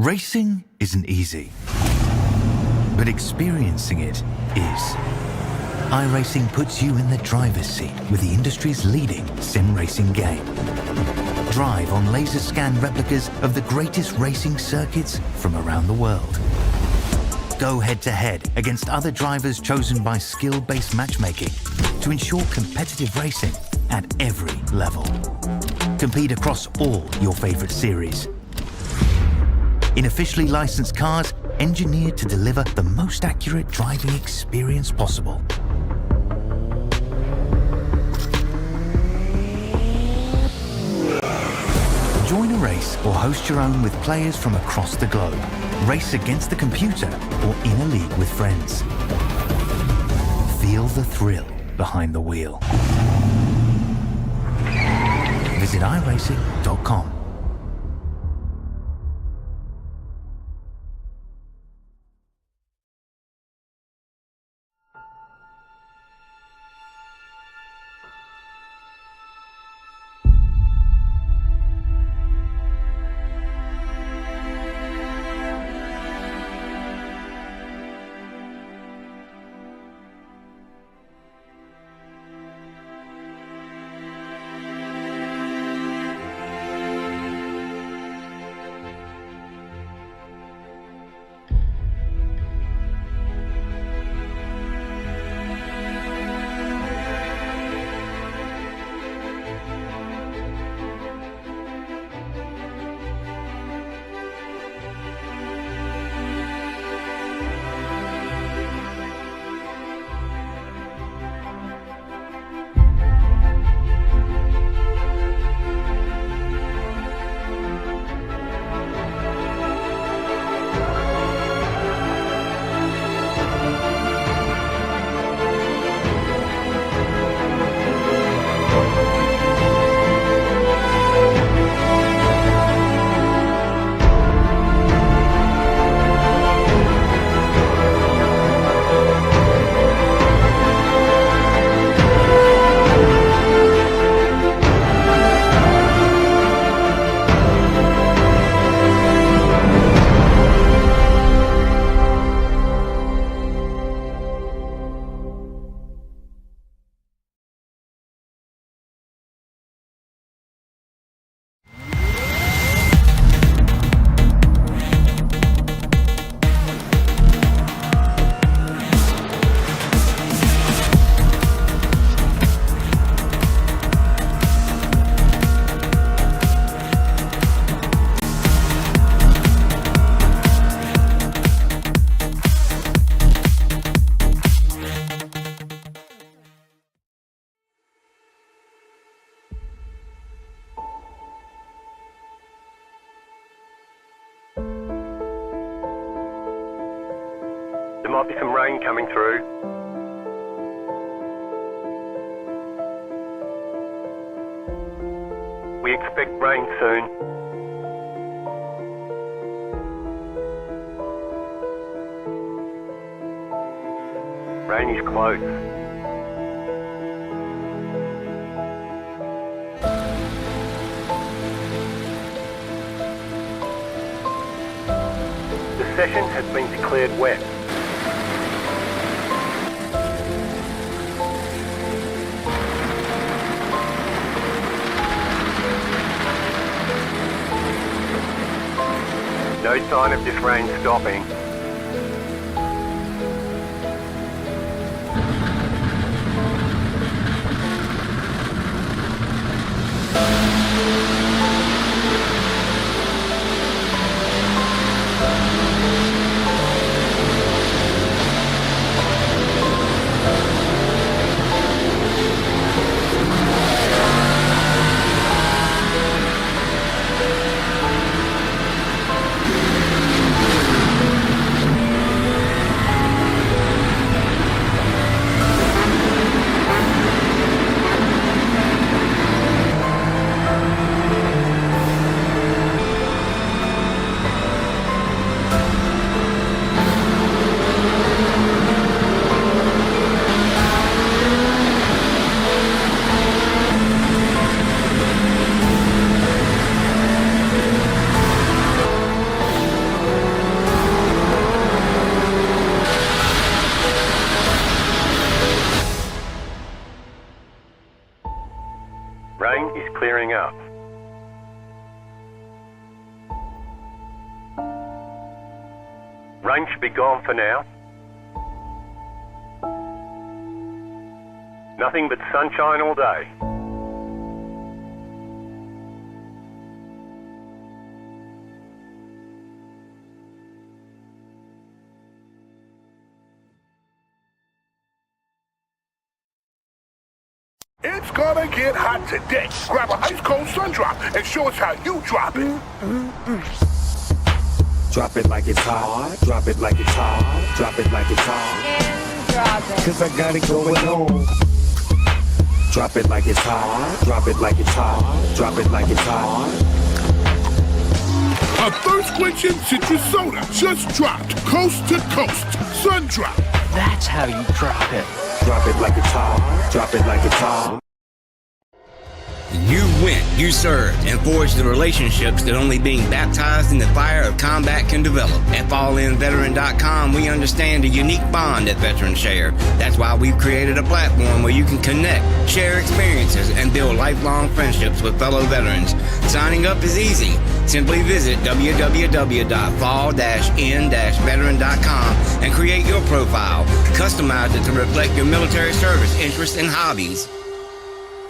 Racing isn't easy, but experiencing it is. iRacing puts you in the driver's seat with the industry's leading sim racing game. Drive on laser scan replicas of the greatest racing circuits from around the world. Go head-to-head against other drivers chosen by skill-based matchmaking to ensure competitive racing at every level. Compete across all your favorite series. In officially licensed cars, engineered to deliver the most accurate driving experience possible. Join a race or host your own with players from across the globe. Race against the computer or in a league with friends. Feel the thrill behind the wheel. Visit iRacing.com. There might be some rain coming through. We expect rain soon. Rain is close. The session has been declared wet. No sign of this rain stopping. showing up. Rain should be gone for now. Nothing but sunshine all day. It's gonna get hot today. Grab a ice cold sun drop and show us how you drop it. Drop it like it's hot. Drop it like it's hot. Drop it like it's hot. And drop it. Cause I got it going on. Drop it like it's hot. Drop it like it's hot. Drop it like it's hot. A thirst-quenching citrus soda just dropped coast to coast. Sun drop. That's how you drop it. Drop it like it's hot. Drop it like it's hot. You went, you served, and forged the relationships that only being baptized in the fire of combat can develop. At FallInVeteran.com, we understand the unique bond that veterans share. That's why we've created a platform where you can connect, share experiences, and build lifelong friendships with fellow veterans. Signing up is easy. Simply visit www.fall-in-veteran.com and create your profile. Customize it to reflect your military service, interests, and hobbies.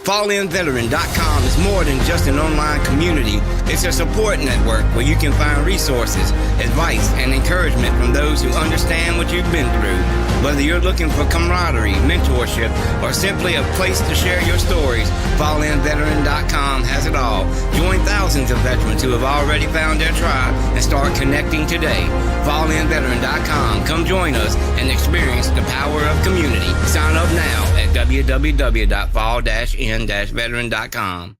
FallInVeteran.com is more than just an online community. It's a support network where you can find resources, advice, and encouragement from those who understand what you've been through. Whether you're looking for camaraderie, mentorship, or simply a place to share your stories, FallInVeteran.com has it all. Join thousands of veterans who have already found their tribe and start connecting today. FallInVeteran.com. Come join us and experience the power of community. Sign up now at www.fall-in-veteran.com.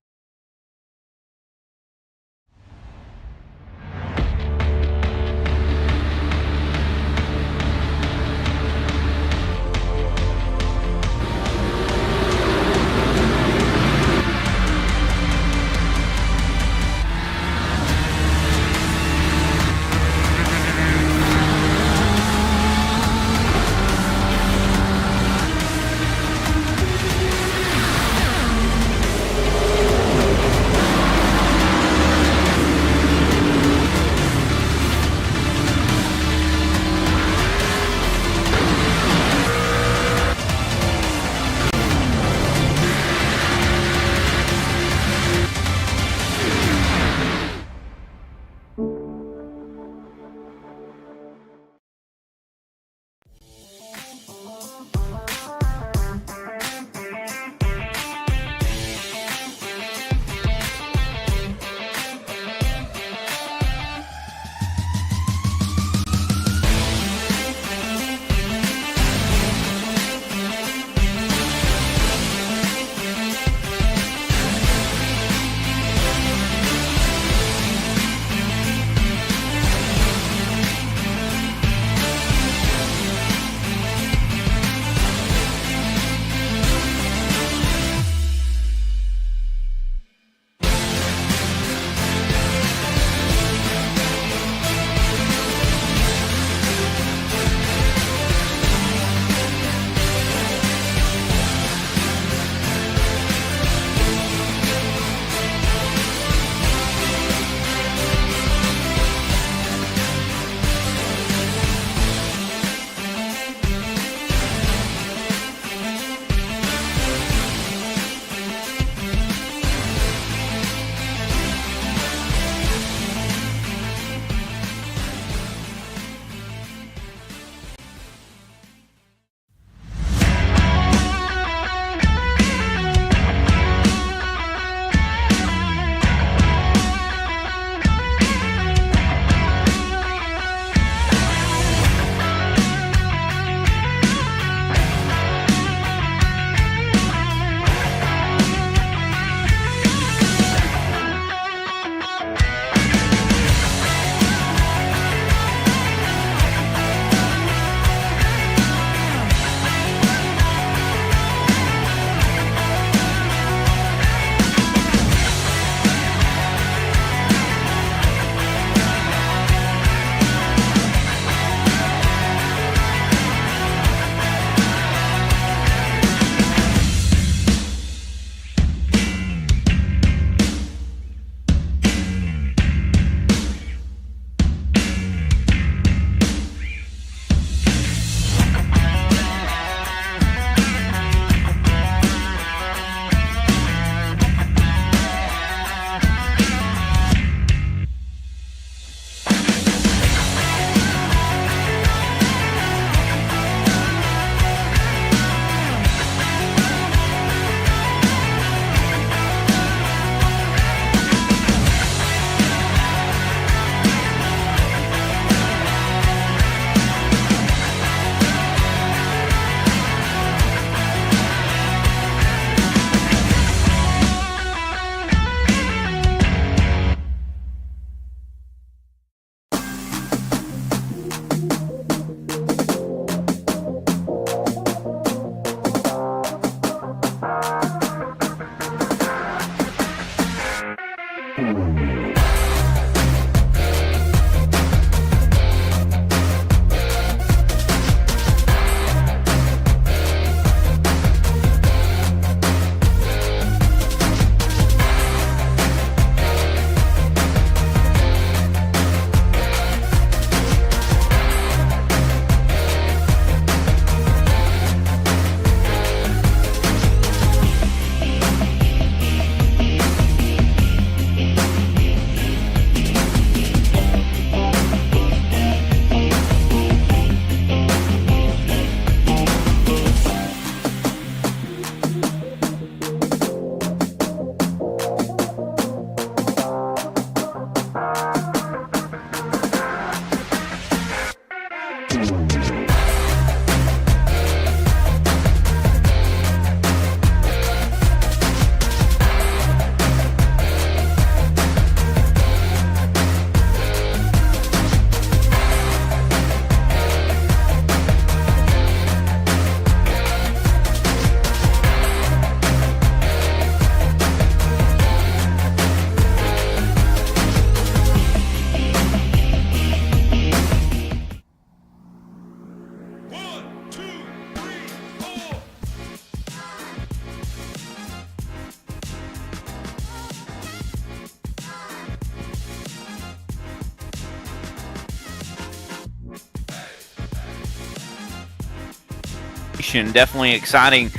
Definitely exciting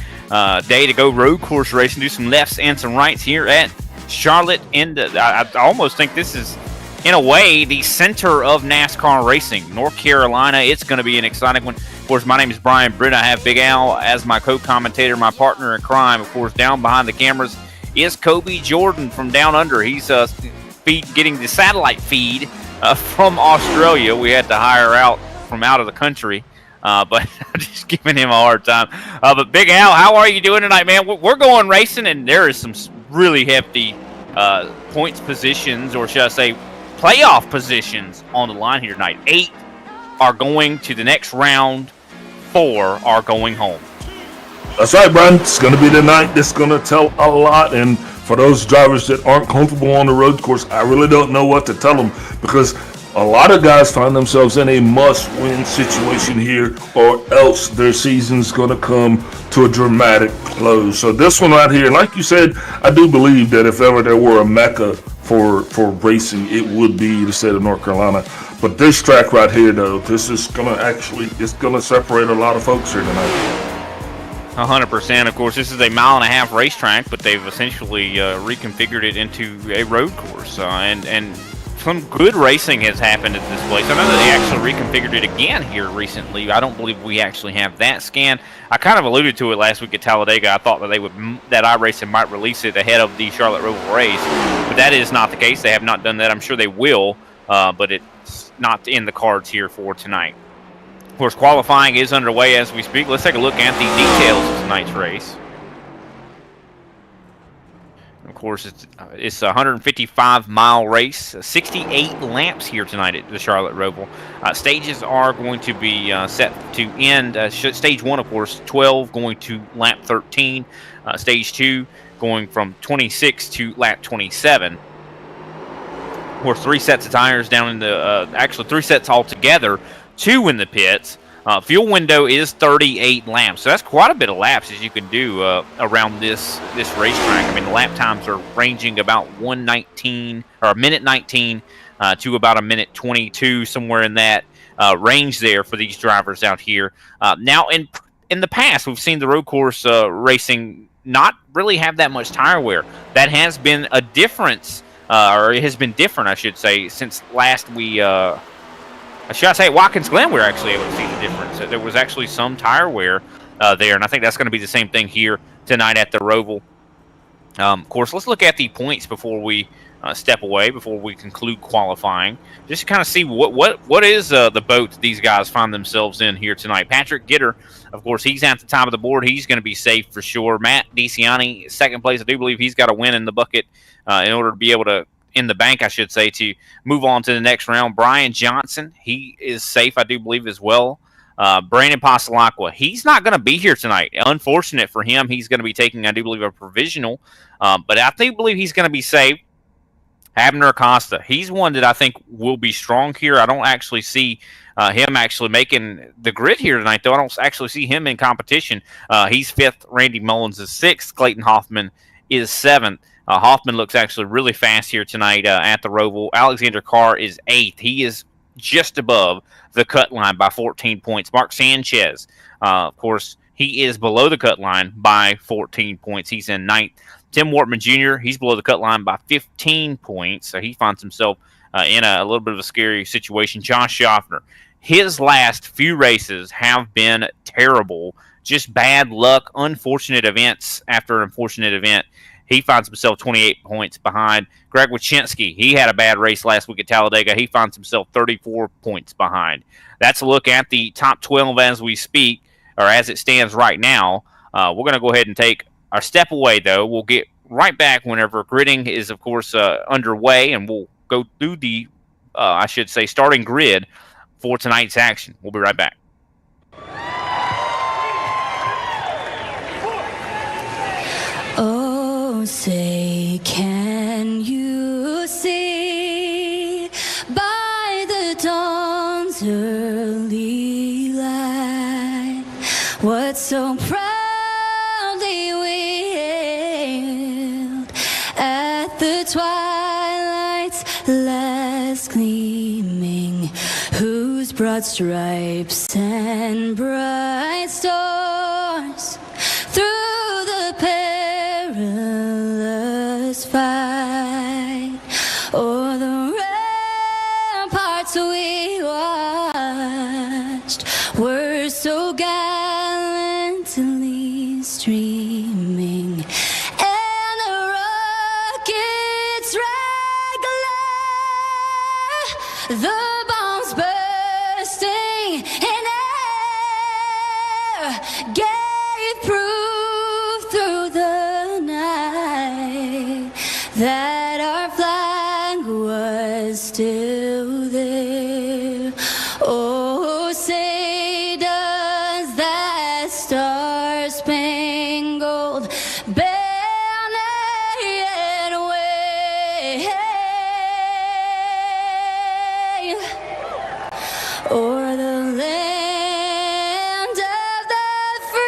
day to go road course racing, do some lefts and some rights here at Charlotte. And I almost think this is, in a way, the center of NASCAR racing. North Carolina, it's going to be an exciting one. Of course, my name is Brian Britt. I have Big Al as my co-commentator, my partner in crime. Of course, down behind the cameras is Kobe Jordan from down under. He's getting the satellite feed from Australia. We had to hire out from out of the country. But I'm just giving him a hard time. But Big Al, how are you doing tonight, man? We're going racing, and there is some really hefty points positions, or should I say playoff positions on the line here tonight. 8 are going to the next round. 4 are going home. That's right, Brian. It's going to be the night that's going to tell a lot. And for those drivers that aren't comfortable on the road course, I really don't know what to tell them, because a lot of guys find themselves in a must-win situation here, or else their season's going to come to a dramatic close. So this one right here, like you said, I do believe that if ever there were a mecca for racing, it would be the state of North Carolina. But this track right here, though, this is going to it's going to separate a lot of folks here tonight. 100%. Of course, this is a 1.5-mile racetrack, but they've essentially reconfigured it into a road course, and some good racing has happened at this place. I know that they actually reconfigured it again here recently. I don't believe we actually have that scan. I kind of alluded to it last week at Talladega. I thought that that iRacing might release it ahead of the Charlotte Roval race, but that is not the case. They have not done that. I'm sure they will, but it's not in the cards here for tonight. Of course, qualifying is underway as we speak. Let's take a look at the details of tonight's race. Of course, it's a 155-mile race, 68 laps here tonight at the Charlotte Roval. Stages are going to be set to end. Stage 1, of course, 12 going to lap 13. Stage 2 going from 26 to lap 27. Of course, 3 sets of tires down in the actually 3 sets altogether, 2 in the pits. Fuel window is 38 laps, so that's quite a bit of laps as you can do around this racetrack. I mean, the lap times are ranging about 1:19 or a minute 19 to about a minute 22, somewhere in that range there for these drivers out here. Now, in the past, we've seen the road course racing not really have that much tire wear. That has been a difference, or it has been different, I should say, since last we. Should I say Watkins Glen, we were actually able to see the difference. There was actually some tire wear there, and I think that's going to be the same thing here tonight at the Roval. Of course, let's look at the points before we step away, before we conclude qualifying, just to kind of see what is the boat these guys find themselves in here tonight. Patrick Gitter, of course, he's at the top of the board. He's going to be safe for sure. Matt DeCiani, second place. I do believe he's got a win in the bucket in order to be able to, in the bank, I should say, to move on to the next round. Brian Johnson, he is safe, I do believe, as well. Brandon Pasalacqua, he's not going to be here tonight. Unfortunate for him. He's going to be taking, I do believe, a provisional. But I do believe he's going to be safe. Abner Acosta, he's one that I think will be strong here. I don't actually see him actually making the grid here tonight, though. I don't actually see him in competition. He's 5th. Randy Mullins is 6th. Clayton Hoffman is 7th. Hoffman looks actually really fast here tonight at the Roval. Alexander Carr is 8th. He is just above the cut line by 14 points. Mark Sanchez, of course, he is below the cut line by 14 points. He's in 9th. Tim Wortman Jr., he's below the cut line by 15 points, so he finds himself in a little bit of a scary situation. Josh Schaffner, his last few races have been terrible. Just bad luck, unfortunate events after unfortunate event. He finds himself 28 points behind. Greg Wyszynski, he had a bad race last week at Talladega. He finds himself 34 points behind. That's a look at the top 12 as we speak, or as it stands right now. We're going to go ahead and take our step away, though. We'll get right back whenever gridding is, of course, underway, and we'll go through the, I should say, starting grid for tonight's action. We'll be right back. Oh, say, can you see by the dawn's early light what so proudly we hailed at the twilight's last gleaming, whose broad stripes and bright stars through the perilous fight, o'er the ramparts we watched were so gallantly streaming, and the rockets regular, the bombs bursting in air gave proof through the night that our flag was still there. Oh, say does that star-spangled banner yet wave o'er the land of the free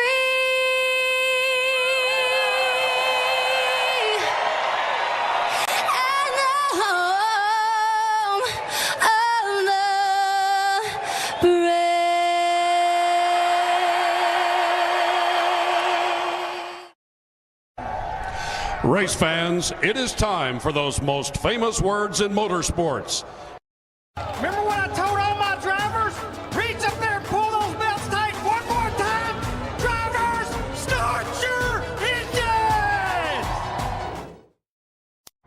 and the home of the brave. Race fans, it is time for those most famous words in motorsports. Remember what I told all my drivers? Reach up there and pull those belts tight one more time. Drivers, start your engines!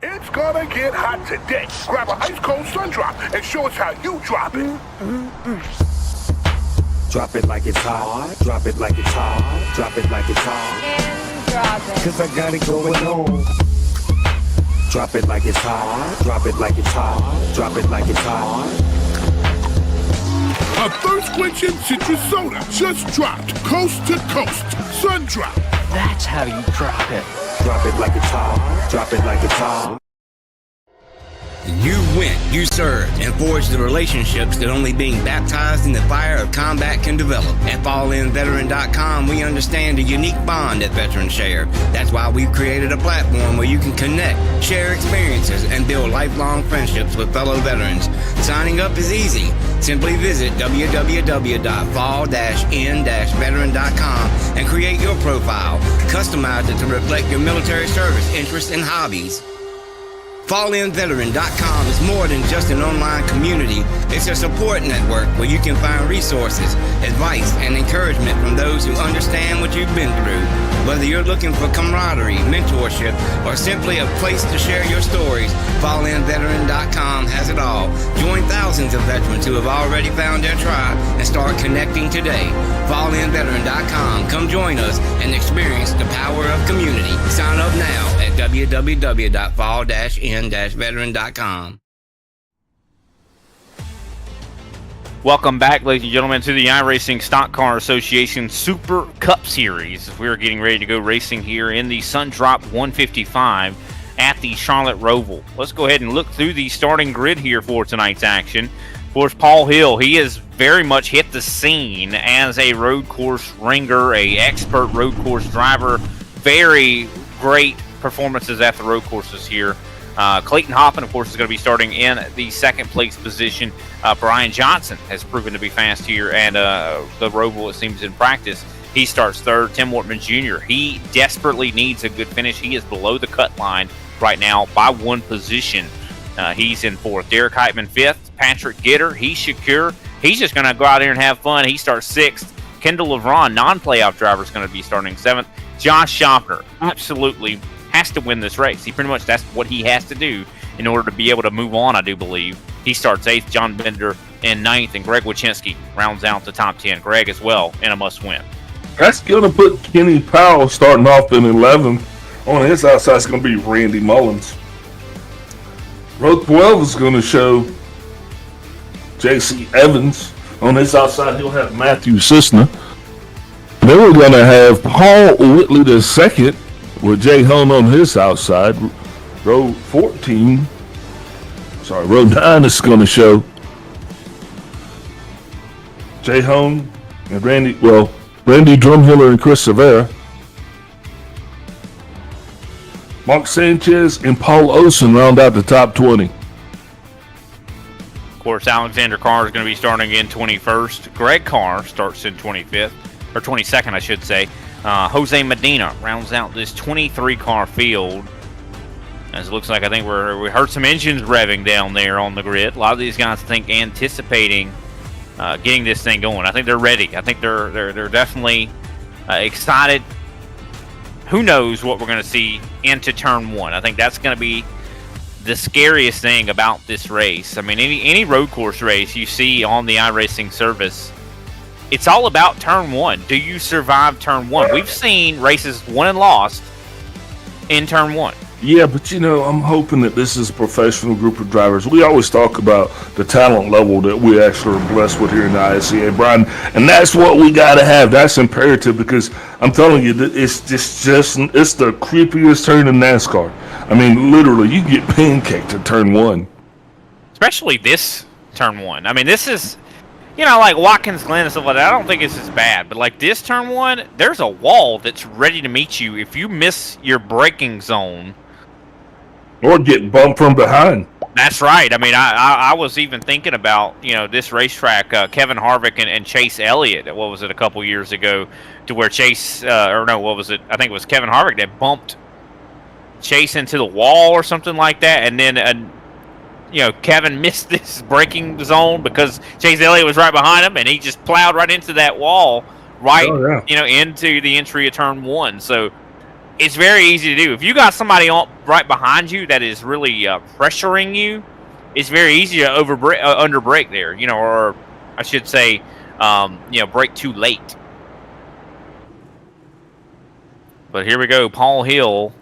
It's gonna get hot today. Grab an ice cold sun drop and show us how you drop it. Drop it like it's hot. Drop it like it's hot. Drop it like it's hot. And drop it. Cause I got it going on. Drop it like it's hot. Drop it like it's hot. Drop it like it's hot. A thirst-quenching citrus soda just dropped coast to coast. Sun drop. That's how you drop it. Drop it like it's hot. Drop it like it's hot. You went, you served, and forged the relationships that only being baptized in the fire of combat can develop. At FallenVeteran.com, we understand the unique bond that veterans share. That's why we've created a platform where you can connect, share experiences, and build lifelong friendships with fellow veterans. Signing up is easy. Simply visit www.fall-in-veteran.com and create your profile. Customize it to reflect your military service, interests, and hobbies. FallenVeteran.com is more than just an online community. It's a support network where you can find resources, advice, and encouragement from those who understand what you've been through. Whether you're looking for camaraderie, mentorship, or simply a place to share your stories, FallenVeteran.com has it all. Join thousands of veterans who have already found their tribe and start connecting today. FallenVeteran.com. Come join us and experience the power of community. Sign up now at www.fall-in-veteran.com. Welcome back, ladies and gentlemen, to the iRacing Stock Car Association Super Cup Series. We are getting ready to go racing here in the Sundrop 155 at the Charlotte Roval. Let's go ahead and look through the starting grid here for tonight's action. Of course, Paul Hill, he has very much hit the scene as a road course ringer, a expert road course driver. Very great performances at the road courses here. Clayton Hoppin, of course, is going to be starting in the second place position. Brian Johnson has proven to be fast here, and the Roval, it seems, in practice. He starts third. Tim Wortman Jr., he desperately needs a good finish. He is below the cut line right now by one position. He's in fourth. Derek Heitman fifth. Patrick Gitter, he's secure. He's just going to go out there and have fun. He starts sixth. Kendall Levron, non-playoff driver, is going to be starting seventh. Josh Schaffner, absolutely has to win this race. That's what he has to do in order to be able to move on, I do believe. He starts eighth. John Bender in ninth, and Greg Wachinski rounds out the top 10. Greg as well in a must-win. That's going to put Kenny Powell starting off in 11th. On his outside is going to be Randy Mullins. Row 12 is going to show J.C. Evans. On his outside, he'll have Matthew Cisna. Then we're going to have Paul Whitley the second with Jay Hone on his outside. Row 9 is going to show Jay Hone and Randy Drumhiller and Chris Severa. Mark Sanchez and Paul Olsen round out the top 20. Of course, Alexander Carr is going to be starting in 21st. Greg Carr starts in 25th, or 22nd, I should say. Jose Medina rounds out this 23-car field. As it looks like, I think we heard some engines revving down there on the grid. A lot of these guys, I think, anticipating getting this thing going. I think they're ready. I think they're definitely excited. Who knows what we're going to see into turn one? I think that's going to be the scariest thing about this race. I mean, any road course race you see on the iRacing service, it's all about turn one. Do you survive turn one? We've seen races won and lost in turn one. Yeah, but I'm hoping that this is a professional group of drivers. We always talk about the talent level that we actually are blessed with here in the ISCA, Brian, and that's what we got to have. That's imperative, because I'm telling you, it's the creepiest turn in NASCAR. I mean, literally, you get pancaked at turn one. Especially this turn one. I mean, this is, like Watkins Glen and stuff like that. I don't think it's as bad, but like this turn one, there's a wall that's ready to meet you if you miss your braking zone. Or get bumped from behind. That's right. I mean, I was even thinking about, this racetrack, Kevin Harvick and Chase Elliott, what was it, a couple years ago, to where Chase, what was it? I think it was Kevin Harvick that bumped Chase into the wall or something like that. And then, Kevin missed this braking zone because Chase Elliott was right behind him, and he just plowed right into that wall, into the entry of turn one. So it's very easy to do. If you got somebody right behind you that is really pressuring you, it's very easy to underbrake there, or I should say, brake too late. But here we go. Paul Hill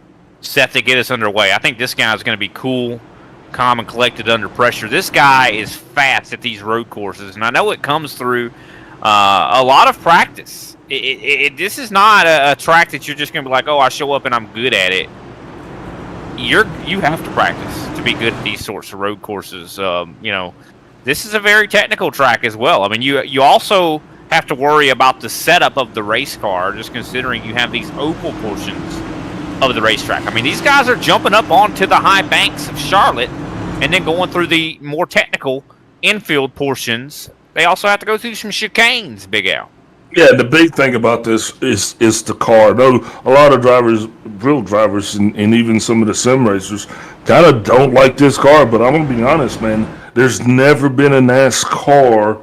set to get us underway. I think this guy is going to be cool, calm, and collected under pressure. This guy is fast at these road courses, and I know it comes through a lot of practice. This is not a track that you're just going to be like, oh, I show up and I'm good at it. You have to practice to be good at these sorts of road courses. This is a very technical track as well. I mean, you also have to worry about the setup of the race car, just considering you have these oval portions of the racetrack. I mean, these guys are jumping up onto the high banks of Charlotte and then going through the more technical infield portions. They also have to go through some chicanes, Big Al. Yeah, the big thing about this is the car. Though a lot of drivers, real drivers, and even some of the sim racers kind of don't like this car. But I'm going to be honest, man. There's never been a NASCAR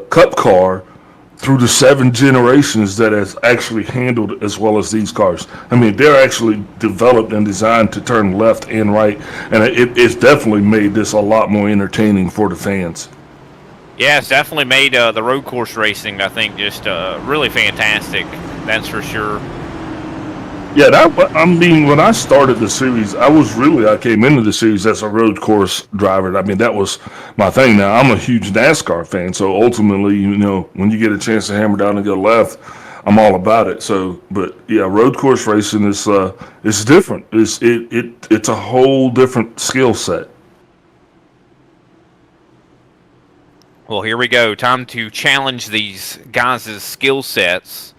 Cup car through the 7 generations that has actually handled as well as these cars. I mean, they're actually developed and designed to turn left and right, and it's definitely made this a lot more entertaining for the fans. Yeah, it's definitely made the road course racing, I think, just really fantastic. That's for sure. Yeah, when I started the series, I came into the series as a road course driver. I mean, that was my thing. Now, I'm a huge NASCAR fan, so ultimately, when you get a chance to hammer down and go left, I'm all about it. So, but yeah, road course racing is different. It's a whole different skill set. Well, here we go. Time to challenge these guys' skill sets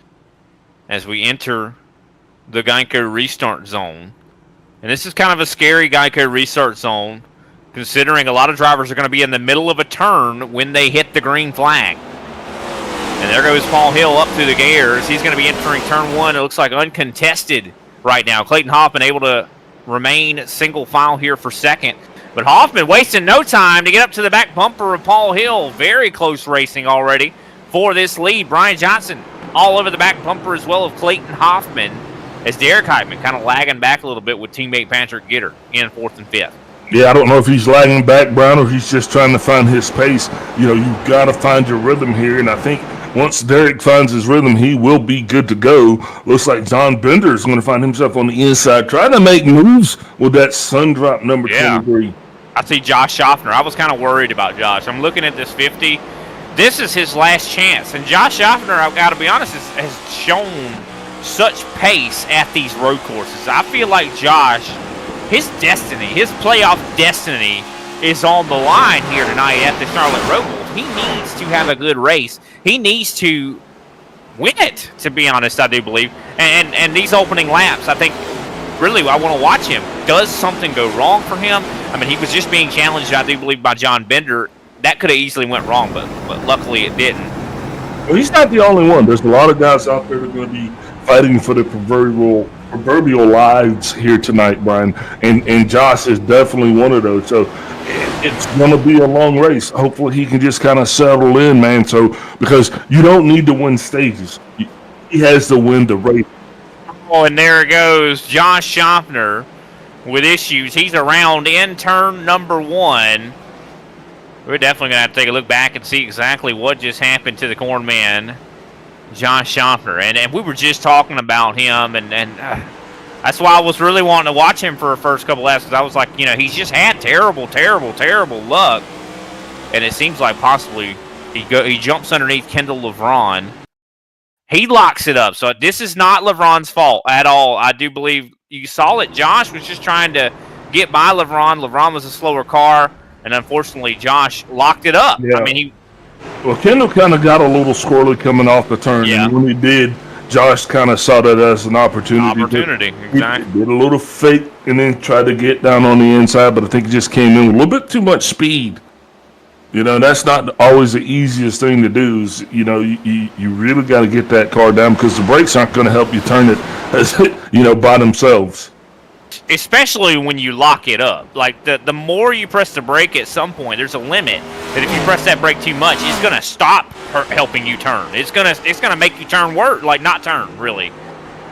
as we enter the Geico restart zone. And this is kind of a scary Geico restart zone, considering a lot of drivers are going to be in the middle of a turn when they hit the green flag. And there goes Paul Hill up through the gears. He's going to be entering turn one. It looks like uncontested right now. Clayton Hoffman able to remain single file here for second. But Hoffman wasting no time to get up to the back bumper of Paul Hill. Very close racing already for this lead. Brian Johnson all over the back bumper as well of Clayton Hoffman, as Derek Heitman kind of lagging back a little bit with teammate Patrick Gitter in 4th and 5th. Yeah, I don't know if he's lagging back, Brown, or he's just trying to find his pace. You've got to find your rhythm here, and I think once Derek finds his rhythm, he will be good to go. Looks like John Bender is going to find himself on the inside, trying to make moves with that sun drop number 23. I see Josh Schaffner. I was kind of worried about Josh. I'm looking at this 50. This is his last chance. And Josh Schaffner, I've got to be honest, has shown such pace at these road courses. I feel like Josh, his destiny, his playoff destiny is on the line here tonight at the Charlotte Roval. He needs to have a good race. He needs to win it, to be honest, I do believe. And these opening laps, I think really, I want to watch him. Does something go wrong for him? I mean, he was just being challenged, I do believe, by John Bender. That could have easily went wrong, but luckily it didn't. Well, he's not the only one. There's a lot of guys out there that are going to be fighting for the proverbial lives here tonight, Brian. And Josh is definitely one of those. So it's going to be a long race. Hopefully he can just kind of settle in, man. So because you don't need to win stages. He has to win the race. Oh, and there goes Josh Schaffner with issues. He's around in turn number 1. We're definitely going to have to take a look back and see exactly what just happened to the corn man, Josh Schaffner. And we were just talking about him, and that's why I was really wanting to watch him for the first couple laps, because I was like, you know, he's just had terrible luck. And it seems like possibly he jumps underneath Kendall LeVron. He locks it up. So this is not LeVron's fault at all. I do believe you saw it. Josh was just trying to get by LeVron. LeVron was a slower car. And unfortunately, Josh locked it up. Yeah. I mean, Well, Kendall kind of got a little squirrely coming off the turn. Yeah. And when he did, Josh kind of saw that as an opportunity. Exactly. He did a little fake and then tried to get down on the inside, but I think he just came in with a little bit too much speed. You know, that's not always the easiest thing to do. Is, you know, you really got to get that car down, because the brakes aren't going to help you turn it, by themselves. Especially when you lock it up. Like, the more you press the brake at some point, there's a limit that if you press that brake too much, it's going to stop helping you turn. It's gonna make you turn not turn, really.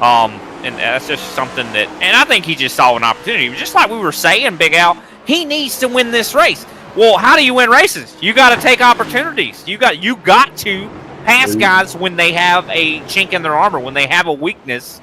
And that's just something that, and I think he just saw an opportunity. Just like we were saying, Big Al, he needs to win this race. Well, how do you win races? You got to take opportunities. You got to pass guys when they have a chink in their armor, when they have a weakness.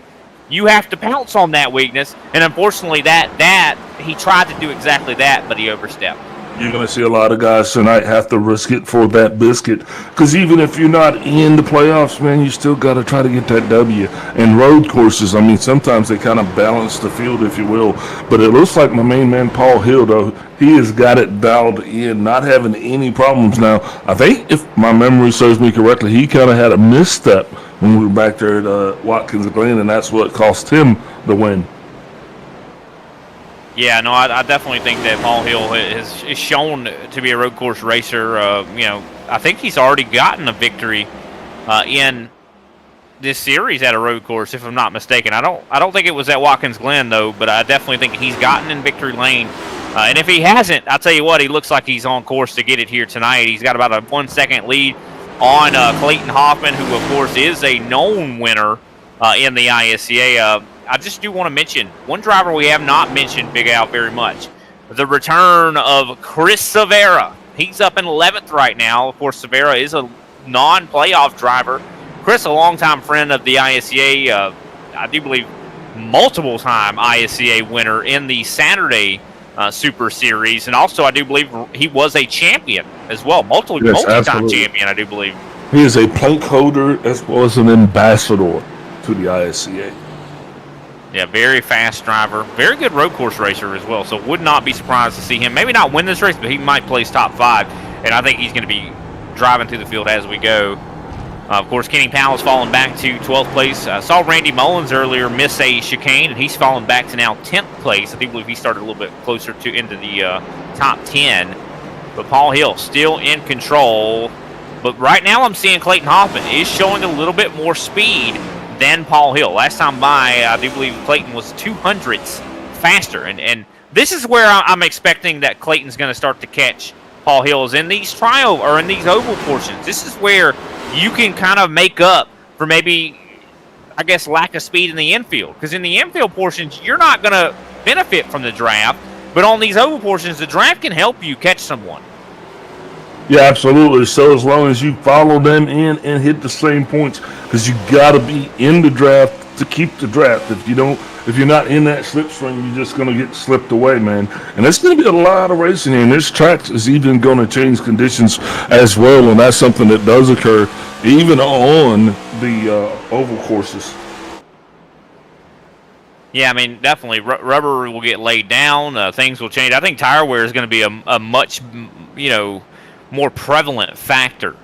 You have to pounce on that weakness, and unfortunately, that he tried to do exactly that, but he overstepped. You're going to see a lot of guys tonight have to risk it for that biscuit, because even if you're not in the playoffs, man, you still got to try to get that W. And road courses, I mean, sometimes they kind of balance the field, if you will. But it looks like my main man, Paul Hill, though, he has got it dialed in, not having any problems now. I think, if my memory serves me correctly, he kind of had a misstep when we were back there at Watkins Glen, and that's what cost him the win. Yeah, no, I definitely think that Paul Hill is shown to be a road course racer. I think he's already gotten a victory in this series at a road course, if I'm not mistaken. I don't think it was at Watkins Glen, though, but I definitely think he's gotten in victory lane. And if he hasn't, I'll tell you what, he looks like he's on course to get it here tonight. He's got about a 1 second lead on Clayton Hoffman, who, of course, is a known winner in the ISCA. I just do want to mention one driver we have not mentioned, Big Al, very much. The return of Chris Severa. He's up in 11th right now. Of course, Severa is a non-playoff driver. Chris, a longtime friend of the ISCA, I do believe multiple-time ISCA winner in the Saturday Super Series. And also, I do believe he was a champion as well. Multi-time champion, I do believe. He is a plank holder as well as an ambassador to the ISCA. Yeah, very fast driver. Very good road course racer as well. So would not be surprised to see him maybe not win this race, but he might place top 5. And I think he's going to be driving through the field as we go. Of course, Kenny Powell's fallen back to 12th place. I saw Randy Mullins earlier miss a chicane, and he's fallen back to now 10th place. I do believe he started a little bit closer to into the top 10. But Paul Hill still in control. But right now I'm seeing Clayton Hoffman is showing a little bit more speed than Paul Hill. Last time by, I do believe Clayton was 200ths faster. And this is where I'm expecting that Clayton's going to start to catch Paul Hill, is in these in these oval portions. This is where you can kind of make up for maybe, I guess, lack of speed in the infield. Because in the infield portions, you're not going to benefit from the draft. But on these oval portions, the draft can help you catch someone. Yeah, absolutely. So as long as you follow them in and hit the same points, because you got to be in the draft to keep the draft. If you're not in that slipstream, you're just going to get slipped away, man. And it's going to be a lot of racing here. And this track is even going to change conditions as well, and that's something that does occur even on the oval courses. Yeah, I mean, definitely. Rubber will get laid down. Things will change. I think tire wear is going to be a much, more prevalent factor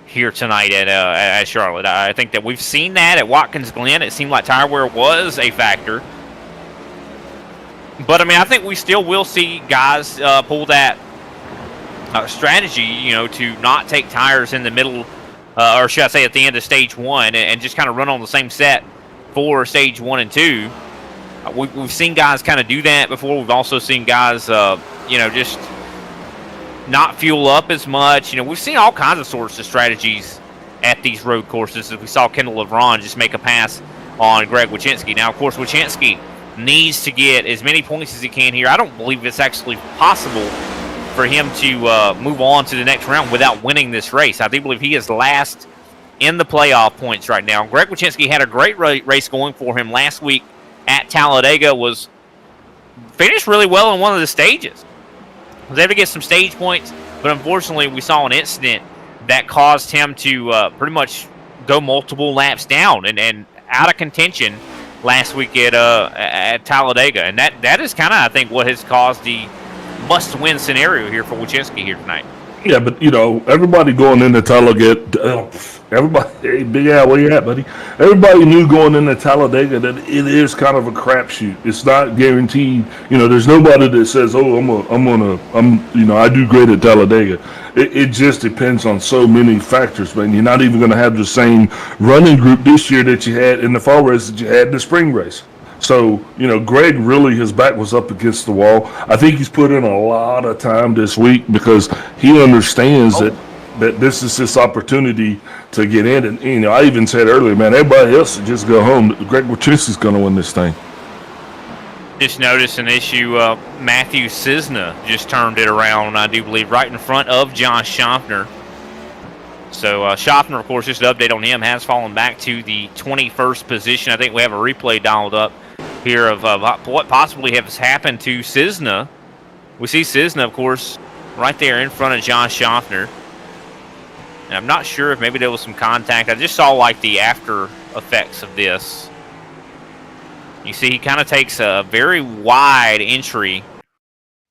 here tonight at Charlotte. I think that we've seen that at Watkins Glen. It seemed like tire wear was a factor. But I mean, I think we still will see guys pull that strategy, you know, to not take tires in the middle, or should I say at the end of stage 1, and just kind of run on the same set for stage 1 and 2. We've seen guys kind of do that before. We've also seen guys, you know, just not fuel up as much. You know, we've seen all kinds of sorts of strategies at these road courses. As we saw Kendall LeBron just make a pass on Greg Wyszynski. Now, of course, Wyszynski needs to get as many points as he can here. I don't believe it's actually possible for him to move on to the next round without winning this race. I do believe he is last in the playoff points right now. Greg Wyszynski had a great race going for him last week at Talladega. Was finished really well in one of the stages. Was able to get some stage points, but unfortunately we saw an incident that caused him to pretty much go multiple laps down and out of contention last week at Talladega. And that is kind of, I think, what has caused the must-win scenario here for Wyszynski here tonight. Yeah, but, you know, everybody going into Talladega, hey, Big Al, where you at, buddy? Everybody knew going into Talladega that it is kind of a crapshoot. It's not guaranteed. You know, there's nobody that says, oh, you know, I do great at Talladega. It just depends on so many factors, man. You're not even going to have the same running group this year that you had in the fall race that you had in the spring race. So, you know, Greg really, his back was up against the wall. I think he's put in a lot of time this week because he understands that this is his opportunity to get in. And, you know, I even said earlier, man, everybody else should just go home. Greg Wyszynski's going to win this thing. Just noticed an issue. Matthew Cisna just turned it around, I do believe, right in front of John Schaffner. So Schaffner, of course, just an update on him, has fallen back to the 21st position. I think we have a replay dialed up here of what possibly has happened to Cisna. We see Cisna, of course, right there in front of John Schaffner. And I'm not sure if maybe there was some contact. I just saw like the after effects of this. You see he kind of takes a very wide entry.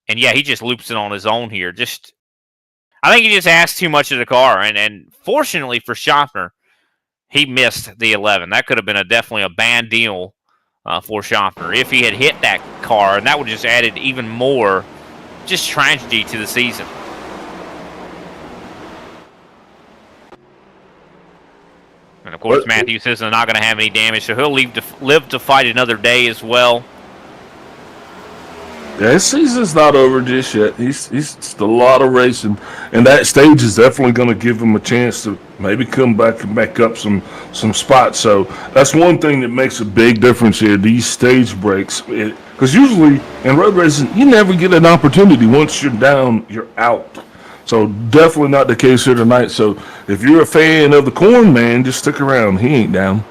And yeah, he just loops it on his own here. I think he just asked too much of the car. And fortunately for Schaffner, he missed the 11. That could have been definitely a bad deal for Schaffner if he had hit that car, and that would have just added even more just tragedy to the season. And of course, Matthew says they're not going to have any damage, so he'll live to fight another day as well. Yeah, his season's not over just yet. He's still a lot of racing, and that stage is definitely going to give him a chance to maybe come back and make up some spots. So that's one thing that makes a big difference here, these stage breaks. Because usually in road racing, you never get an opportunity. Once you're down, you're out. So definitely not the case here tonight. So if you're a fan of the Corn Man, just stick around. He ain't down.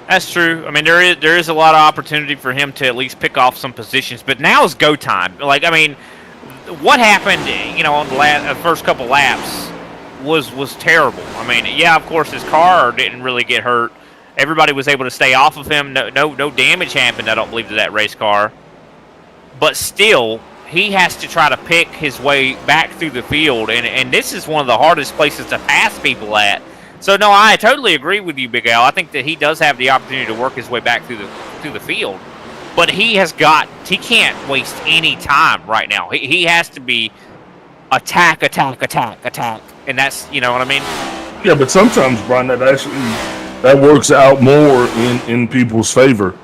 That's true. I mean, there is a lot of opportunity for him to at least pick off some positions. But now is go time. Like, I mean, what happened, you know, on the first couple laps was terrible. I mean, yeah, of course, his car didn't really get hurt. Everybody was able to stay off of him. No damage happened, I don't believe, to that race car. But still, he has to try to pick his way back through the field. And this is one of the hardest places to pass people at. So, no, I totally agree with you, Big Al. I think that he does have the opportunity to work his way back through the field. But he can't waste any time right now. He has to be attack. And that's, you know what I mean? Yeah, but sometimes, Brian, that works out more in people's favor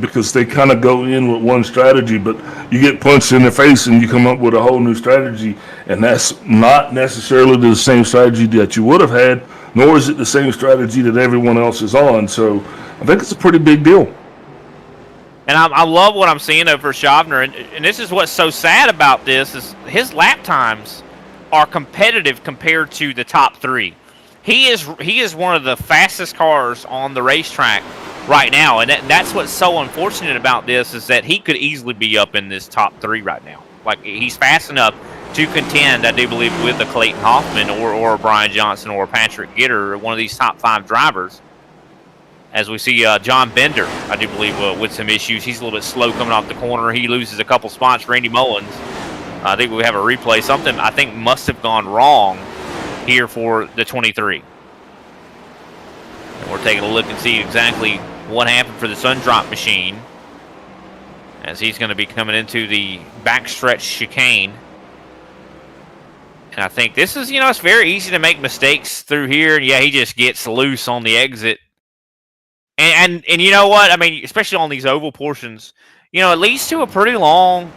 because they kind of go in with one strategy, but you get punched in the face and you come up with a whole new strategy, and that's not necessarily the same strategy that you would have had, nor is it the same strategy that everyone else is on. So I think it's a pretty big deal. And I love what I'm seeing over Schaffner, and this is what's so sad about this is his lap times are competitive compared to the top three. He is one of the fastest cars on the racetrack right now, and that's what's so unfortunate about this is that he could easily be up in this top three right now. Like, he's fast enough to contend, I do believe, with a Clayton Hoffman or Brian Johnson or Patrick Gitter, one of these top five drivers. As we see John Bender, I do believe, with some issues. He's a little bit slow coming off the corner. He loses a couple spots. Randy Mullins, I think we have a replay. Something I think must have gone wrong here for the 23. And we're taking a look and see exactly what happened for the Sun Drop machine. as he's going to be coming into the backstretch chicane. And I think this is, it's very easy to make mistakes through here. And yeah, he just gets loose on the exit. And you know what? I mean, especially on these oval portions, it leads to a pretty long,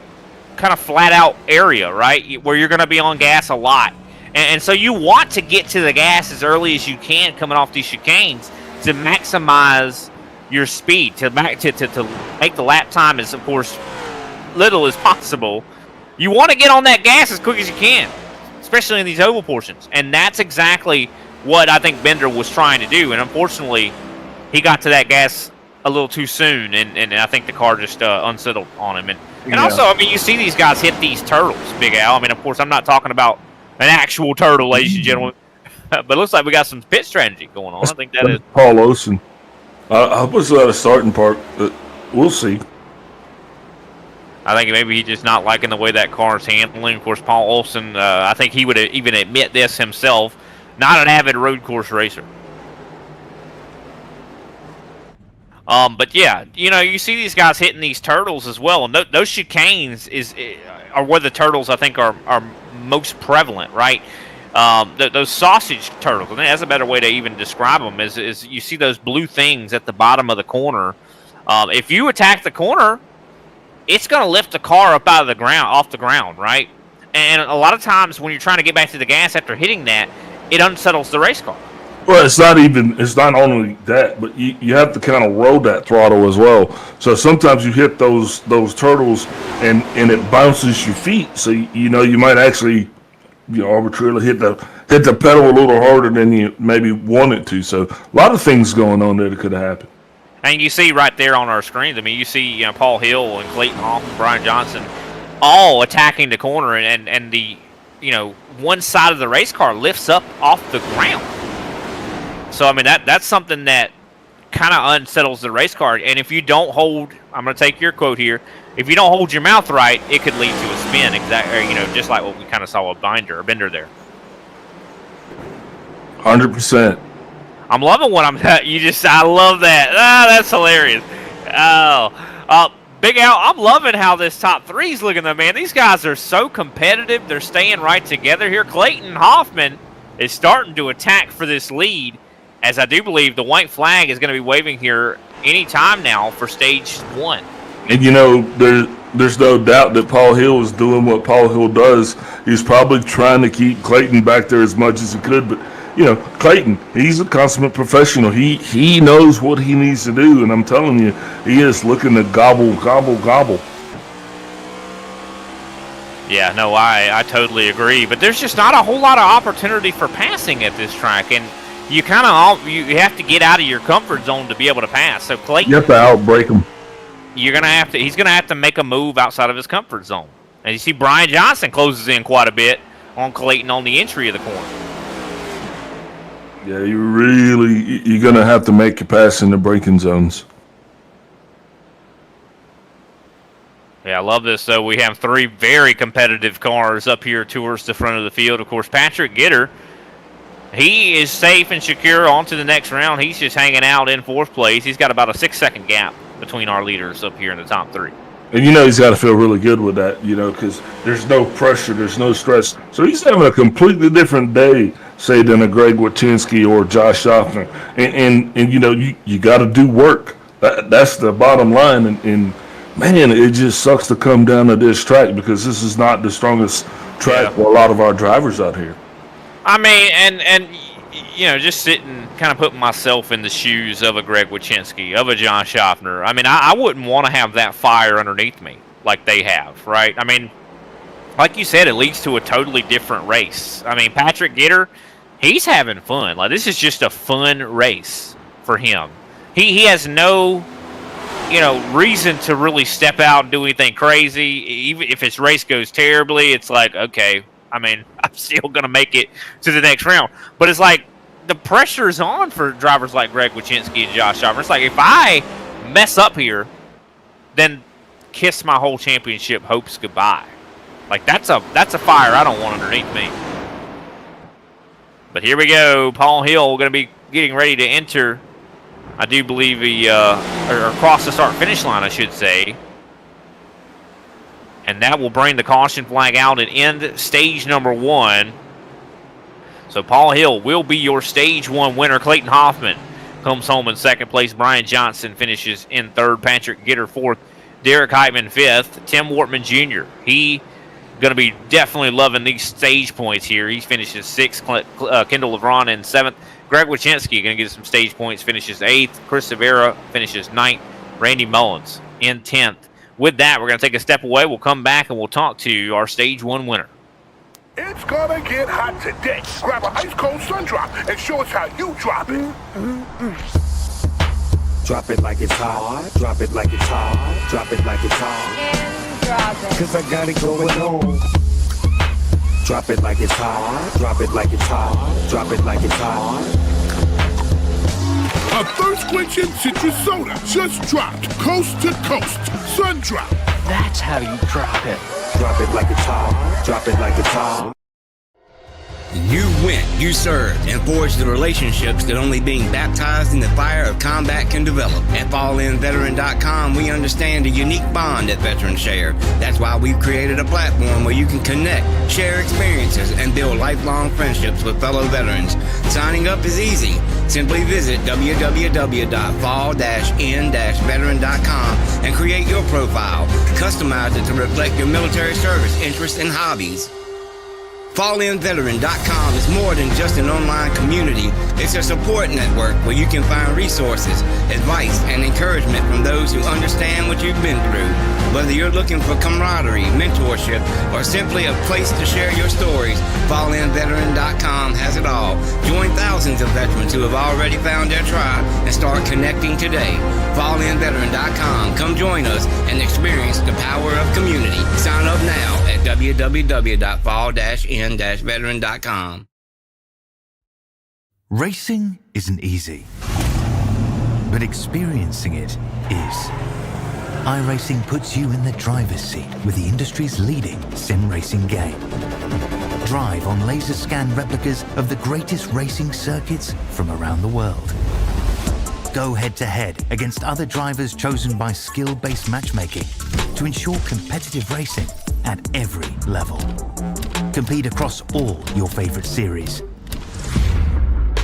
kind of flat out area, right? Where you're going to be on gas a lot. And so you want to get to the gas as early as you can coming off these chicanes to maximize your speed, to make the lap time as, of course, little as possible. You want to get on that gas as quick as you can, especially in these oval portions. And that's exactly what I think Bender was trying to do. And unfortunately, he got to that gas a little too soon, and I think the car just unsettled on him. And also, I mean, you see these guys hit these turtles, Big Al. I mean, of course, I'm not talking about an actual turtle, ladies and gentlemen. But it looks like we got some pit strategy going on. I think that is Paul Olsen. I was at a starting park, but we'll see. I think maybe he's just not liking the way that car is handling. Of course, Paul Olsen, I think he would even admit this himself, not an avid road course racer. But yeah, you see these guys hitting these turtles as well, and those chicanes are where the turtles I think are most prevalent, right? Those sausage turtles, I think that's a better way to even describe them. Is you see those blue things at the bottom of the corner? If you attack the corner, it's going to lift the car up out of the ground, off the ground, right? And a lot of times when you're trying to get back to the gas after hitting that, it unsettles the race car. Well, it's not only that, but you have to kind of roll that throttle as well. So sometimes you hit those turtles and it bounces your feet. So, you might actually, arbitrarily hit the pedal a little harder than you maybe wanted to. So a lot of things going on there that could have happened. And you see right there on our screens, I mean, you see Paul Hill and Clayton Hoff and Brian Johnson all attacking the corner, and the, one side of the race car lifts up off the ground. So, I mean, that's something that kind of unsettles the race car. And if you don't hold, I'm going to take your quote here, if you don't hold your mouth right, it could lead to a spin, just like what we kind of saw with Bender there. 100%. I'm loving what I love that. That's hilarious. Big Al, I'm loving how this top three's looking though, man. These guys are so competitive. They're staying right together here. Clayton Hoffman is starting to attack for this lead, as I do believe the white flag is going to be waving here any time now for stage 1. And there's no doubt that Paul Hill is doing what Paul Hill does. He's probably trying to keep Clayton back there as much as he could, but Clayton, he's a consummate professional. He knows what he needs to do, and I'm telling you, he is looking to gobble. Yeah, no, I totally agree. But there's just not a whole lot of opportunity for passing at this track, and you you have to get out of your comfort zone to be able to pass. So Clayton, you have to outbreak him. He's gonna have to make a move outside of his comfort zone. And you see Brian Johnson closes in quite a bit on Clayton on the entry of the corner. Yeah, you're going to have to make your pass in the braking zones. Yeah, I love this. So we have 3 very competitive cars up here towards the front of the field. Of course, Patrick Gitter, he is safe and secure onto the next round. He's just hanging out in 4th place. He's got about a 6-second gap between our leaders up here in the top 3. And he's got to feel really good with that, because there's no pressure, there's no stress. So he's having a completely different day, say, than a Greg Wachinski or Josh Schaffner. And you got to do work. That's the bottom line. And man, it just sucks to come down to this track because this is not the strongest track for a lot of our drivers out here. I mean, and just sitting, kind of putting myself in the shoes of a Greg Wachinski, of a John Schaffner. I mean, I wouldn't want to have that fire underneath me like they have, right? I mean, like you said, it leads to a totally different race. I mean, Patrick Gitter, he's having fun. Like, this is just a fun race for him. He has no, reason to really step out and do anything crazy. Even if his race goes terribly, it's like, okay, I mean, I'm still going to make it to the next round. But it's like the pressure is on for drivers like Greg Wachinski and Josh Schaffner. It's like if I mess up here, then kiss my whole championship hopes goodbye. Like that's a fire I don't want underneath me. But here we go. Paul Hill going to be getting ready to enter. I do believe he or cross the start-finish line, I should say. And that will bring the caution flag out and end stage number 1. So Paul Hill will be your stage 1 winner. Clayton Hoffman comes home in second place. Brian Johnson finishes in third. Patrick Gitter fourth. Derek Heitman fifth. Tim Wortman Jr. He going to be definitely loving these stage points here. He finishes sixth. Kendall Levron in seventh. Greg Wachinski going to get some stage points. Finishes eighth. Chris Severa finishes ninth. Randy Mullins in 10th. With that, we're going to take a step away. We'll come back and we'll talk to our stage 1 winner. It's gonna get hot today. Grab an ice cold sun drop and show us how you drop it. Drop it like it's hot. Drop it like it's hot. Drop it like it's hot. And drop it. Cause I got it going on. Drop it like it's hot. Drop it like it's hot. Drop it like it's hot. A thirst-quenching citrus soda just dropped coast to coast. Sun drop. That's how you drop it. Drop it like it's hot. Drop it like it's hot. You went, you served, and forged the relationships that only being baptized in the fire of combat can develop. At FallenVeteran.com, we understand the unique bond that veterans share. That's why we've created a platform where you can connect, share experiences, and build lifelong friendships with fellow veterans. Signing up is easy. Simply visit www.fall-in-veteran.com and create your profile. Customize it to reflect your military service, interests, and hobbies. FallenVeteran.com is more than just an online community. It's a support network where you can find resources, advice, and encouragement from those who understand what you've been through. Whether you're looking for camaraderie, mentorship, or simply a place to share your stories, FallenVeteran.com has it all. Join thousands of veterans who have already found their tribe and start connecting today. FallenVeteran.com. Come join us and experience the power of community. Sign up now at www.fall-in-veteran.com. Racing isn't easy, but experiencing it is. iRacing puts you in the driver's seat with the industry's leading sim racing game. Drive on laser scan replicas of the greatest racing circuits from around the world. Go head-to-head against other drivers chosen by skill-based matchmaking to ensure competitive racing at every level. Compete across all your favorite series.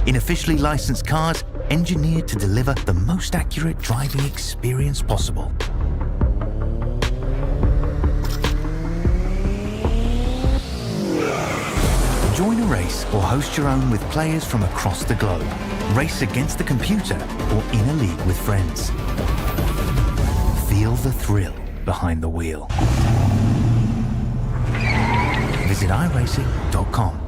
In officially licensed cars, engineered to deliver the most accurate driving experience possible. Join a race or host your own with players from across the globe. Race against the computer or in a league with friends. Feel the thrill behind the wheel. Visit iRacing.com.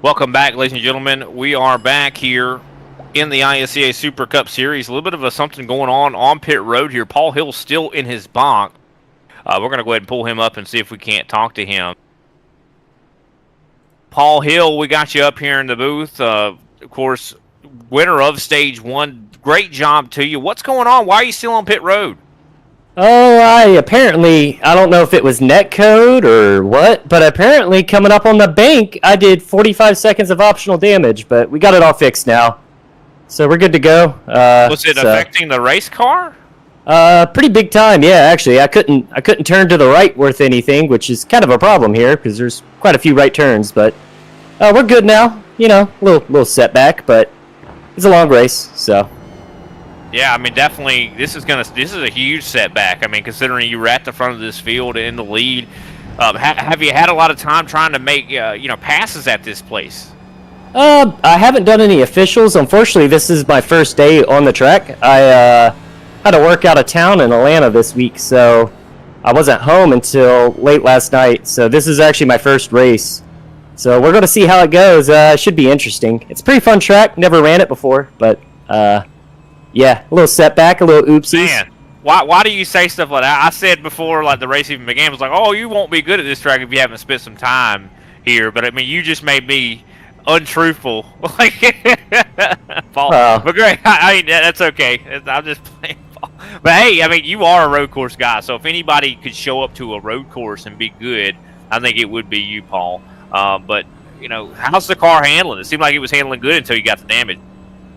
Welcome back, ladies and gentlemen. We are back here in the ISCA Super Cup Series. A little bit of something going on pit road here. Paul Hill's still in his bonk. We're going to go ahead and pull him up and see if we can't talk to him. Paul Hill, we got you up here in the booth. Of course, winner of Stage 1. Great job to you. What's going on? Why are you still on pit road? Oh, I don't know if it was netcode or what, but apparently coming up on the bank, I did 45 seconds of optional damage, but we got it all fixed now. So we're good to go. Was it affecting the race car? Pretty big time, yeah, actually. I couldn't turn to the right worth anything, which is kind of a problem here, because there's quite a few right turns, but we're good now. You know, little setback, but it's a long race, so... Yeah, I mean, definitely, this is a huge setback. I mean, considering you were at the front of this field in the lead, have you had a lot of time trying to make passes at this place? I haven't done any officials. Unfortunately, this is my first day on the track. I had to work out of town in Atlanta this week, so I wasn't home until late last night. So this is actually my first race. So we're going to see how it goes. It should be interesting. It's a pretty fun track. Never ran it before, but... yeah, a little setback, a little oopsies. Man, why do you say stuff like that? I said before, like the race even began, was like, oh, you won't be good at this track if you haven't spent some time here. But I mean, you just made me untruthful. Like, Paul. But great, I mean, that's okay. I'm just playing Paul. But hey, I mean, you are a road course guy, so if anybody could show up to a road course and be good, I think it would be you, Paul. But how's the car handling? It seemed like it was handling good until you got the damage.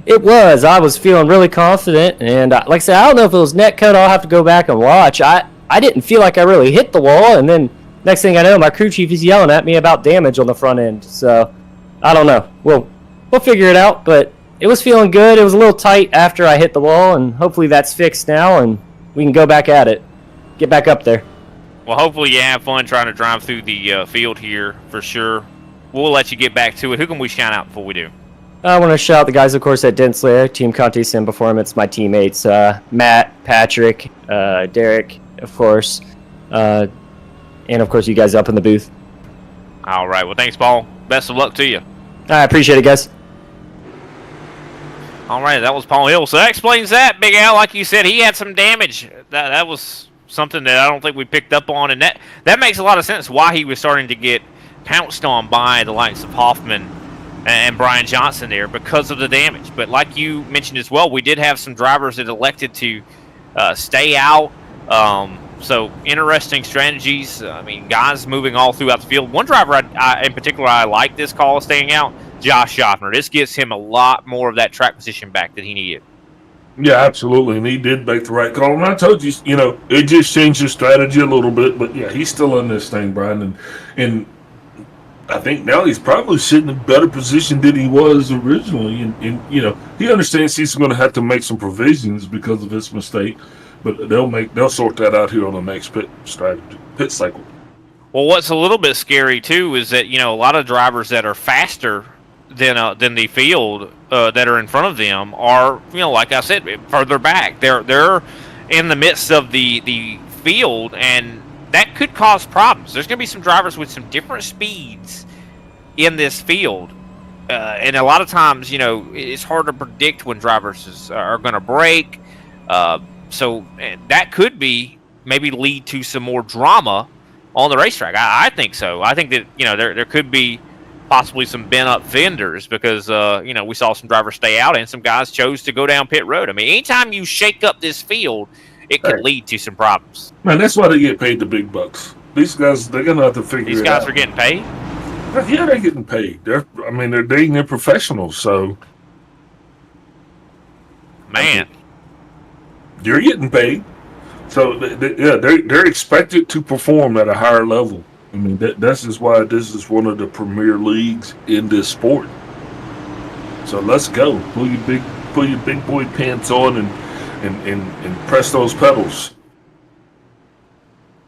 It was. I was feeling really confident, and like I said, I don't know if it was netcode. I'll have to go back and watch. I didn't feel like I really hit the wall, and then next thing I know, my crew chief is yelling at me about damage on the front end. So I don't know. We'll figure it out, but it was feeling good. It was a little tight after I hit the wall, and hopefully that's fixed now, and we can go back at it, get back up there. Well, hopefully you have fun trying to drive through the field here for sure. We'll let you get back to it. Who can we shout out before we do? I want to shout out the guys, of course, at Denslayer, Team Conti Sim Performance, my teammates, Matt, Patrick, Derek, of course, and, of course, you guys up in the booth. All right. Well, thanks, Paul. Best of luck to you. I appreciate it, guys. All right. That was Paul Hill. So that explains that, Big Al. Like you said, he had some damage. That was something that I don't think we picked up on, and that makes a lot of sense why he was starting to get pounced on by the likes of Hoffman and Brian Johnson there because of the damage. But like you mentioned as well, we did have some drivers that elected to stay out. So interesting strategies. I mean, guys moving all throughout the field. One driver in particular I like this call of staying out, Josh Schaffner. This gives him a lot more of that track position back that he needed. Yeah, absolutely, and he did make the right call. And I told you, it just changed his strategy a little bit. But yeah, he's still in this thing, Brian, and I think now he's probably sitting in a better position than he was originally. And he understands he's going to have to make some provisions because of his mistake, but they'll sort that out here on the next pit cycle. Well, what's a little bit scary too is that a lot of drivers that are faster than the field that are in front of them are like I said, further back. They're in the midst of the field, and that could cause problems. There's going to be some drivers with some different speeds in this field. And a lot of times, it's hard to predict when drivers are going to break. So that could maybe lead to some more drama on the racetrack. I think so. I think that, there could be possibly some bent-up fenders because, we saw some drivers stay out and some guys chose to go down pit road. I mean, anytime you shake up this field, it could lead to some problems. Man, that's why they get paid the big bucks. These guys, they're going to have to figure it out. These guys are getting paid? Yeah, they're getting paid. They're dating their professionals, so. Man. You're getting paid. So, they're expected to perform at a higher level. I mean, that's just why this is one of the premier leagues in this sport. So let's go. Pull your big boy pants on and press those pedals.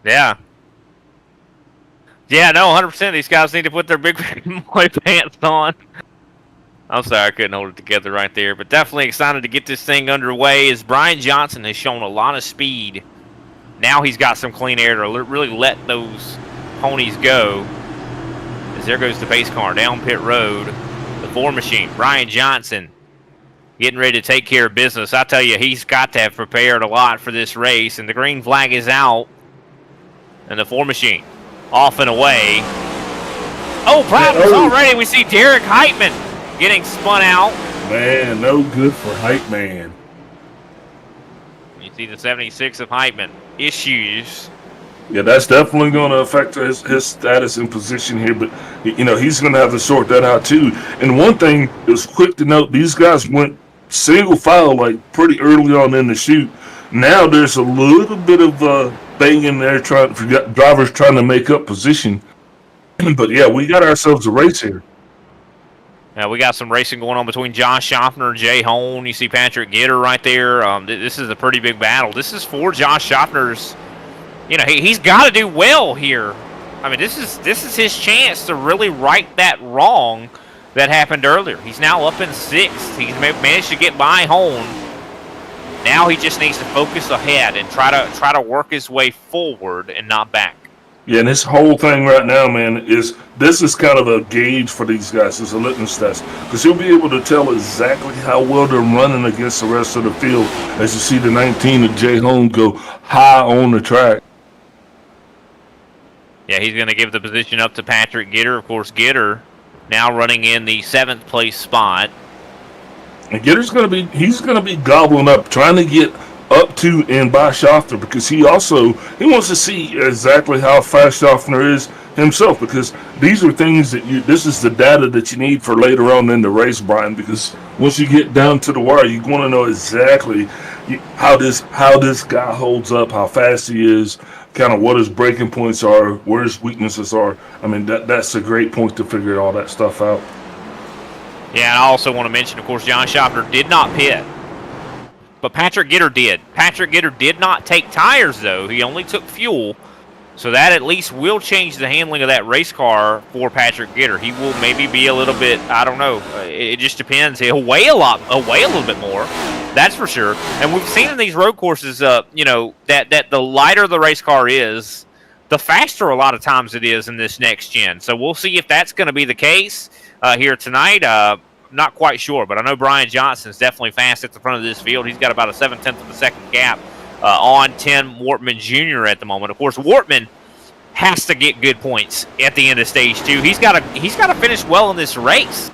Yeah. Yeah, no, 100%. These guys need to put their big boy pants on. I'm sorry, I couldn't hold it together right there. But definitely excited to get this thing underway as Brian Johnson has shown a lot of speed. Now he's got some clean air to really let those ponies go. As there goes the pace car down pit road. The 4 machine, Brian Johnson, getting ready to take care of business. I tell you, he's got to have prepared a lot for this race, and the green flag is out. And the 4 machine off and away. Oh, problems already. We see Derek Heitman getting spun out. Man, no good for Hype Man. You see the 76 of Heitman. Issues. Yeah, that's definitely going to affect his status and position here, but, you know, he's going to have to sort that out too. And one thing is quick to note, these guys went single file like pretty early on in the shoot. Now there's a little bit of banging there, drivers trying to make up position. But, yeah, we got ourselves a race here. Now we got some racing going on between Josh Schaffner and Jay Hone. You see Patrick Gitter right there. This is a pretty big battle. This is for Josh Schaffner's. You know, he's got to do well here. I mean, this is his chance to really right that wrong that happened earlier. He's now up in 6th. He's managed to get by Hone. Now he just needs to focus ahead and try to work his way forward and not back. Yeah, and this whole thing right now, man, this is kind of a gauge for these guys. It's a litmus test. Because he'll be able to tell exactly how well they're running against the rest of the field as you see the 19 of Jay Hone go high on the track. Yeah, he's going to give the position up to Patrick Gitter. Of course, Gitter now running in the 7th place spot. And Gitter's he's going to be gobbling up, trying to get up to and by Schaffner, because he wants to see exactly how fast Schaffner is himself, because these are things this is the data that you need for later on in the race, Brian, because once you get down to the wire, you want to know exactly how this guy holds up, how fast he is, kind of what his breaking points are, where his weaknesses are. I mean, that's a great point to figure all that stuff out. Yeah, and I also want to mention, of course, John Schaffner did not pit. But Patrick Gitter did. Patrick Gitter did not take tires, though. He only took fuel. So that at least will change the handling of that race car for Patrick Gitter. He will maybe be a little bit, I don't know. It just depends. He'll weigh a little bit more. That's for sure. And we've seen in these road courses, you know, that the lighter the race car is, the faster a lot of times it is in this next gen. So we'll see if that's going to be the case here tonight. Not quite sure, but I know Brian Johnson's definitely fast at the front of this field. He's got about a 0.7 of a second gap on Tim Wortman Jr. at the moment. Of course, Wortman has to get good points at the end of stage 2. He's got to finish well in this race.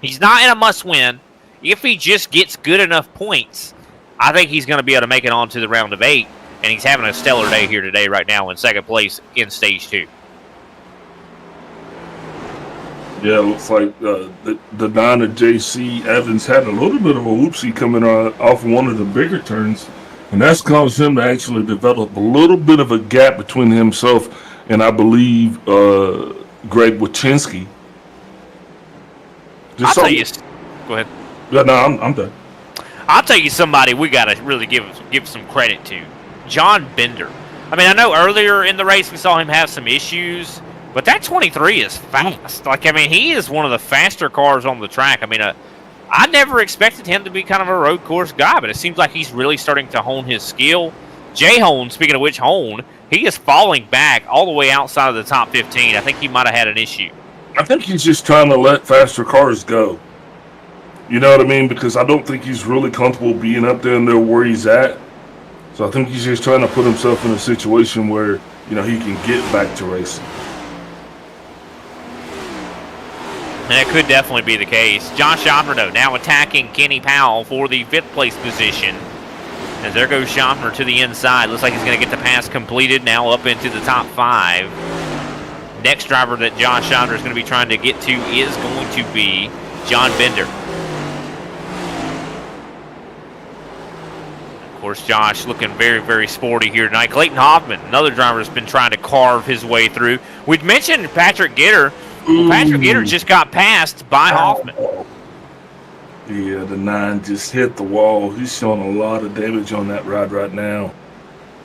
He's not in a must-win. If he just gets good enough points, I think he's going to be able to make it on to the round of 8, and he's having a stellar day here today right now in 2nd place in stage 2. Yeah, it looks like the 9 of J.C. Evans had a little bit of a whoopsie coming off one of the bigger turns, and that's caused him to actually develop a little bit of a gap between himself and, I believe, Greg Wachinski. Go ahead. Yeah, no, I'm done. I'll tell you somebody we got to really give some credit to. John Bender. I mean, I know earlier in the race we saw him have some issues, but that 23 is fast. Like, I mean, he is one of the faster cars on the track. I mean, I never expected him to be kind of a road course guy, but it seems like he's really starting to hone his skill. Jay Hone, speaking of which, he is falling back all the way outside of the top 15. I think he might have had an issue. I think he's just trying to let faster cars go. You know what I mean? Because I don't think he's really comfortable being up there and there where he's at. So I think he's just trying to put himself in a situation where, you know, he can get back to racing. And it could definitely be the case. John Schaffner, though, now attacking Kenny Powell for the 5th place position. As there goes Schaffner to the inside. Looks like he's going to get the pass completed, now up into the top 5. Next driver that John Schaffner is going to be trying to get to is going to be John Bender. Of course, Josh looking very, very sporty here tonight. Clayton Hoffman, another driver that's been trying to carve his way through. We'd mentioned Patrick Gitter. Well, Patrick Gitter just got passed by Hoffman. Yeah, the 9 just hit the wall. He's showing a lot of damage on that ride right now.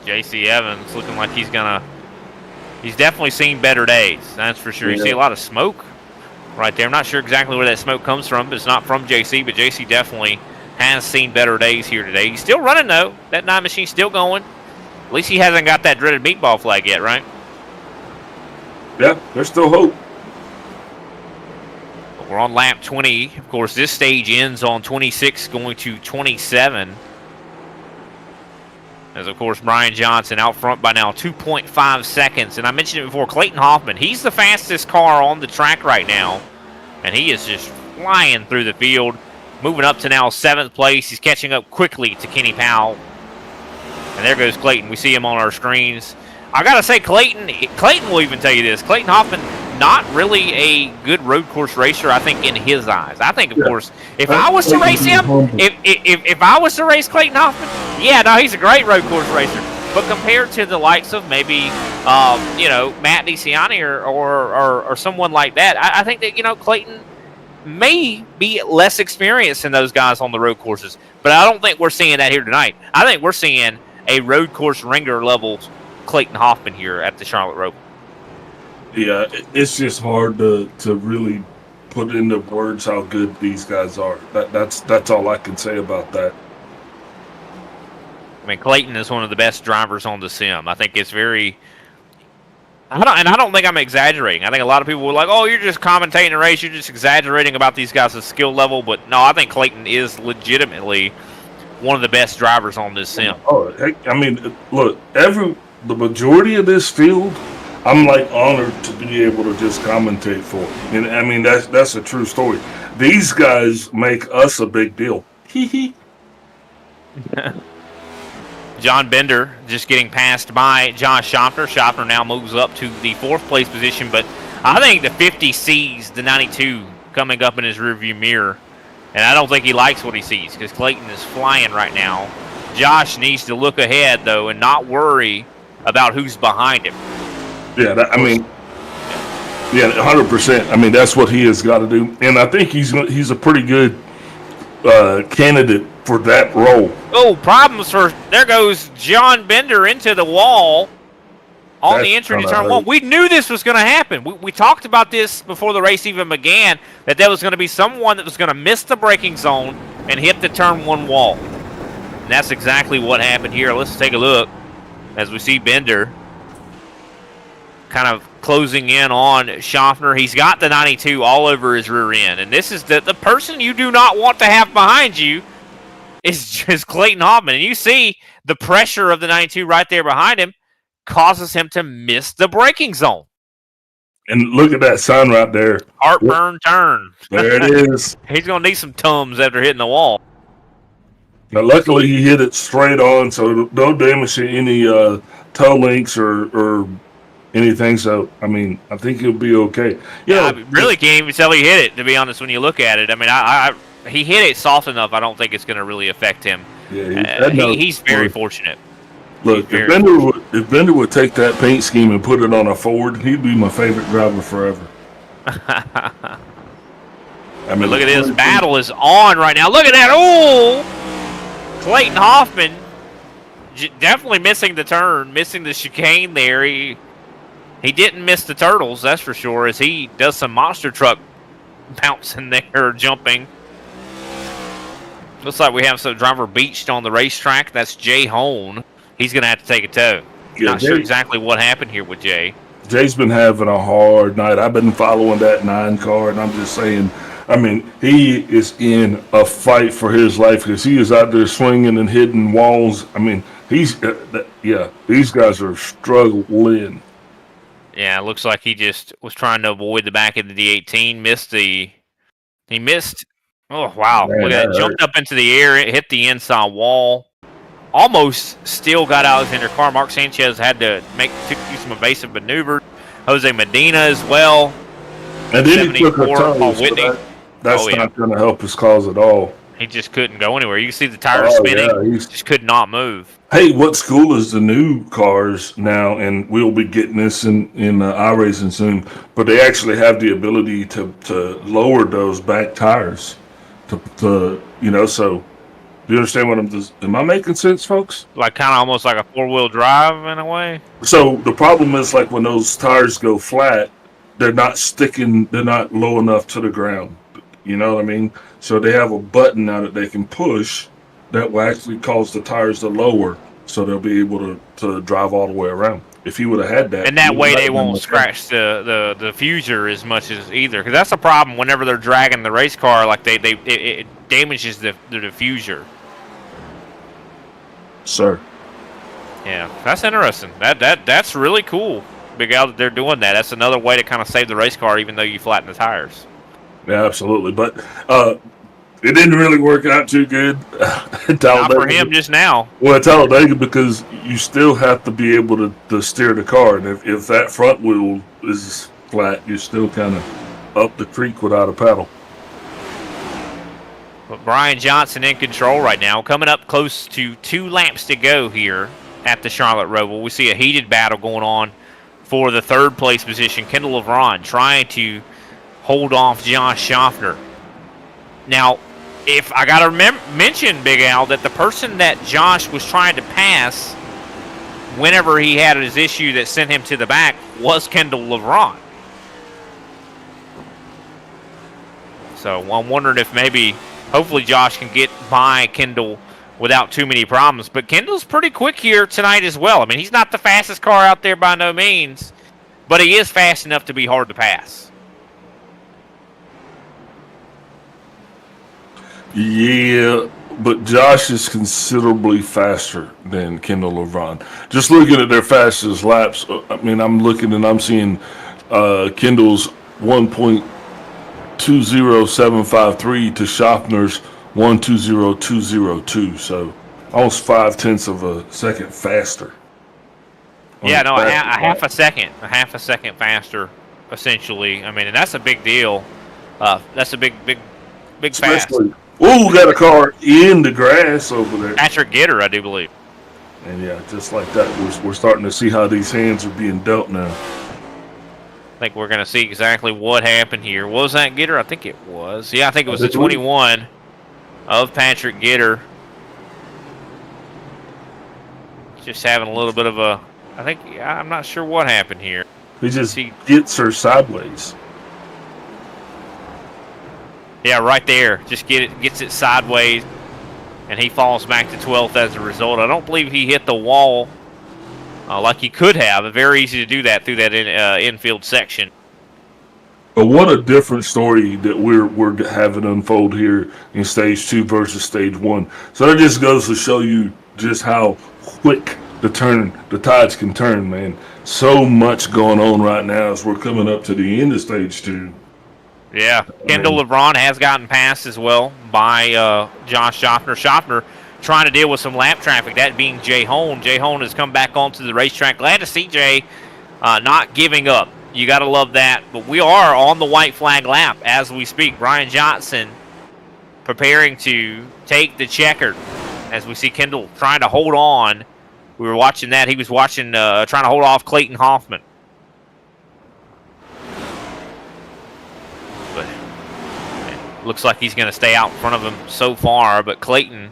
J.C. Evans looking like he's definitely seen better days. That's for sure. Yeah. You see a lot of smoke right there. I'm not sure exactly where that smoke comes from, but it's not from J.C., but J.C. definitely has seen better days here today. He's still running, though. That 9 machine's still going. At least he hasn't got that dreaded meatball flag yet, right? Yeah, there's still hope. We're on lap 20. Of course, this stage ends on 26, going to 27. As, of course, Brian Johnson out front by now, 2.5 seconds. And I mentioned it before, Clayton Hoffman, he's the fastest car on the track right now. And he is just flying through the field, moving up to now 7th place. He's catching up quickly to Kenny Powell. And there goes Clayton. We see him on our screens. I got to say, Clayton will even tell you this. Clayton Hoffman, not really a good road course racer, I think, in his eyes. I think, of course, if I was to race him, if I was to race Clayton Hoffman, yeah, no, he's a great road course racer. But compared to the likes of maybe, Matt DeCiani or someone like that, I think that, Clayton may be less experienced than those guys on the road courses. But I don't think we're seeing that here tonight. I think we're seeing a road course ringer level Clayton Hoffman here at the Charlotte Roval. Yeah, it's just hard to really put into words how good these guys are. That's all I can say about that. I mean, Clayton is one of the best drivers on the sim. I think it's very. I don't think I'm exaggerating. I think a lot of people were like, "Oh, you're just commentating a race. You're just exaggerating about these guys' skill level." But no, I think Clayton is legitimately one of the best drivers on this sim. Oh, I mean, look, the majority of this field, I'm like honored to be able to just commentate for. And I mean, that's a true story. These guys make us a big deal. Hee John Bender just getting passed by Josh Schaffner. Schaffner now moves up to the 4th place position, but I think the 50 sees the 92 coming up in his rearview mirror, and I don't think he likes what he sees because Clayton is flying right now. Josh needs to look ahead, though, and not worry about who's behind him. Yeah, 100%. I mean, that's what he has got to do, and I think he's a pretty good candidate for that role. Oh, problems for there goes John Bender into the wall on the entry to turn 1. We knew this was going to happen. We talked about this before the race even began, that there was going to be someone that was going to miss the braking zone and hit the turn 1 wall. And that's exactly what happened here. Let's take a look as we see Bender kind of closing in on Schaffner. He's got the 92 all over his rear end. And this is the person you do not want to have behind you is just Clayton Hoffman. And you see the pressure of the 92 right there behind him causes him to miss the braking zone. And look at that sign right there. Heartburn turn. There it is. He's going to need some Tums after hitting the wall. Now, luckily, he hit it straight on, so no damage to any toe links or anything. So, I mean, I think he'll be okay. Yeah, I really can't even tell he hit it, to be honest, when you look at it. I mean, he hit it soft enough. I don't think it's going to really affect him. Yeah, he's very fortunate. Look, if Bender would take that paint scheme and put it on a Ford, he'd be my favorite driver forever. I mean, look at this. Battle is on right now. Look at that. Oh! Clayton Hoffman definitely missing the turn, missing the chicane there. He didn't miss the turtles, that's for sure, as he does some monster truck bouncing there, jumping. Looks like we have some driver beached on the racetrack. That's Jay Hone. He's going to have to take a tow. Yeah, Not sure exactly what happened here with Jay. Jay's been having a hard night. I've been following that 9 car, and I'm just saying, I mean, he is in a fight for his life because he is out there swinging and hitting walls. I mean, these guys are struggling. Yeah, it looks like he just was trying to avoid the back of the D18. He missed. Oh, wow. Man, look at that. Jumped up into the air. It hit the inside wall. Almost still got Alexander Carr. Mark Sanchez had to do some evasive maneuvers. Jose Medina as well. And then he took a Paul Whitney. That's not going to help his cause at all. He just couldn't go anywhere. You can see the tires spinning. Yeah, he just could not move. Hey, what's cool is the new cars now, and we'll be getting this in iRacing soon, but they actually have the ability to lower those back tires. So do you understand what am I making sense, folks? Like kind of almost like a 4-wheel drive in a way? So the problem is like when those tires go flat, they're not low enough to the ground. You know what I mean? So they have a button now that they can push that will actually cause the tires to lower so they'll be able to drive all the way around. if he would have had that. And that way they won't much scratch the diffuser as much as either, because that's a problem whenever they're dragging the race car. Like it damages the diffuser. Sir. Yeah, that's interesting. That's really cool, Big Al, that they're doing that. That's another way to kind of save the race car, even though you flatten the tires. Yeah, absolutely. But it didn't really work out too good. Not for him just now. Well, at Talladega, because you still have to be able to steer the car, and if that front wheel is flat, you're still kind of up the creek without a paddle. But Brian Johnson in control right now. Coming up close to 2 laps to go here at the Charlotte Roval. We see a heated battle going on for the 3rd place position. Kendall LeVron trying to hold off Josh Schaffner. Now, if I got to mention, Big Al, that the person that Josh was trying to pass whenever he had his issue that sent him to the back was Kendall LeVron. So I'm wondering if maybe, hopefully Josh can get by Kendall without too many problems. But Kendall's pretty quick here tonight as well. I mean, he's not the fastest car out there by no means, but he is fast enough to be hard to pass. Yeah, but Josh is considerably faster than Kendall LeVron. Just looking at their fastest laps, I mean, I'm looking and I'm seeing Kendall's 1.20753 to Schaffner's 1.20202. So almost 0.5 of a second faster. Yeah, no, a half a second faster, essentially. I mean, and that's a big deal. That's a big fast. Oh, got a car in the grass over there. Patrick Gitter, I do believe. And yeah, just like that, we're starting to see how these hands are being dealt now. I think we're going to see exactly what happened here. Was that Gitter? I think it was. Yeah, I think it was the 21 of Patrick Gitter. Just having a little bit of a, I'm not sure what happened here. He just gets her sideways. Yeah, right there. Just gets it sideways, and he falls back to 12th as a result. I don't believe he hit the wall like he could have. It's very easy to do that through that infield section. But what a different story that we're having unfold here in Stage 2 versus Stage 1. So that just goes to show you just how quick the tides can turn, man. So much going on right now as we're coming up to the end of Stage 2. Yeah, Kendall LeVron has gotten passed as well by Josh Schaffner. Schaffner trying to deal with some lap traffic, that being Jay Hone. Jay Hone has come back onto the racetrack. Glad to see Jay not giving up. You got to love that. But we are on the white flag lap as we speak. Brian Johnson preparing to take the checker as we see Kendall trying to hold on. We were watching that. He was watching, trying to hold off Clayton Hoffman. But it looks like he's going to stay out in front of him so far. But Clayton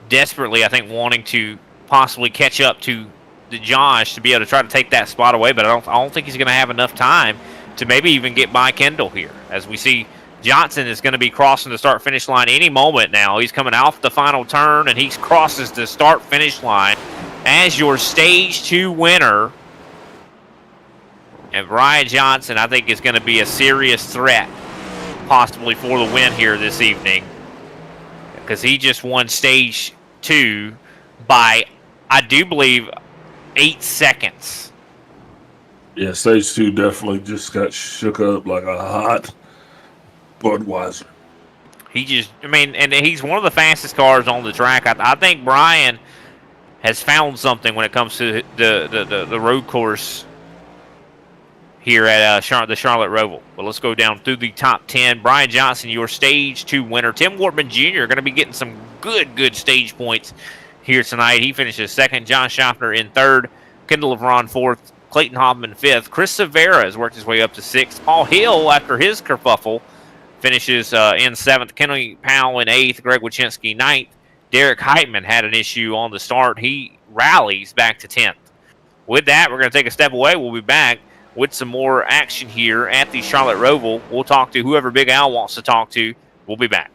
desperately, I think, wanting to possibly catch up to the Josh to be able to try to take that spot away. But I don't think he's going to have enough time to maybe even get by Kendall here. As we see, Johnson is going to be crossing the start-finish line any moment now. He's coming off the final turn, and he crosses the start-finish line as your Stage 2 winner. And Brian Johnson, I think, is going to be a serious threat possibly for the win here this evening, because he just won Stage 2 by, I do believe, 8 seconds. Yeah, Stage 2 definitely just got shook up like a hot Budweiser. He just, I mean, and he's one of the fastest cars on the track. I think Brian has found something when it comes to the road course here at the Charlotte Roval. But let's go down through the top 10. Brian Johnson, your Stage 2 winner. Tim Wortman Jr. going to be getting some good stage points here tonight. He finishes second. John Schaffner in third. Kendall LeVron fourth. Clayton Hoffman fifth. Chris Severa has worked his way up to sixth. Paul Hill, after his kerfuffle, finishes in seventh. Kenny Powell in eighth. Greg Wyszynski ninth. Derek Heitman had an issue on the start. He rallies back to 10th. With that, we're going to take a step away. We'll be back with some more action here at the Charlotte Roval. We'll talk to whoever Big Al wants to talk to. We'll be back.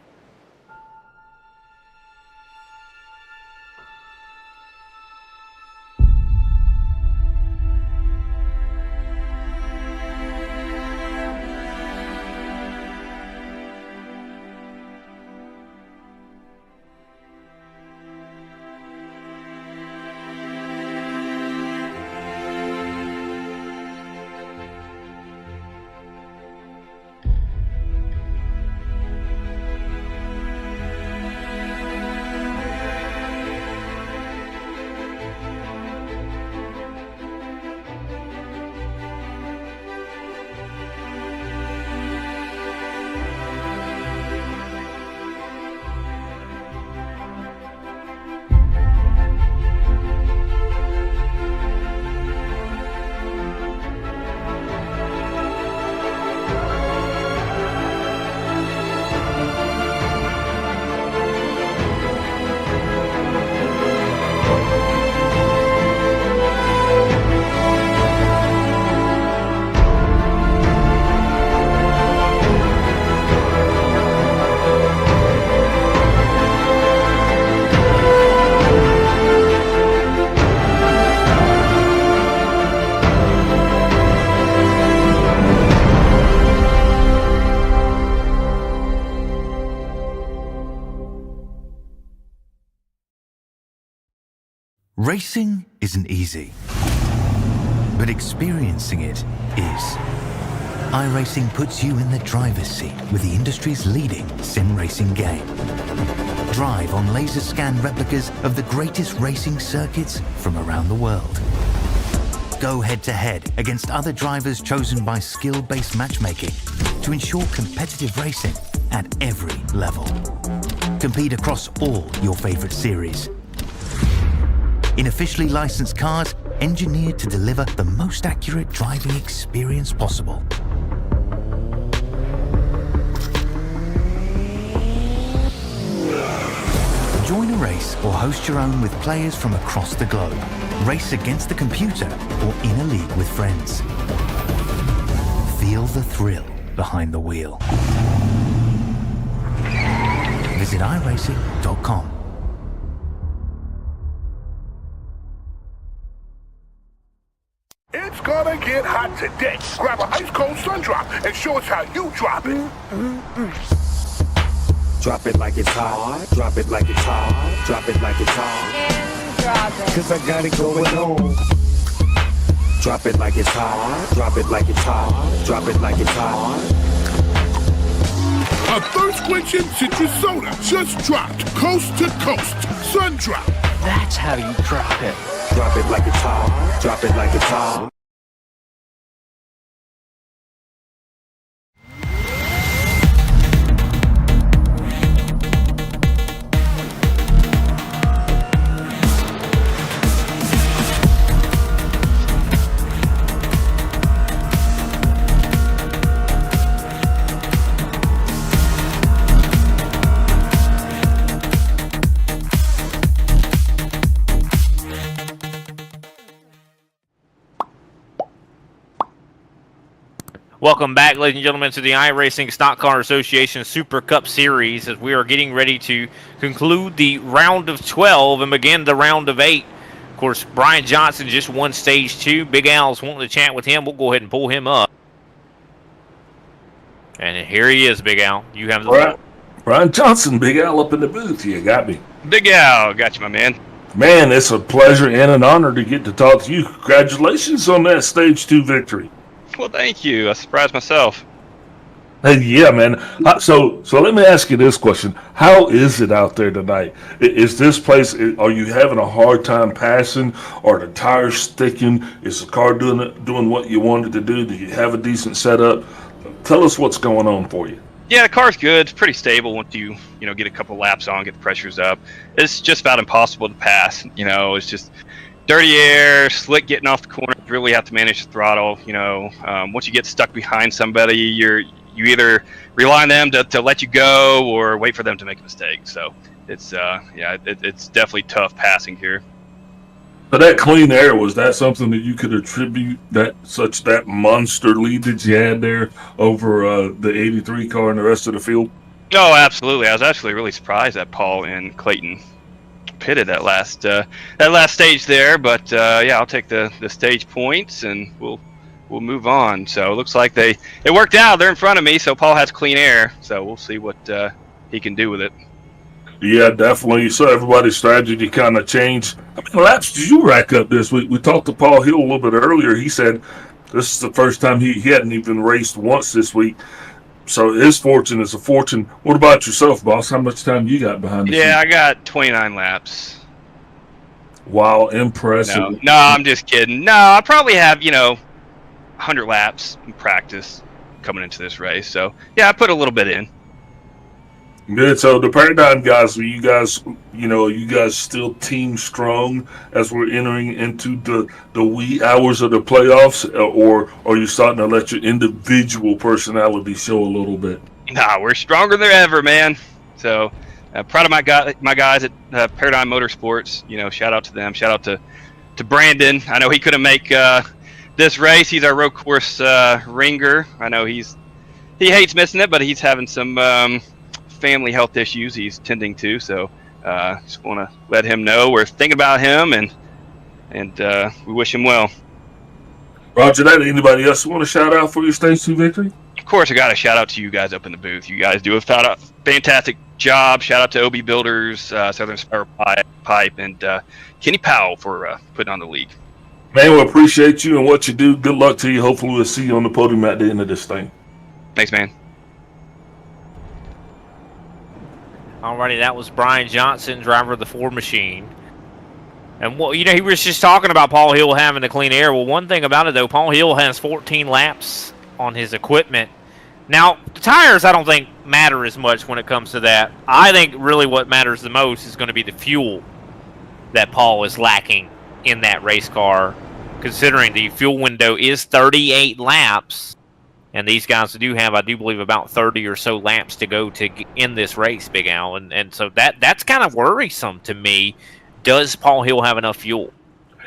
Racing isn't easy, but experiencing it is. iRacing puts you in the driver's seat with the industry's leading sim racing game. Drive on laser scan replicas of the greatest racing circuits from around the world. Go head-to-head against other drivers chosen by skill-based matchmaking to ensure competitive racing at every level. Compete across all your favorite series. In officially licensed cars, engineered to deliver the most accurate driving experience possible. Join a race or host your own with players from across the globe. Race against the computer or in a league with friends. Feel the thrill behind the wheel. Visit iRacing.com. It's gonna get hot today. Grab a ice cold sun drop and show us how you drop it. Drop it like it's hot. Drop it like it's hot. Drop it like it's hot. And drop it. Cause I got it going on. Drop it like it's hot. Drop it like it's hot. Drop it like it's hot. A thirst-quenching citrus soda just dropped coast to coast. Sun drop. That's how you drop it. Drop it like it's hot. Drop it like it's hot. Welcome back, ladies and gentlemen, to the iRacing Stock Car Association Super Cup Series as we are getting ready to conclude the round of 12 and begin the round of 8. Of course, Brian Johnson just won Stage 2. Big Al's wanting to chat with him. We'll go ahead and pull him up. And here he is, Big Al. You have the floor. Brian Johnson, Big Al up in the booth. You got me. Big Al, got you, my man. Man, it's a pleasure and an honor to get to talk to you. Congratulations on that Stage 2 victory. Well, thank you. I surprised myself. Hey, yeah, man. So let me ask you this question: how is it out there tonight? Is this place? Are you having a hard time passing? Are the tires sticking? Is the car doing what you wanted to do? Do you have a decent setup? Tell us what's going on for you. Yeah, the car's good. It's pretty stable once you get a couple laps on, get the pressures up. It's just about impossible to pass. It's just dirty air, slick getting off the corner. You really have to manage the throttle. Once you get stuck behind somebody, you either rely on them to let you go or wait for them to make a mistake. So it's it's definitely tough passing here. But that clean air, was that something that you could attribute that monster lead that you had there over the 83 car and the rest of the field? Oh, absolutely. I was actually really surprised that Paul and Clayton pitted that last stage there, but I'll take the stage points and we'll move on. So it looks like it worked out. They're in front of me, so Paul has clean air, so we'll see what he can do with it. Yeah, definitely. So everybody's strategy kind of changed. How many laps did you rack up this week? We talked to Paul Hill a little bit earlier. He said this is the first time he hadn't even raced once this week. So his fortune is a fortune. What about yourself, boss? How much time you got behind the Yeah, I got 29 laps. Wow, impressive. No, I'm just kidding. No, I probably have, 100 laps in practice coming into this race. So, yeah, I put a little bit in. Good. So the Paradigm guys, you guys still team strong as we're entering into the wee hours of the playoffs, or are you starting to let your individual personality show a little bit? Nah, we're stronger than ever, man. So proud of my guys at Paradigm Motorsports. Shout out to them. Shout out to Brandon. I know he couldn't make this race. He's our road course ringer. I know he hates missing it, but he's having some family health issues he's tending to, so just want to let him know we're thinking about him and we wish him well. Roger that. Anybody else want to shout out for your Stage 2 victory? Of course, I got a shout out to you guys up in the booth. You guys do a fantastic job. Shout out to OB Builders, Southern Spire Pipe, and Kenny Powell for putting on the league. Man, we appreciate you and what you do. Good luck to you. Hopefully we'll see you on the podium at the end of this thing. Thanks, man. Alrighty, that was Brian Johnson, driver of the Ford machine. And well, he was just talking about Paul Hill having the clean air. Well, one thing about it though, Paul Hill has 14 laps on his equipment. Now, the tires I don't think matter as much when it comes to that. I think really what matters the most is going to be the fuel that Paul is lacking in that race car, considering the fuel window is 38 laps. And these guys do have, I do believe, about 30 or so laps to go to in this race, Big Al. And so that's kind of worrisome to me. Does Paul Hill have enough fuel?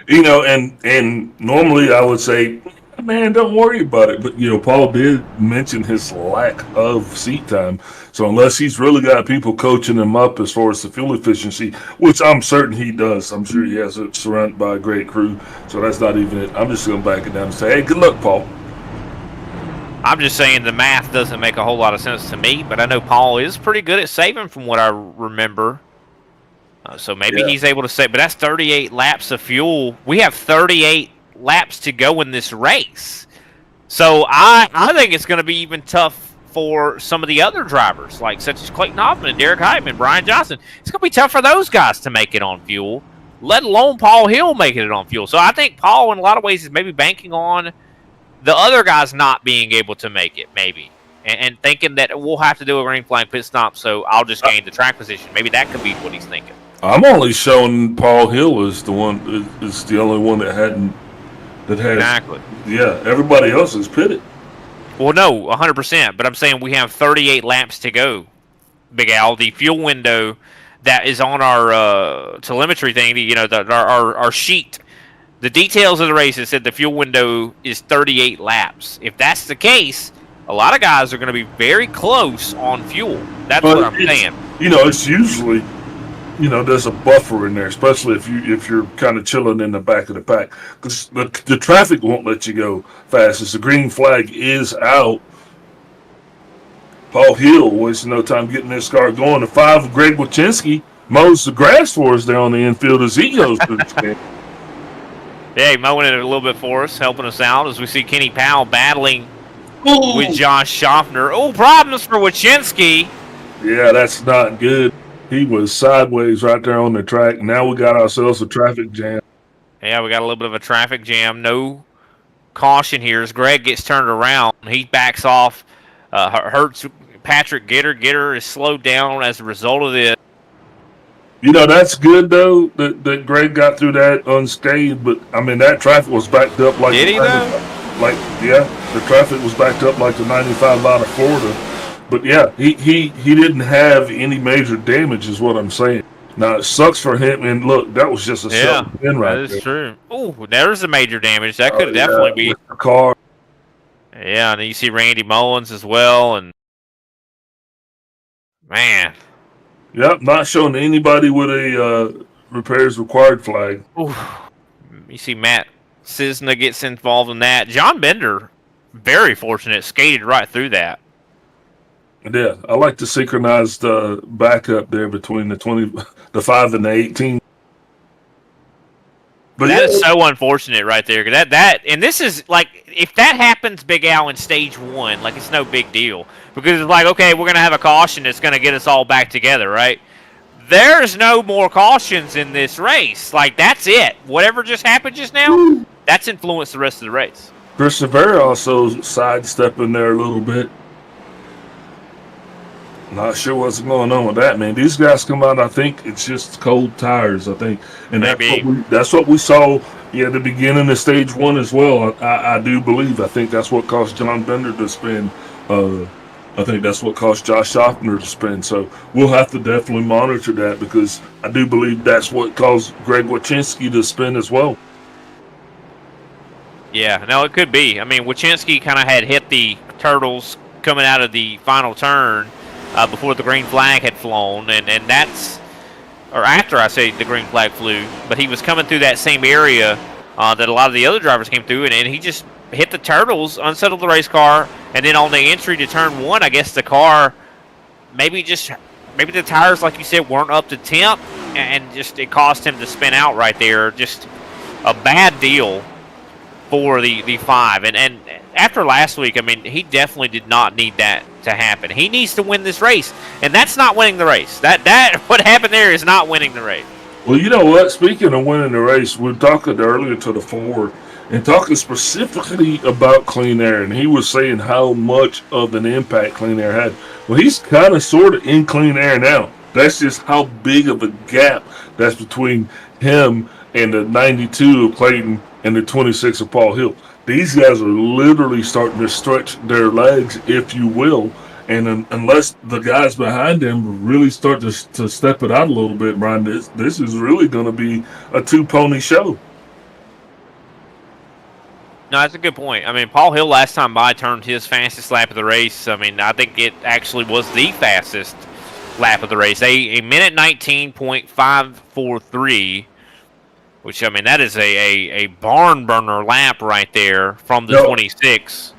And normally I would say, man, don't worry about it. But, Paul did mention his lack of seat time. So unless he's really got people coaching him up as far as the fuel efficiency, which I'm certain he does. I'm sure he has it surrounded by a great crew. So that's not even it. I'm just going to back it down and say, hey, good luck, Paul. I'm just saying the math doesn't make a whole lot of sense to me, but I know Paul is pretty good at saving from what I remember. So maybe he's able to save, but that's 38 laps of fuel. We have 38 laps to go in this race. So I think it's going to be even tough for some of the other drivers, like such as Clayton Hoffman and Derek Heitman, Brian Johnson. It's going to be tough for those guys to make it on fuel, let alone Paul Hill making it on fuel. So I think Paul, in a lot of ways, is maybe banking on the other guys not being able to make it, maybe, and thinking that we'll have to do a green flag pit stop, so I'll just gain the track position. Maybe that could be what he's thinking. I'm only showing Paul Hill as the one is the only one that has exactly. Yeah, everybody else is pitted. Well, no, 100%. But I'm saying we have 38 laps to go, Big Al. The fuel window that is on our telemetry thing, our sheet. The details of the race said the fuel window is 38 laps. If that's the case, a lot of guys are going to be very close on fuel. That's what I'm saying. It's usually, there's a buffer in there, especially if you're kind of chilling in the back of the pack, because the traffic won't let you go fast. As the green flag is out, Paul Hill wasting no time getting this car going. The 5 of Greg Wachinski mows the grass for us there on the infield as he goes through the game. Yeah, mowing it a little bit for us, helping us out as we see Kenny Powell battling with Josh Schaffner. Oh, problems for Wachinski. Yeah, that's not good. He was sideways right there on the track. Now we got ourselves a traffic jam. Yeah, we got a little bit of a traffic jam. No caution here as Greg gets turned around. He backs off, hurts Patrick Gitter. Gitter is slowed down as a result of this. That's good, though, that Greg got through that unscathed. But, that traffic was backed up like... Did he, though? The traffic was backed up like the 95 out of Florida. But, yeah, he didn't have any major damage is what I'm saying. Now, it sucks for him. And, look, that was just a self-win right there. That is true. Oh, there's a major damage. That could definitely be... a car. Yeah, and then you see Randy Mullins as well. And, man... Yep, not showing anybody with a repairs required flag. Ooh. You see Matt Cisna gets involved in that. John Bender, very fortunate, skated right through that. Yeah, I like the synchronized backup there between the 5 and the 18. But that is so unfortunate right there. And this is like, if that happens, Big Al, in stage 1, like, it's no big deal. Because it's like, okay, we're going to have a caution that's going to get us all back together, right? There's no more cautions in this race. Like, that's it. Whatever just happened just now, that's influenced the rest of the race. Chris Rivera also sidestepping there a little bit. Not sure what's going on with that, man. These guys come out, I think it's just cold tires, I think. And that's what we saw at the beginning of stage 1 as well. I do believe. I think that's what caused John Bender to spin. I think that's what caused Josh Schaffner to spin. So we'll have to definitely monitor that, because I do believe that's what caused Greg Wachinski to spin as well. Yeah, no, it could be. Wachinski kind of had hit the turtles coming out of the final turn before the green flag had flown, and that's, or after I say the green flag flew, but he was coming through that same area that a lot of the other drivers came through, and he just hit the turtles, unsettled the race car, and then on the entry to turn 1, I guess the car maybe just maybe the tires, like you said, weren't up to temp, and just it caused him to spin out right there. Just a bad deal for the 5. And after last week, I mean, he definitely did not need that to happen. He needs to win this race, and that's not winning the race. That what happened there is not winning the race. Well, you know what? Speaking of winning the race, we were talking earlier to the Ford and talking specifically about clean air, and he was saying how much of an impact clean air had. Well, he's kind of sort of in clean air now. That's just how big of a gap that's between him and the 92 of Clayton and the 26 of Paul Hill. These guys are literally starting to stretch their legs, if you will. And unless the guys behind them really start to step it out a little bit, Brian, this is really going to be a 2-pony show. No, that's a good point. I mean, Paul Hill last time by turned his fastest lap of the race. I mean, I think it actually was the fastest lap of the race. A minute 19.543, which, I mean, that is a barn burner lap right there from the 26.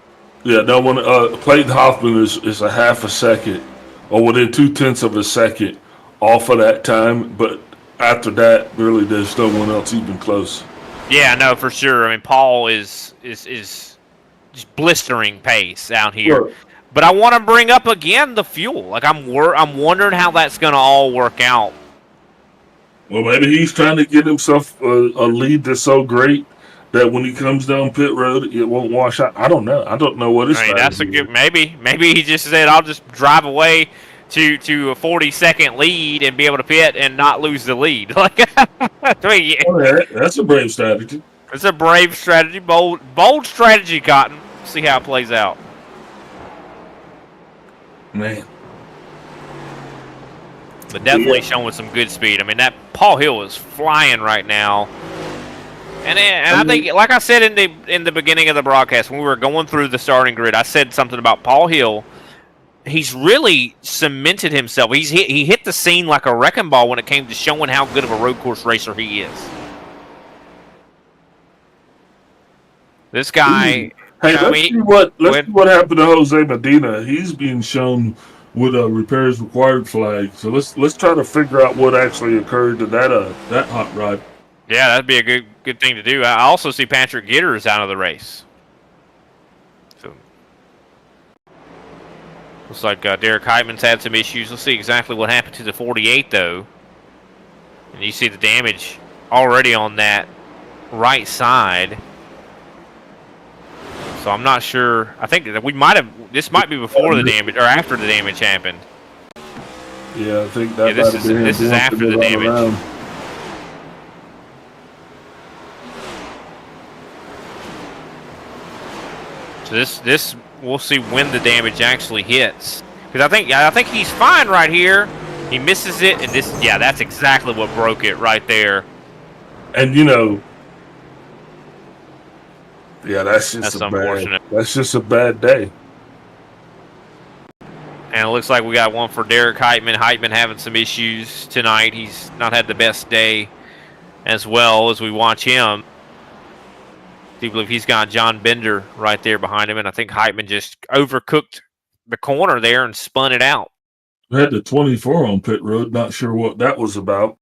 Yeah, no, when Clayton Hoffman is a half a second or within 0.2 of a second off of that time, but after that, really, there's no one else even close. Yeah, no, for sure. I mean, Paul is just blistering pace out here. Sure. But I want to bring up again the fuel. Like I'm wondering how that's going to all work out. Well, maybe he's trying to get himself a lead that's so great that when he comes down pit road, it won't wash out. I don't know. I don't know what his I mean, that's a good maybe. Maybe he just said, "I'll just drive away to a 40-second lead and be able to pit and not lose the lead." Like, I mean, that's a brave strategy. It's a brave strategy, bold strategy, Cotton. See how it plays out. Man. But definitely showing some good speed. I mean, that Paul Hill is flying right now. And I think, like I said in the beginning of the broadcast, when we were going through the starting grid, I said something about Paul Hill. He's really cemented himself. He hit the scene like a wrecking ball when it came to showing how good of a road course racer he is. This guy. Hey, let's see what happened to Jose Medina. He's being shown with a repairs required flag. So let's try to figure out what actually occurred to that hot rod. Yeah, that'd be a good thing to do. I also see Patrick Gitters out of the race. So looks like Derek Heitman's had some issues. Let's see exactly what happened to the 48 though. And you see the damage already on that right side. So I'm not sure. I think that this might be before the damage or after the damage happened. Yeah, I think that this is after the damage. Around. So this we'll see when the damage actually hits. Because I think he's fine right here. He misses it, and that's exactly what broke it right there. And that's unfortunate. That's just a bad day. And it looks like we got one for Derek Heitman. Heitman having some issues tonight. He's not had the best day as well as we watch him. I believe he's got John Bender right there behind him, and I think Heitman just overcooked the corner there and spun it out. We had the 24 on pit road. Not sure what that was about.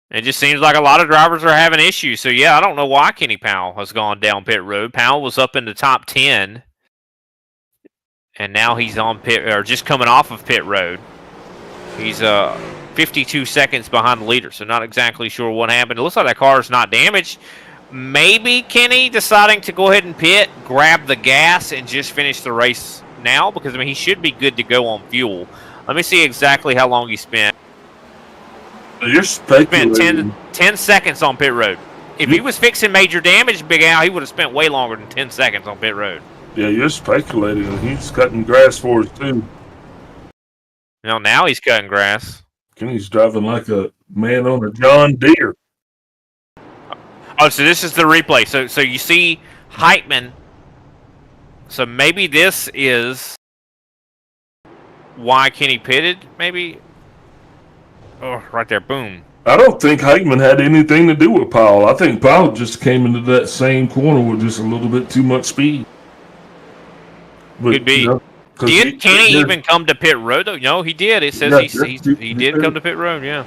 It just seems like a lot of drivers are having issues. So, yeah, I don't know why Kenny Powell has gone down pit road. Powell was up in the top 10, and now he's on just coming off of pit road. He's 52 seconds behind the leader, so not exactly sure what happened. It looks like that car is not damaged. Maybe Kenny deciding to go ahead and pit, grab the gas, and just finish the race now, because, I mean, he should be good to go on fuel. Let me see exactly how long he spent. You're speculating. He spent 10 seconds on pit road. If he was fixing major damage, Big Al, he would have spent way longer than 10 seconds on pit road. Yeah, you're speculating. He's cutting grass for us, too. Now he's cutting grass. Kenny's driving like a man on a John Deere. Oh, so this is the replay. So you see Heitman. So maybe this is why Kenny pitted, maybe. Oh, right there, boom. I don't think Heitman had anything to do with Powell. I think Powell just came into that same corner with just a little bit too much speed. But, Could be. Can he even come to pit road? No, he did. It says he did come to pit road. Yeah.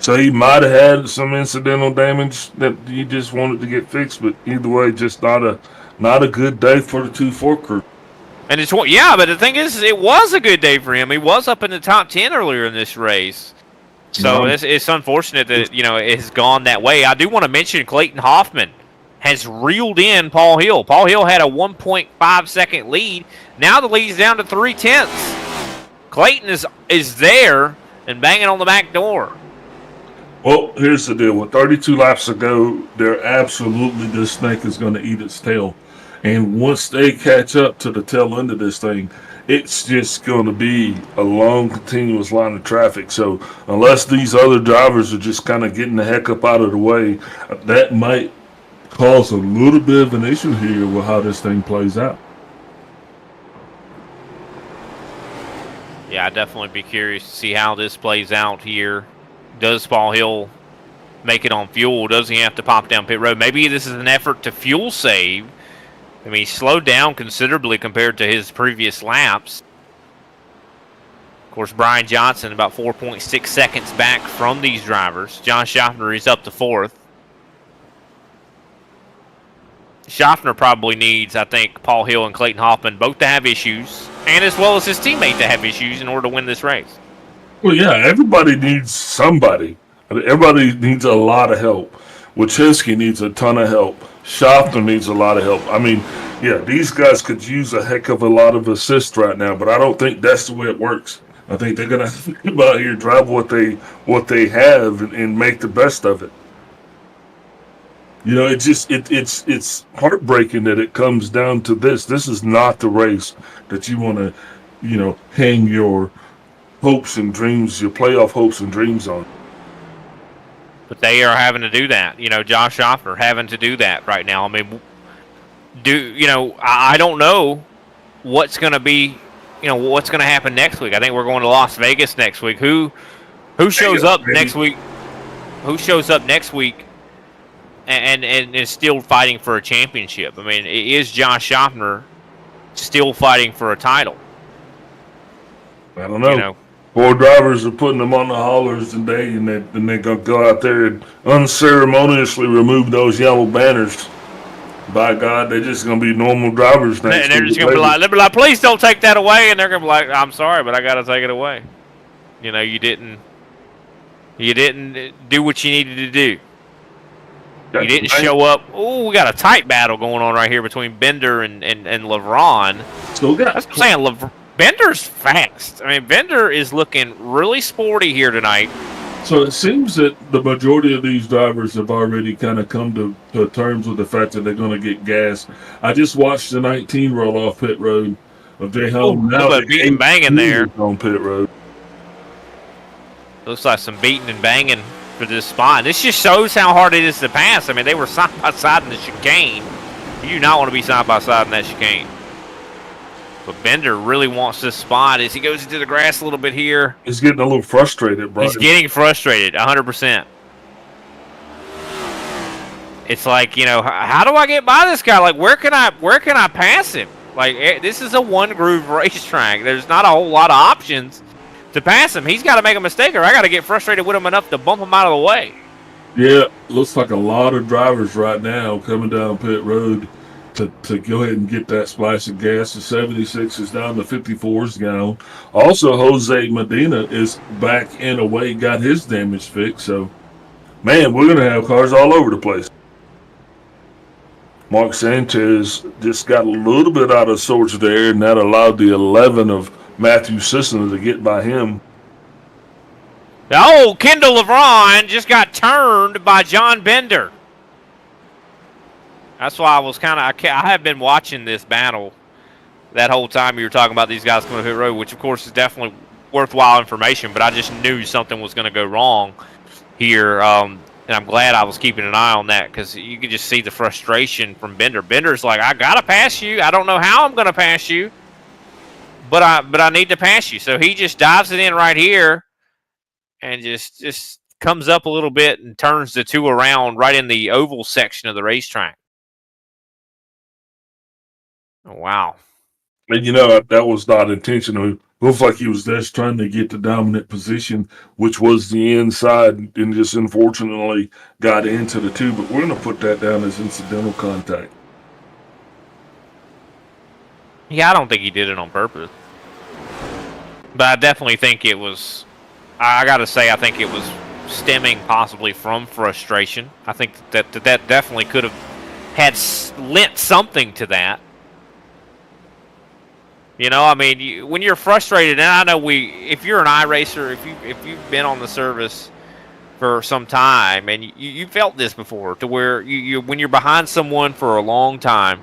So he might have had some incidental damage that he just wanted to get fixed, but either way, just not a good day for the 2-4 crew. And but the thing is, it was a good day for him. He was up in the top 10 earlier in this race. So it's unfortunate that it has gone that way. I do want to mention Clayton Hoffman has reeled in Paul Hill. Paul Hill had a 1.5 second lead. Now the lead's down to 0.3. Clayton is there and banging on the back door. Well, here's the deal. With 32 laps to go, this snake is going to eat its tail. And once they catch up to the tail end of this thing, it's just going to be a long, continuous line of traffic. So unless these other drivers are just kind of getting the heck up out of the way, that might cause a little bit of an issue here with how this thing plays out. Yeah, I'd definitely be curious to see how this plays out here. Does Paul Hill make it on fuel? Does he have to pop down pit road? Maybe this is an effort to fuel save. I mean, he slowed down considerably compared to his previous laps. Of course, Brian Johnson about 4.6 seconds back from these drivers. John Schaffner is up to 4th. Schaffner probably needs, I think, Paul Hill and Clayton Hoffman both to have issues, and as well as his teammate to have issues in order to win this race. Well, yeah, everybody needs somebody. Everybody needs a lot of help. Wachowski needs a ton of help. Schaffner needs a lot of help. I mean, yeah, these guys could use a heck of a lot of assist right now, but I don't think that's the way it works. I think they're gonna have to come out here, drive what they have, and make the best of it. It's heartbreaking that it comes down to this. This is not the race that you want to, hang your hopes and dreams, your playoff hopes and dreams on. But they are having to do that. Josh Schaffner having to do that right now. I mean, I don't know what's going to be, what's going to happen next week. I think we're going to Las Vegas next week. Who shows up next week? Who shows up next week and is still fighting for a championship? I mean, is Josh Schaffner still fighting for a title? I don't know. 4 drivers are putting them on the haulers today, and they're going to go out there and unceremoniously remove those yellow banners. By God, they're just going to be normal drivers next. And they're just going to be like, please don't take that away. And they're going to be like, I'm sorry, but I got to take it away. You didn't do what you needed to do. You didn't show up. Oh, we got a tight battle going on right here between Bender and LeBron. That's what I'm saying. Bender's fast. I mean, Bender is looking really sporty here tonight. So it seems that the majority of these drivers have already kind of come to terms with the fact that they're going to get gas. I just watched the 19 roll off pit road of Jay Home. Now beating banging there on pit road. Looks like some beating and banging for this spot. This just shows how hard it is to pass. I mean, they were side by side in the chicane. You do not want to be side by side in that chicane. But Bender really wants this spot as he goes into the grass a little bit here. He's getting a little frustrated, bro. He's getting frustrated, 100%. It's like, how do I get by this guy? Like, where can I pass him? Like, this is a one-groove racetrack. There's not a whole lot of options to pass him. He's got to make a mistake, or I got to get frustrated with him enough to bump him out of the way. Yeah, looks like a lot of drivers right now coming down pit road to go ahead and get that splash of gas. The 76 is down, the 54's down. Also, Jose Medina is back in a way, got his damage fixed. So, man, we're going to have cars all over the place. Mark Sanchez just got a little bit out of sorts there, and that allowed the 11 of Matthew Sissona to get by him. Oh, Kendall LeBron just got turned by John Bender. That's why I was I have been watching this battle that whole time you were talking about these guys coming to pit road, which of course is definitely worthwhile information, but I just knew something was going to go wrong here, and I'm glad I was keeping an eye on that because you could just see the frustration from Bender. Bender's like, I got to pass you. I don't know how I'm going to pass you, but I need to pass you. So he just dives it in right here and just comes up a little bit and turns the 2 around right in the oval section of the racetrack. Oh, wow. And that was not intentional. Looks like he was just trying to get the dominant position, which was the inside, and just unfortunately got into the two. But we're going to put that down as incidental contact. Yeah, I don't think he did it on purpose. But I definitely think it was, I got to say, I think it was stemming possibly from frustration. I think that definitely could have had lent something to that. I mean, when you're frustrated, and I know if you're an iRacer, if you've been on the service for some time, and you felt this before, to where when you're behind someone for a long time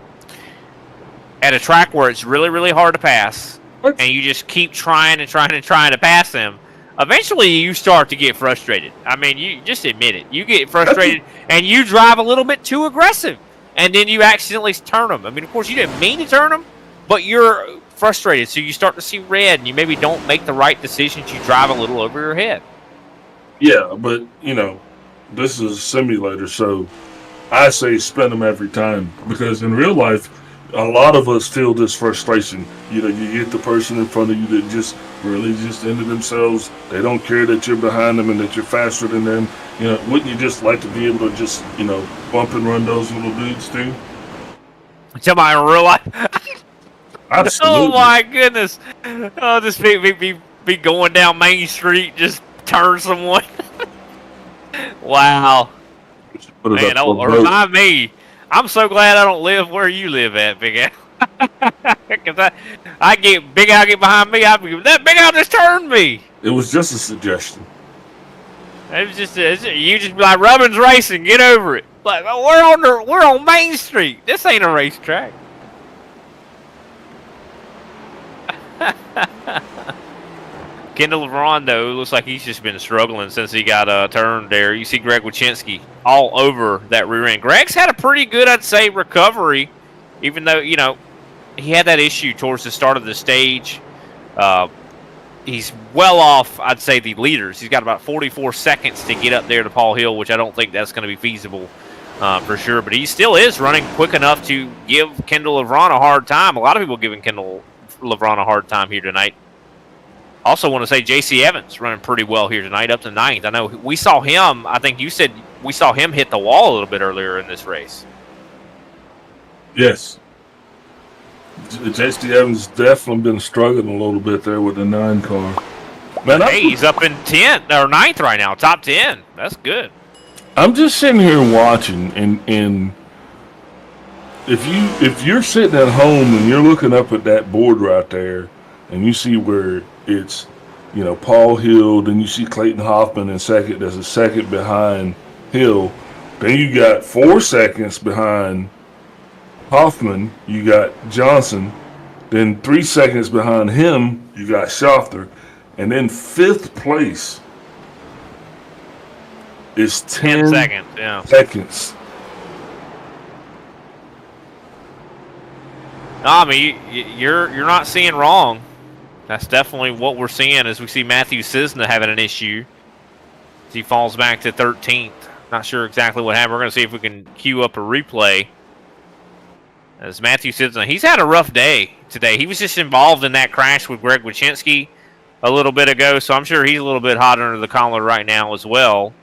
at a track where it's really, really hard to pass, and you just keep trying to pass them, eventually you start to get frustrated. I mean, you just admit it. You get frustrated, and you drive a little bit too aggressive, and then you accidentally turn them. I mean, of course, you didn't mean to turn them, but you're frustrated, so you start to see red, and you maybe don't make the right decisions. You drive a little over your head. Yeah, but this is a simulator, so I say spin them every time, because in real life, a lot of us feel this frustration. You get the person in front of you that just really just into themselves. They don't care that you're behind them and that you're faster than them. Wouldn't you just like to be able to just bump and run those little dudes too? Somebody in real life. Absolutely. Oh my goodness! Oh, this be going down Main Street, just turn someone. Wow. Man, remind me. I'm so glad I don't live where you live at, Big Al. Because I get Big Al get behind me, that Big Al just turned me. It was just a suggestion. It was just you just be like, Rubbin's racing, get over it. Like, we're on Main Street. This ain't a racetrack. Kendall LeBron, though, looks like he's just been struggling since he got turned there. You see Greg Wyszynski all over that rear end. Greg's had a pretty good, I'd say, recovery, even though, he had that issue towards the start of the stage. He's well off, I'd say, the leaders. He's got about 44 seconds to get up there to Paul Hill, which I don't think that's going to be feasible for sure. But he still is running quick enough to give Kendall LeBron a hard time. A lot of people giving Kendall LeBron a hard time here tonight. Also want to say J.C. Evans running pretty well here tonight, up to 9th. I know we saw him, I think you said we saw him hit the wall a little bit earlier in this race. Yes. J.C. Evans definitely been struggling a little bit there with the 9 car. Man, he's up in 10th or 9th right now, top 10. That's good. I'm just sitting here watching, and if you're sitting at home and you're looking up at that board right there, and you see where it's, Paul Hill, then you see Clayton Hoffman in second. There's a second behind Hill. Then you got 4 seconds behind Hoffman. You got Johnson. Then 3 seconds behind him, you got Schafter. And then 5th place is 10 seconds. Yeah. Seconds. No, I mean, you're not seeing wrong. That's definitely what we're seeing as we see Matthew Cisna having an issue. As he falls back to 13th. Not sure exactly what happened. We're going to see if we can queue up a replay. As Matthew Cisna, he's had a rough day today. He was just involved in that crash with Greg Wyszynski a little bit ago, so I'm sure he's a little bit hot under the collar right now as well.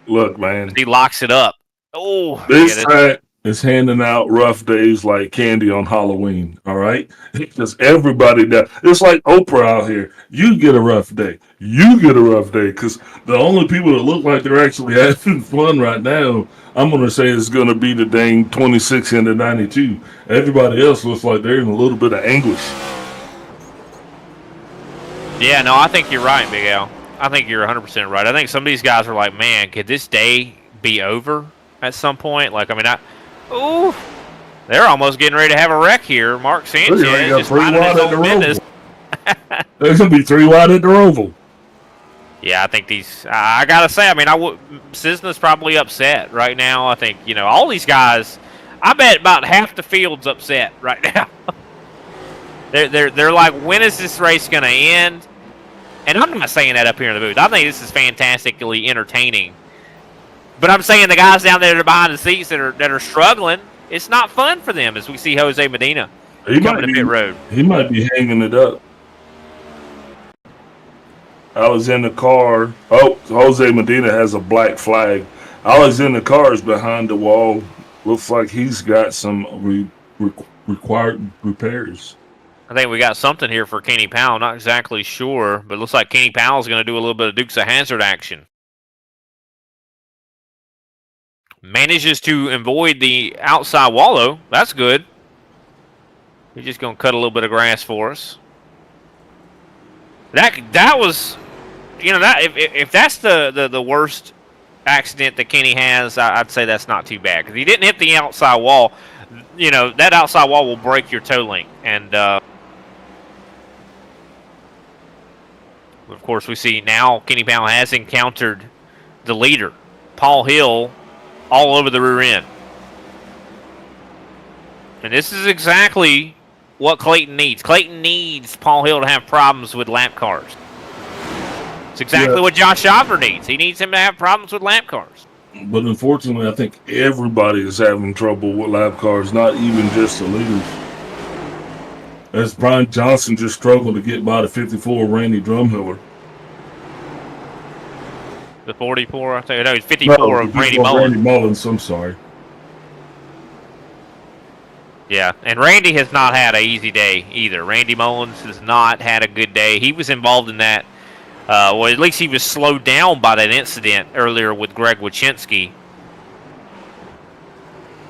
Look, man. He locks it up. Oh, this track is handing out rough days like candy on Halloween, all right? Because everybody does. It's like Oprah out here. You get a rough day. You get a rough day. Because the only people that look like they're actually having fun right now, I'm going to say it's going to be the dang 26 and the 92. Everybody else looks like they're in a little bit of anguish. Yeah, no, I think you're right, Big Al. I think you're 100% right. I think some of these guys are like, man, could this day be over at some point? Like, I mean, ooh, they're almost getting ready to have a wreck here. Mark Sanchez just minding his own business. There's going to be 3 wide at the Roval. Yeah, I think these. I gotta say, I mean, Cisna's probably upset right now. I think all these guys. I bet about half the field's upset right now. they're like, when is this race gonna end? And I'm not saying that up here in the booth. I think this is fantastically entertaining. But I'm saying the guys down there that are behind the seats that are struggling, it's not fun for them as we see Jose Medina He coming to pit road. He might be hanging it up. I was in the car. Oh, Jose Medina has a black flag. I was in the cars behind the wall. Looks like he's got some required repairs. I think we got something here for Kenny Powell. Not exactly sure, but it looks like Kenny Powell's going to do a little bit of Dukes of Hazzard action. Manages to avoid the outside wall, though. That's good. He's just going to cut a little bit of grass for us. That was, you know, that if that's the worst accident that Kenny has, I'd say that's not too bad, because he didn't hit the outside wall. You know, that outside wall will break your toe link, and of course we see now Kenny Powell has encountered the leader, Paul Hill, all over the rear end, and this is exactly what Clayton needs. Clayton needs Paul Hill to have problems with lap cars. It's exactly what Josh Shopper needs. He needs him to have problems with lap cars. But unfortunately, I think everybody is having trouble with lap cars, not even just the leaders. As Brian Johnson just struggled to get by the 54 Randy Drumhiller. The 44, I think. No, it's 54 of Randy Mullins. Randy Mullins, I'm sorry. Yeah, and Randy has not had an easy day either. Randy Mullins has not had a good day. He was involved in that. Well, at least he was slowed down by that incident earlier with Greg Wyszynski.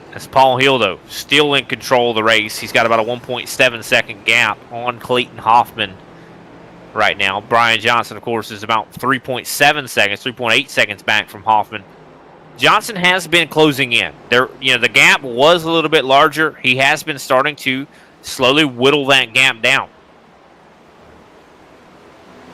That's Paul Hill, though, still in control of the race. He's got about a 1.7 second gap on Clayton Hoffman right now. Brian Johnson, of course, is about 3.7 seconds, 3.8 seconds back from Hoffman. Johnson has been closing in. There, you know, the gap was a little bit larger. He has been starting to slowly whittle that gap down.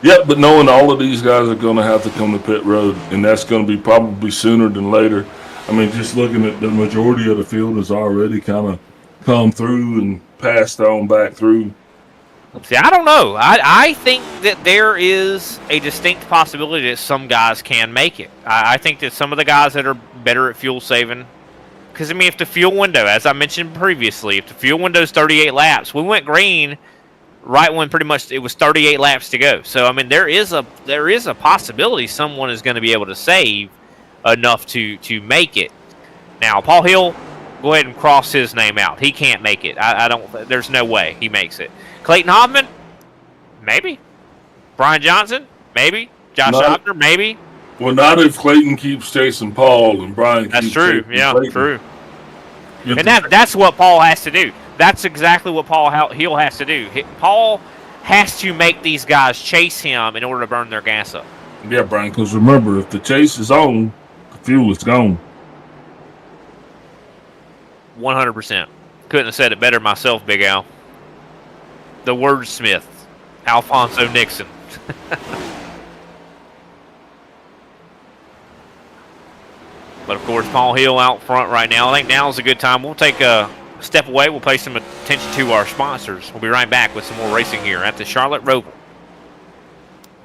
Yep, but knowing all of these guys are going to have to come to pit road, and that's going to be probably sooner than later. I mean, just looking at the majority of the field has already kind of come through and passed on back through. See, I don't know. I think that there is a distinct possibility that some guys can make it. I think that some of the guys that are better at fuel saving, because, I mean, if the fuel window, as I mentioned previously, if the fuel window is 38 laps, we went green right when pretty much it was 38 laps to go. So, I mean, there is a possibility someone is going to be able to save enough to make it. Now, Paul Hill, go ahead and cross his name out. He can't make it. I don't. There's no way he makes it. Clayton Hoffman, maybe. Brian Johnson, maybe. Josh Hopner, maybe. Well, not if Clayton keeps chasing Paul and Brian keeps chasing Clayton. True. And that's what Paul has to do. That's exactly what Paul Hill has to do. Paul has to make these guys chase him in order to burn their gas up. Yeah, Brian, because remember, if the chase is on, the fuel is gone. 100%. Couldn't have said it better myself, Big Al. The wordsmith, Alfonso Nixon. But, of course, Paul Hill out front right now. I think now is a good time. We'll take a step away. We'll pay some attention to our sponsors. We'll be right back with some more racing here at the Charlotte Roval.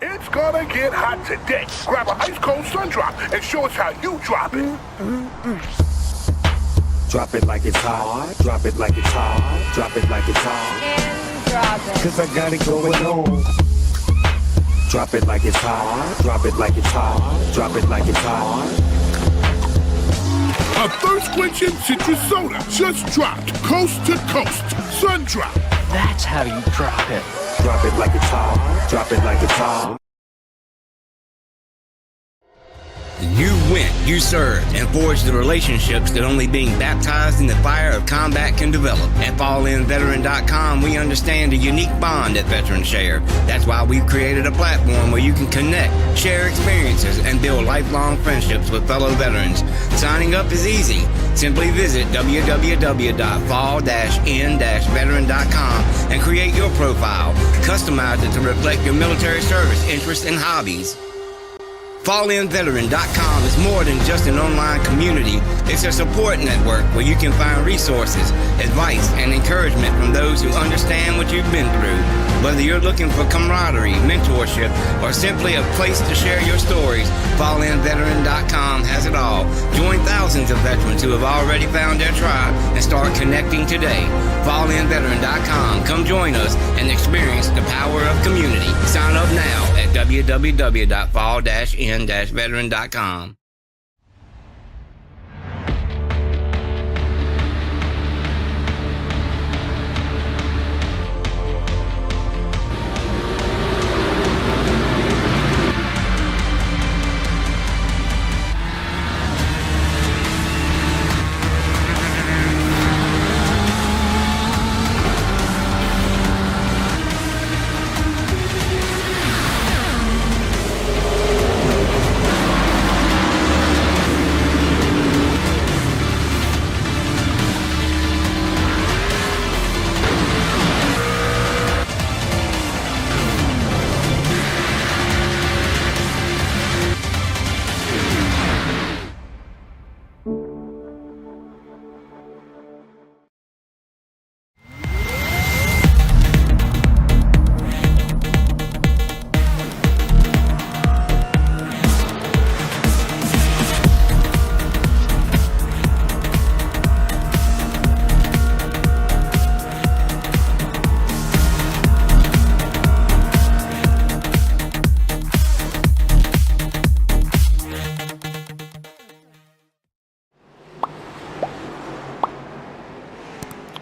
It's gonna get hot today. Grab an ice cold sun drop and show us how you drop it. Drop it like it's hot. Drop it like it's hot. Drop it like it's hot. And drop it. Cause I got it going on. Drop it like it's hot. Drop it like it's hot. Drop it like it's hot. A thirst-quenching citrus soda just dropped coast to coast. Sun Drop. That's how you drop it. Drop it like it's hot. Drop it like it's hot. You went, you served, and forged the relationships that only being baptized in the fire of combat can develop. At FallInVeteran.com, we understand the unique bond that veterans share. That's why we've created a platform where you can connect, share experiences, and build lifelong friendships with fellow veterans. Signing up is easy. Simply visit www.fall-in-veteran.com and create your profile. Customize it to reflect your military service, interests, and hobbies. FallInVeteran.com is more than just an online community. It's a support network where you can find resources, advice, and encouragement from those who understand what you've been through. Whether you're looking for camaraderie, mentorship, or simply a place to share your stories, fallinveteran.com has it all. Join thousands of veterans who have already found their tribe and start connecting today. Fallinveteran.com. Come join us and experience the power of community. Sign up now at www.fall-in-veteran.com.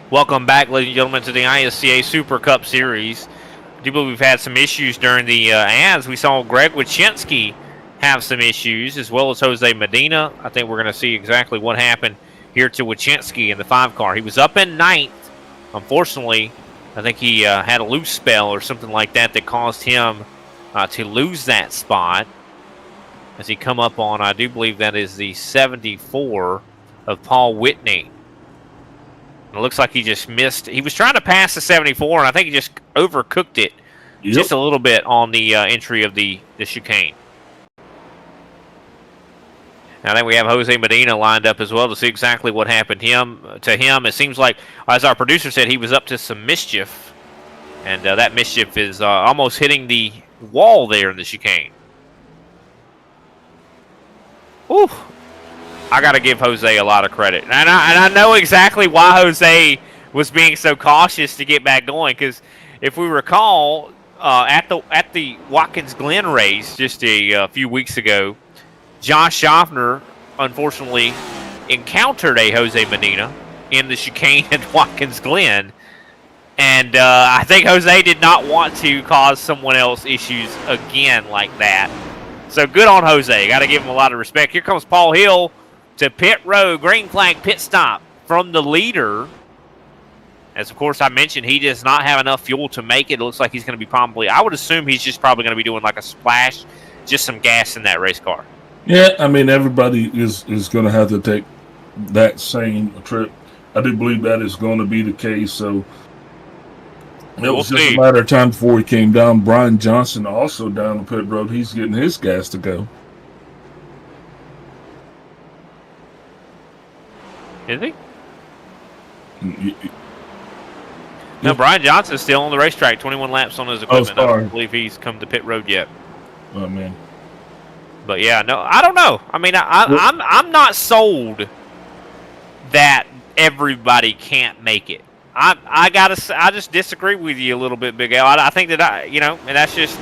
Welcome back, ladies and gentlemen, to the ISCA Super Cup Series. I do believe we've had some issues during the ads. We saw Greg Wyszynski have some issues, as well as Jose Medina. I think we're going to see exactly what happened here to Wyszynski in the 5 car. He was up in 9th. Unfortunately, I think he had a loose spell or something like that that caused him to lose that spot. As he come up on, I do believe that is the 74 of Paul Whitney. It looks like he just missed. He was trying to pass the 74, and I think he just overcooked it just a little bit on the entry of the chicane. And I think we have Jose Medina lined up as well to see exactly what happened to him. It seems like, as our producer said, he was up to some mischief, and that mischief is almost hitting the wall there in the chicane. Ooh. I got to give Jose a lot of credit. And I know exactly why Jose was being so cautious to get back going, because if we recall, at the Watkins Glen race just a few weeks ago, Josh Schaffner, unfortunately, encountered a Jose Medina in the chicane at Watkins Glen. And I think Jose did not want to cause someone else issues again like that. So good on Jose. Got to give him a lot of respect. Here comes Paul Hill to pit road, green flag pit stop from the leader. As, of course, I mentioned, he does not have enough fuel to make it. It looks like he's going to be probably, I would assume he's just probably going to be doing like a splash, just some gas in that race car. Yeah, I mean, everybody is going to have to take that same trip. I do believe that is going to be the case. So it was just a matter of time before he came down. Brian Johnson also down the pit road. He's getting his gas to go. Is he? No, Brian Johnson's still on the racetrack, 21 laps on his equipment. I don't believe he's come to pit road yet. Oh, man. But, yeah, no, I don't know. I mean, I'm not sold that everybody can't make it. I just disagree with you a little bit, Big Al. I think that and that's just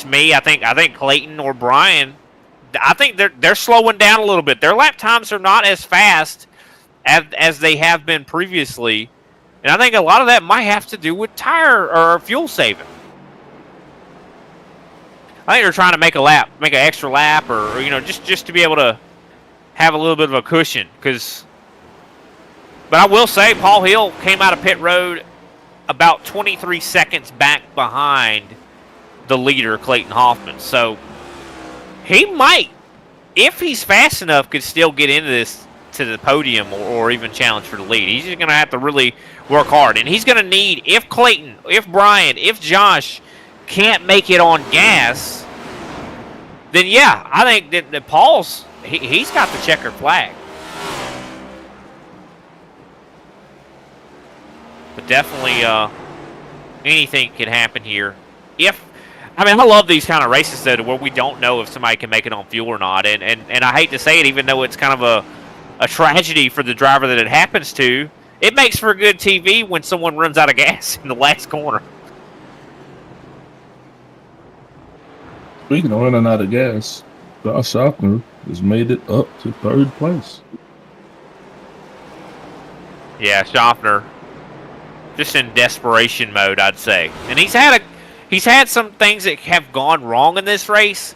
me. I think Clayton or Brian, I think they're slowing down a little bit. Their lap times are not as fast as they have been previously, and I think a lot of that might have to do with tire or fuel saving. I think they're trying to make an extra lap, or just to be able to have a little bit of a cushion. But I will say, Paul Hill came out of pit road about 23 seconds back behind the leader, Clayton Hoffman. So he might, if he's fast enough, could still get into to the podium or even challenge for the lead. He's just going to have to really work hard. And he's going to need, if Clayton, if Brian, if Josh can't make it on gas, then yeah, I think that Paul's, he's got the checkered flag. But definitely anything can happen here. I love these kind of races though, to where we don't know if somebody can make it on fuel or not, and I hate to say it, even though it's kind of a tragedy for the driver that it happens to, it makes for good TV when someone runs out of gas in the last corner. Speaking of running out of gas, Josh Schaffner has made it up to 3rd place. Yeah, Schaffner, just in desperation mode, I'd say, and he's had some things that have gone wrong in this race,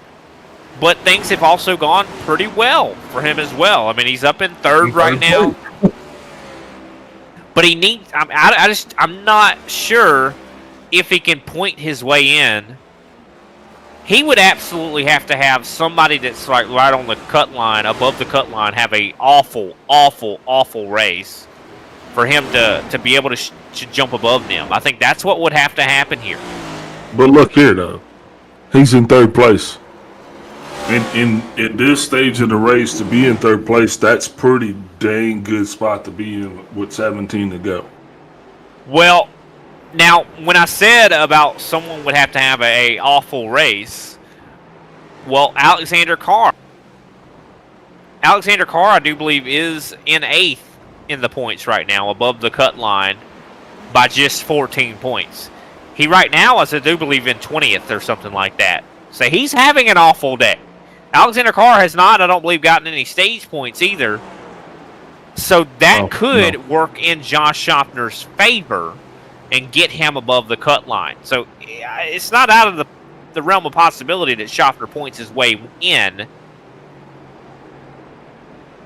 but things have also gone pretty well for him as well. I mean, he's up in 3rd right now. But he needs. I'm not sure if he can point his way in. He would absolutely have to have somebody that's like right on the cut line, above the cut line, have a awful, awful, awful race for him to be able to jump above them. I think that's what would have to happen here. But look here, though. He's in 3rd place. At this stage of the race, to be in 3rd place, that's pretty dang good spot to be in with 17 to go. Well, now, when I said about someone would have to have a awful race, well, Alexander Carr, I do believe, is in 8th in the points right now, above the cut line by just 14 points. He right now is, I do believe, in 20th or something like that. So he's having an awful day. Alexander Carr has not, I don't believe, gotten any stage points either. So that could work in Josh Schaffner's favor and get him above the cut line. So it's not out of the realm of possibility that Schaffner points his way in.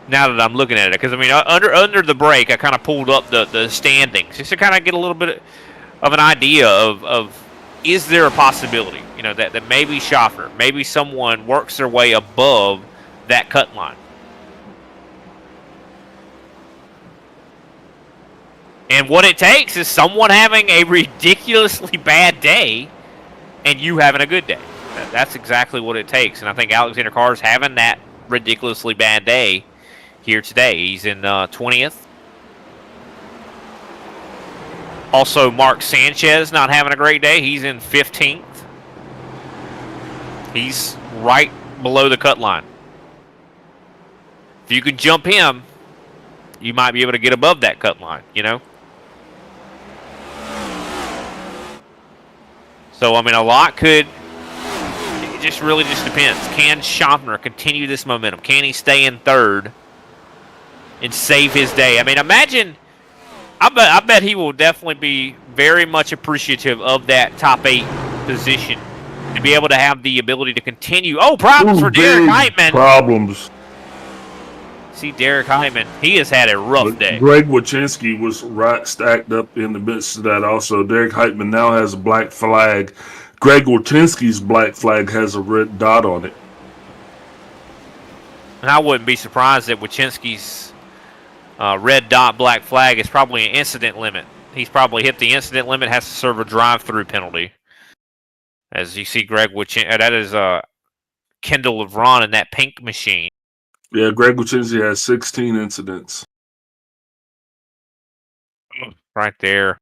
Now that I'm looking at it, because I mean, under the break, I kind of pulled up the standings just to kind of get a little bit of an idea of is there a possibility, that maybe Schaffner, maybe someone works their way above that cut line. And what it takes is someone having a ridiculously bad day and you having a good day. That's exactly what it takes. And I think Alexander Carr is having that ridiculously bad day here today. He's in 20th. Also, Mark Sanchez not having a great day. He's in 15th. He's right below the cut line. If you could jump him, you might be able to get above that cut line, So, I mean, a lot could, it just really just depends. Can Schaffner continue this momentum? Can he stay in 3rd and save his day? I mean, imagine, I bet he will definitely be very much appreciative of that top 8 position to be able to have the ability to continue. Oh, problems for Derek Heitman. Problems. See, Derek Heitman, he has had a rough day. Greg Wachinski was right stacked up in the midst of that also. Derek Heitman now has a black flag. Greg Wachinski's black flag has a red dot on it. And I wouldn't be surprised that Wachinski's red dot black flag is probably an incident limit. He's probably hit the incident limit, has to serve a drive-through penalty. As you see, Greg Wachinski, that is Kendall LeVron in that pink machine. Yeah, Greg Wachinski has 16 incidents. Right there.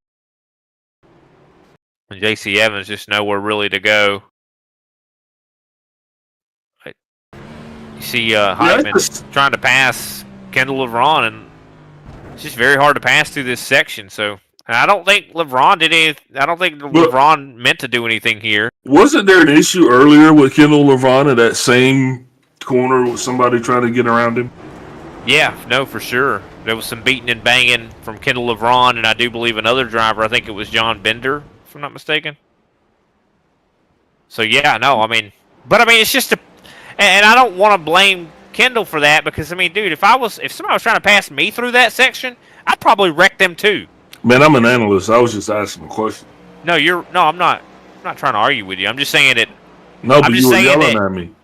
And J.C. Evans just nowhere really to go. You see Heitman trying to pass Kendall LeVron, and it's just very hard to pass through this section. So I don't think LeVron did anything. I don't think LeVron meant to do anything here. Wasn't there an issue earlier with Kendall LeVron at that same corner with somebody trying to get around him? Yeah, no, for sure. There was some beating and banging from Kendall LeVron, and I do believe another driver. I think it was John Bender, if I'm not mistaken. So yeah, no, I mean, it's just and I don't want to blame Kendall for that because I mean, dude, if somebody was trying to pass me through that section, I'd probably wreck them too. Man, I'm an analyst. I was just asking a question. No, I'm not trying to argue with you. I'm just saying that. No, but you were yelling at me.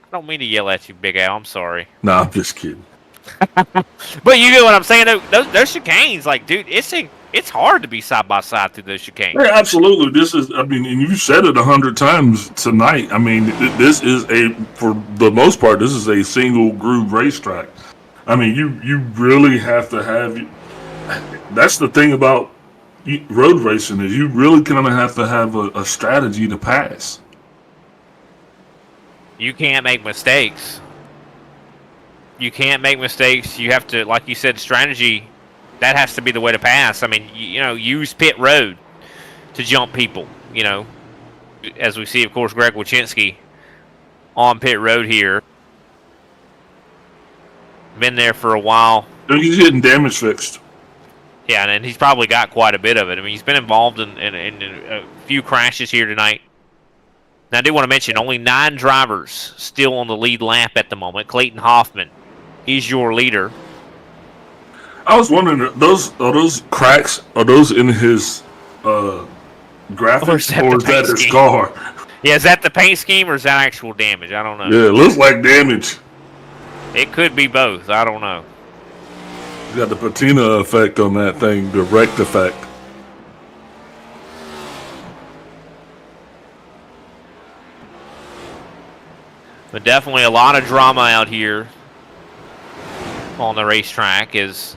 I don't mean to yell at you, Big Al. I'm sorry. No, I'm just kidding. But you get what I'm saying. Those chicanes, like, dude, it's hard to be side by side through those chicanes. Yeah, absolutely. And you said it 100 times tonight. I mean, this is for the most part, this is a single groove racetrack. I mean, you really have to have. That's the thing about road racing is you really kind of have to have a strategy to pass. You can't make mistakes. You can't make mistakes. You have to, like you said, strategy. That has to be the way to pass. I mean, use pit road to jump people. As we see, of course, Greg Wyszynski on pit road here. Been there for a while. He's getting damage fixed. Yeah, and he's probably got quite a bit of it. I mean, he's been involved in a few crashes here tonight. Now, I do want to mention only 9 drivers still on the lead lap at the moment. Clayton Hoffman is your leader. I was wondering, are those cracks, are those in his graphics, or is that his car? Yeah, is that the paint scheme or is that actual damage? I don't know. Yeah, it looks like damage. It could be both. I don't know. You got the patina effect on that thing, the wrecked effect. But definitely a lot of drama out here on the racetrack. Cisna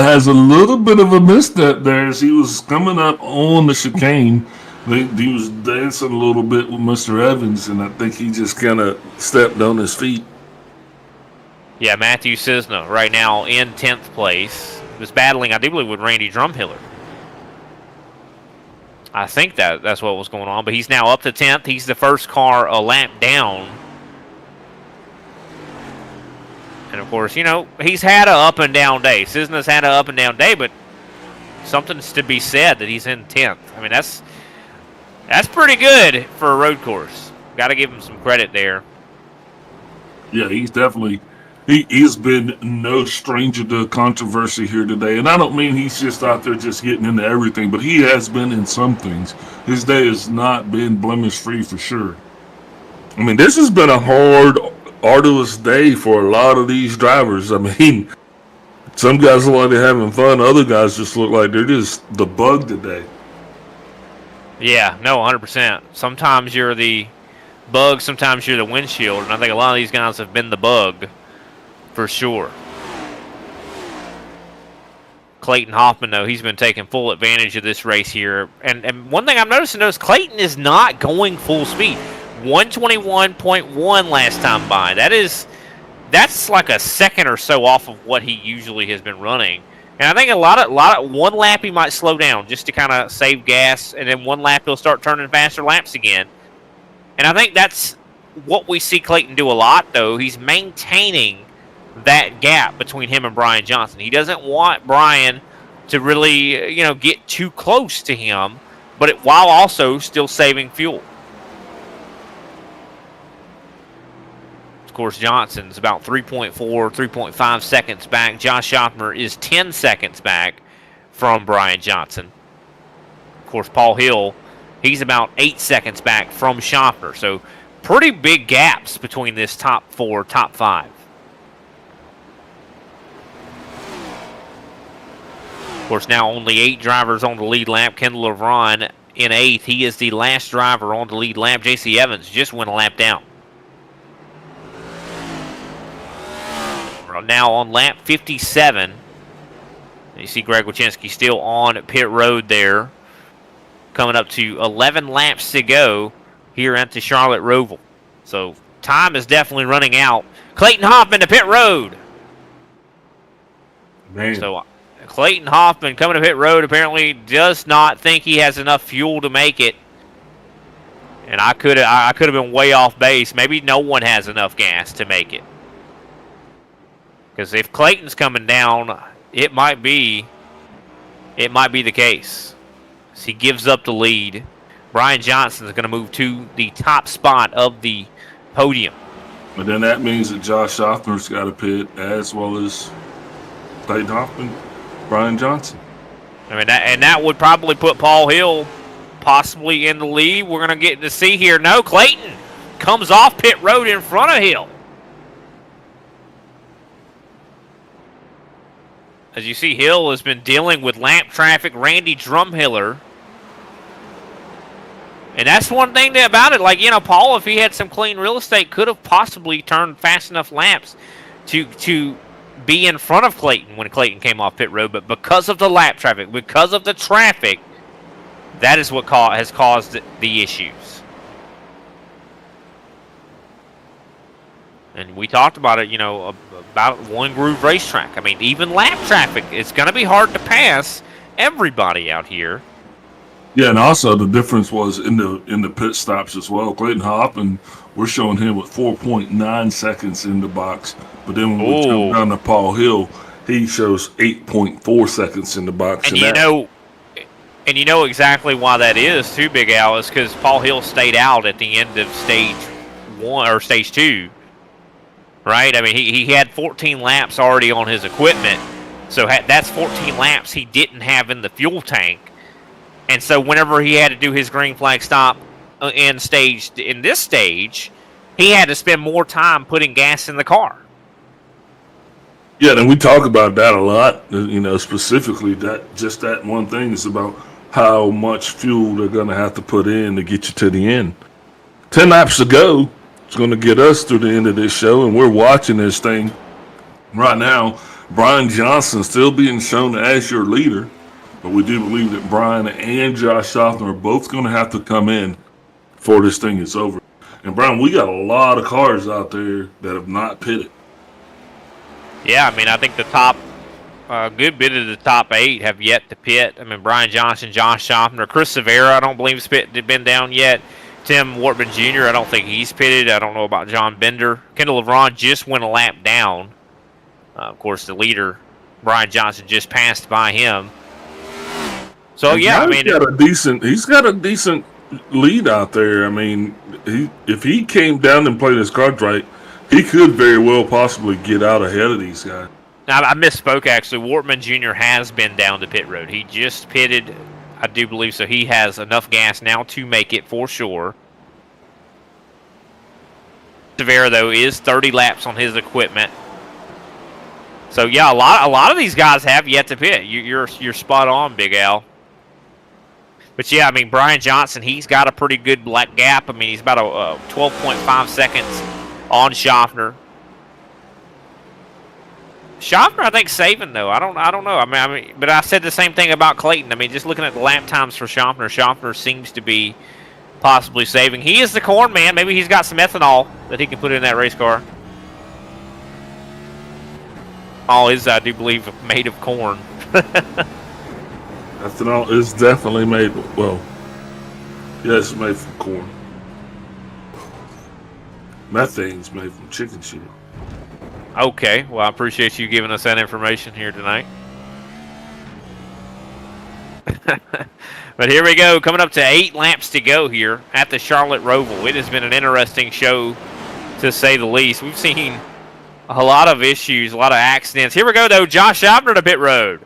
has a little bit of a misstep there as he was coming up on the chicane. He was dancing a little bit with Mr. Evans, and I think he just kind of stepped on his feet. Yeah, Matthew Cisna right now in 10th place. Was battling, I do believe, with Randy Drumhiller. I think that's what was going on, but he's now up to 10th. He's the first car a lap down. And, of course, he's had an up and down day. Cisna's had an up and down day, but something's to be said that he's in 10th. I mean, that's pretty good for a road course. Got to give him some credit there. Yeah, he's definitely... He's been no stranger to controversy here today. And I don't mean he's just out there just getting into everything, but he has been in some things. His day has not been blemish-free for sure. I mean, this has been a hard, arduous day for a lot of these drivers. I mean, some guys look like they're having fun. Other guys just look like they're just the bug today. Yeah, no, 100%. Sometimes you're the bug, sometimes you're the windshield. And I think a lot of these guys have been the bug. For sure. Clayton Hoffman, though, he's been taking full advantage of this race here. And one thing I'm noticing, though, is Clayton is not going full speed. 121.1 last time by. That's like a second or so off of what he usually has been running. And I think a lot of one lap he might slow down just to kind of save gas, and then one lap he'll start turning faster laps again. And I think that's what we see Clayton do a lot, though. He's maintaining that gap between him and Brian Johnson. He doesn't want Brian to really, get too close to him, but while also still saving fuel. Of course, Johnson's about 3.5 seconds back. Josh Schaffner is 10 seconds back from Brian Johnson. Of course, Paul Hill, he's about 8 seconds back from Schaffner. So pretty big gaps between this top 4, top 5. Of course, now only 8 drivers on the lead lap. Kendall LeBron in 8th. He is the last driver on the lead lap. J.C. Evans just went a lap down. Now on lap 57. You see Greg Wyszynski still on pit road there. Coming up to 11 laps to go here at the Charlotte Roval. So time is definitely running out. Clayton Hoffman to pit road. Man. So Clayton Hoffman coming to pit road apparently does not think he has enough fuel to make it. And I could have been way off base. Maybe no one has enough gas to make it. Because if Clayton's coming down, it might be the case. So he gives up the lead. Brian Johnson is going to move to the top spot of the podium. But then that means that Josh Schaffner's got to pit as well as Clayton Hoffman, Brian Johnson. I mean, that would probably put Paul Hill possibly in the lead. We're going to get to see here. No, Clayton comes off pit road in front of Hill. As you see, Hill has been dealing with lap traffic. Randy Drumhiller. And that's one thing about it. Like, Paul, if he had some clean real estate, could have possibly turned fast enough laps to be in front of Clayton when Clayton came off pit road, but because of the lap traffic, because of the traffic, that is what has caused the issues. And we talked about it, about one groove racetrack. I mean, even lap traffic, it's going to be hard to pass everybody out here. Yeah, and also the difference was in the pit stops as well. Clayton Hoppin, we're showing him with 4.9 seconds in the box, but then when we come down to Paul Hill, he shows 8.4 seconds in the box. And you know exactly why that is too, Big Al, is because Paul Hill stayed out at the end of stage 1 or stage 2, right? I mean, he had 14 laps already on his equipment, so that's 14 laps he didn't have in the fuel tank. And so whenever he had to do his green flag stop in this stage, he had to spend more time putting gas in the car. Yeah, and we talk about that a lot, specifically that one thing is about how much fuel they're going to have to put in to get you to the end. 10 laps to go. It's going to get us through the end of this show, and we're watching this thing right now. Brian Johnson still being shown as your leader. But we do believe that Brian and Josh Schaffner are both going to have to come in before this thing is over. And, Brian, we got a lot of cars out there that have not pitted. Yeah, I mean, I think the top, good bit of the top 8 have yet to pit. I mean, Brian Johnson, Josh Schaffner, Chris Severa, I don't believe has been down yet. Tim Wortman Jr., I don't think he's pitted. I don't know about John Bender. Kendall LeBron just went a lap down. Of course, the leader, Brian Johnson, just passed by him. So yeah, I mean, he's got a decent lead out there. I mean, if he came down and played his cards right, he could very well possibly get out ahead of these guys. I misspoke actually. Wortman Jr. has been down to pit road. He just pitted, I do believe so. He has enough gas now to make it for sure. Severa though is 30 laps on his equipment. So yeah, a lot of these guys have yet to pit. You're spot on, Big Al. But yeah, I mean, Brian Johnson, he's got a pretty good black gap. I mean, he's about a 12.5 seconds on Schaffner. Schaffner, I think, saving though. I don't know. I mean, but I said the same thing about Clayton. I mean, just looking at the lap times for Schaffner, Schaffner seems to be possibly saving. He is the corn man. Maybe he's got some ethanol that he can put in that race car. All is, I do believe, made of corn. Ethanol is definitely made, it's made from corn. Methane's made from chicken shit. Okay, well, I appreciate you giving us that information here tonight. But here we go, coming up to 8 laps to go here at the Charlotte Roval. It has been an interesting show, to say the least. We've seen a lot of issues, a lot of accidents. Here we go, though. Josh Schaffner to pit road.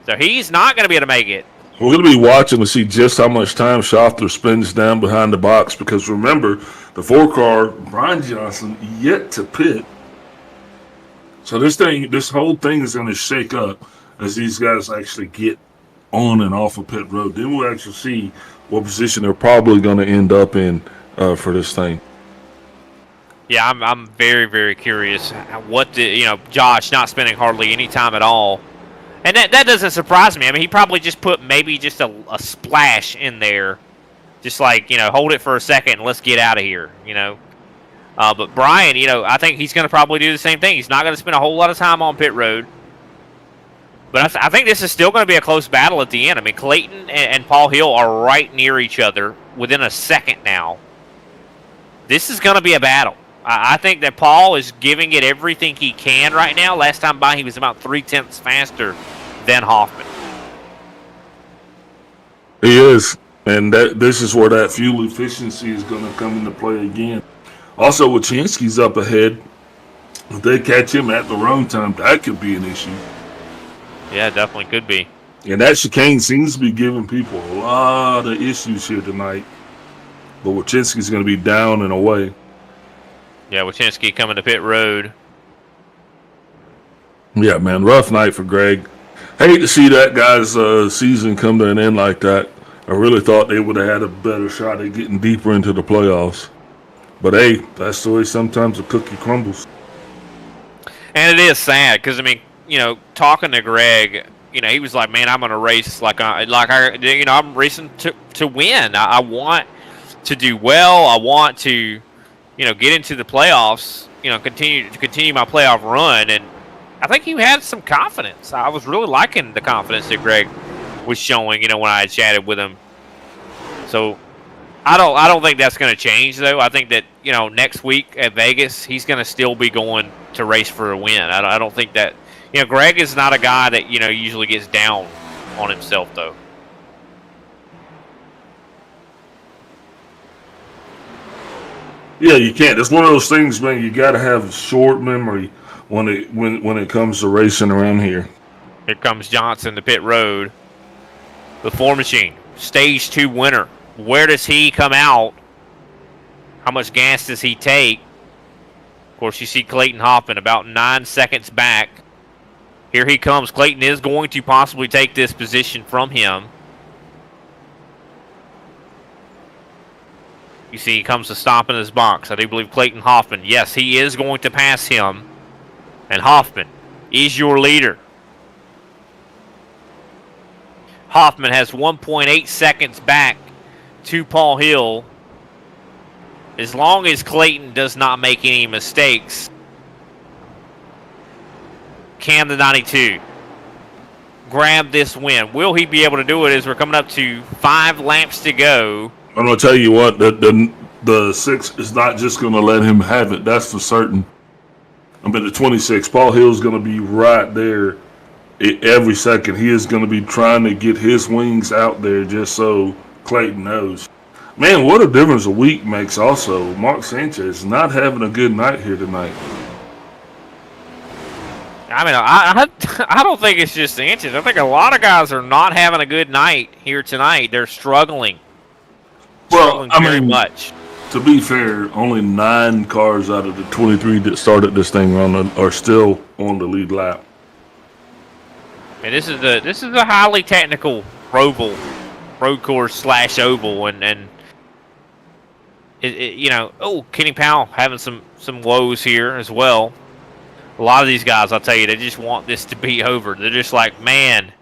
So he's not going to be able to make it. We're going to be watching to see just how much time Schaffner spends down behind the box because remember, the 4-car, Brian Johnson, yet to pit. So this whole thing is going to shake up as these guys actually get on and off of pit road. Then we'll actually see what position they're probably going to end up in for this thing. Yeah, I'm very, very curious what Josh not spending hardly any time at all. And that doesn't surprise me. I mean, he probably just put maybe just a splash in there. Just like, hold it for a second and let's get out of here, But Brian, I think he's going to probably do the same thing. He's not going to spend a whole lot of time on pit road. But I think this is still going to be a close battle at the end. I mean, Clayton and Paul Hill are right near each other within a second now. This is going to be a battle. I think that Paul is giving it everything he can right now. Last time by, he was about 0.3 faster than Hoffman. He is. And this is where that fuel efficiency is going to come into play again. Also, Wachinski's up ahead. If they catch him at the wrong time, that could be an issue. Yeah, definitely could be. And that chicane seems to be giving people a lot of issues here tonight. But Wachinski's going to be down and away. Yeah, Wachinski coming to pit road. Yeah, man, rough night for Greg. Hate to see that guy's season come to an end like that. I really thought they would have had a better shot at getting deeper into the playoffs. But hey, that's the way sometimes a cookie crumbles. And it is sad because, I mean, you know, talking to Greg, you know, he was like, man, I'm going to race I'm racing to win. I want to do well. I want to, you know, get into the playoffs, you know, continue my playoff run. And I think he had some confidence. I was really liking the confidence that Greg was showing, you know, when I had chatted with him. So I don't think that's going to change, though. I think that, you know, next week at Vegas, he's going to still be going to race for a win. I don't think that, you know, Greg is not a guy that, you know, usually gets down on himself, though. Yeah, you can't. It's one of those things, man. You got to have short memory when it comes to racing around here. Here comes Johnson to pit road. The 4 machine, stage 2 winner. Where does he come out? How much gas does he take? Of course, you see Clayton Hoffman about 9 seconds back. Here he comes. Clayton is going to possibly take this position from him. You see he comes to stop in his box. I do believe Clayton Hoffman, yes, he is going to pass him. And Hoffman is your leader. Hoffman has 1.8 seconds back to Paul Hill. As long as Clayton does not make any mistakes, can the 92 grab this win? Will he be able to do it as we're coming up to 5 laps to go? I'm going to tell you what, the 6 is not just going to let him have it. That's for certain. I mean, the 26, Paul Hill's going to be right there every second. He is going to be trying to get his wings out there just so Clayton knows. Man, what a difference a week makes also. Mark Sanchez not having a good night here tonight. I mean, I don't think it's just Sanchez. I think a lot of guys are not having a good night here tonight. They're struggling. Well, I mean, much. To be fair, only 9 cars out of the 23 that started this thing are still on the lead lap. And this is a highly technical road course / oval, and you know, Kenny Powell having some woes here as well. A lot of these guys, I'll tell you, they just want this to be over. They're just like, man,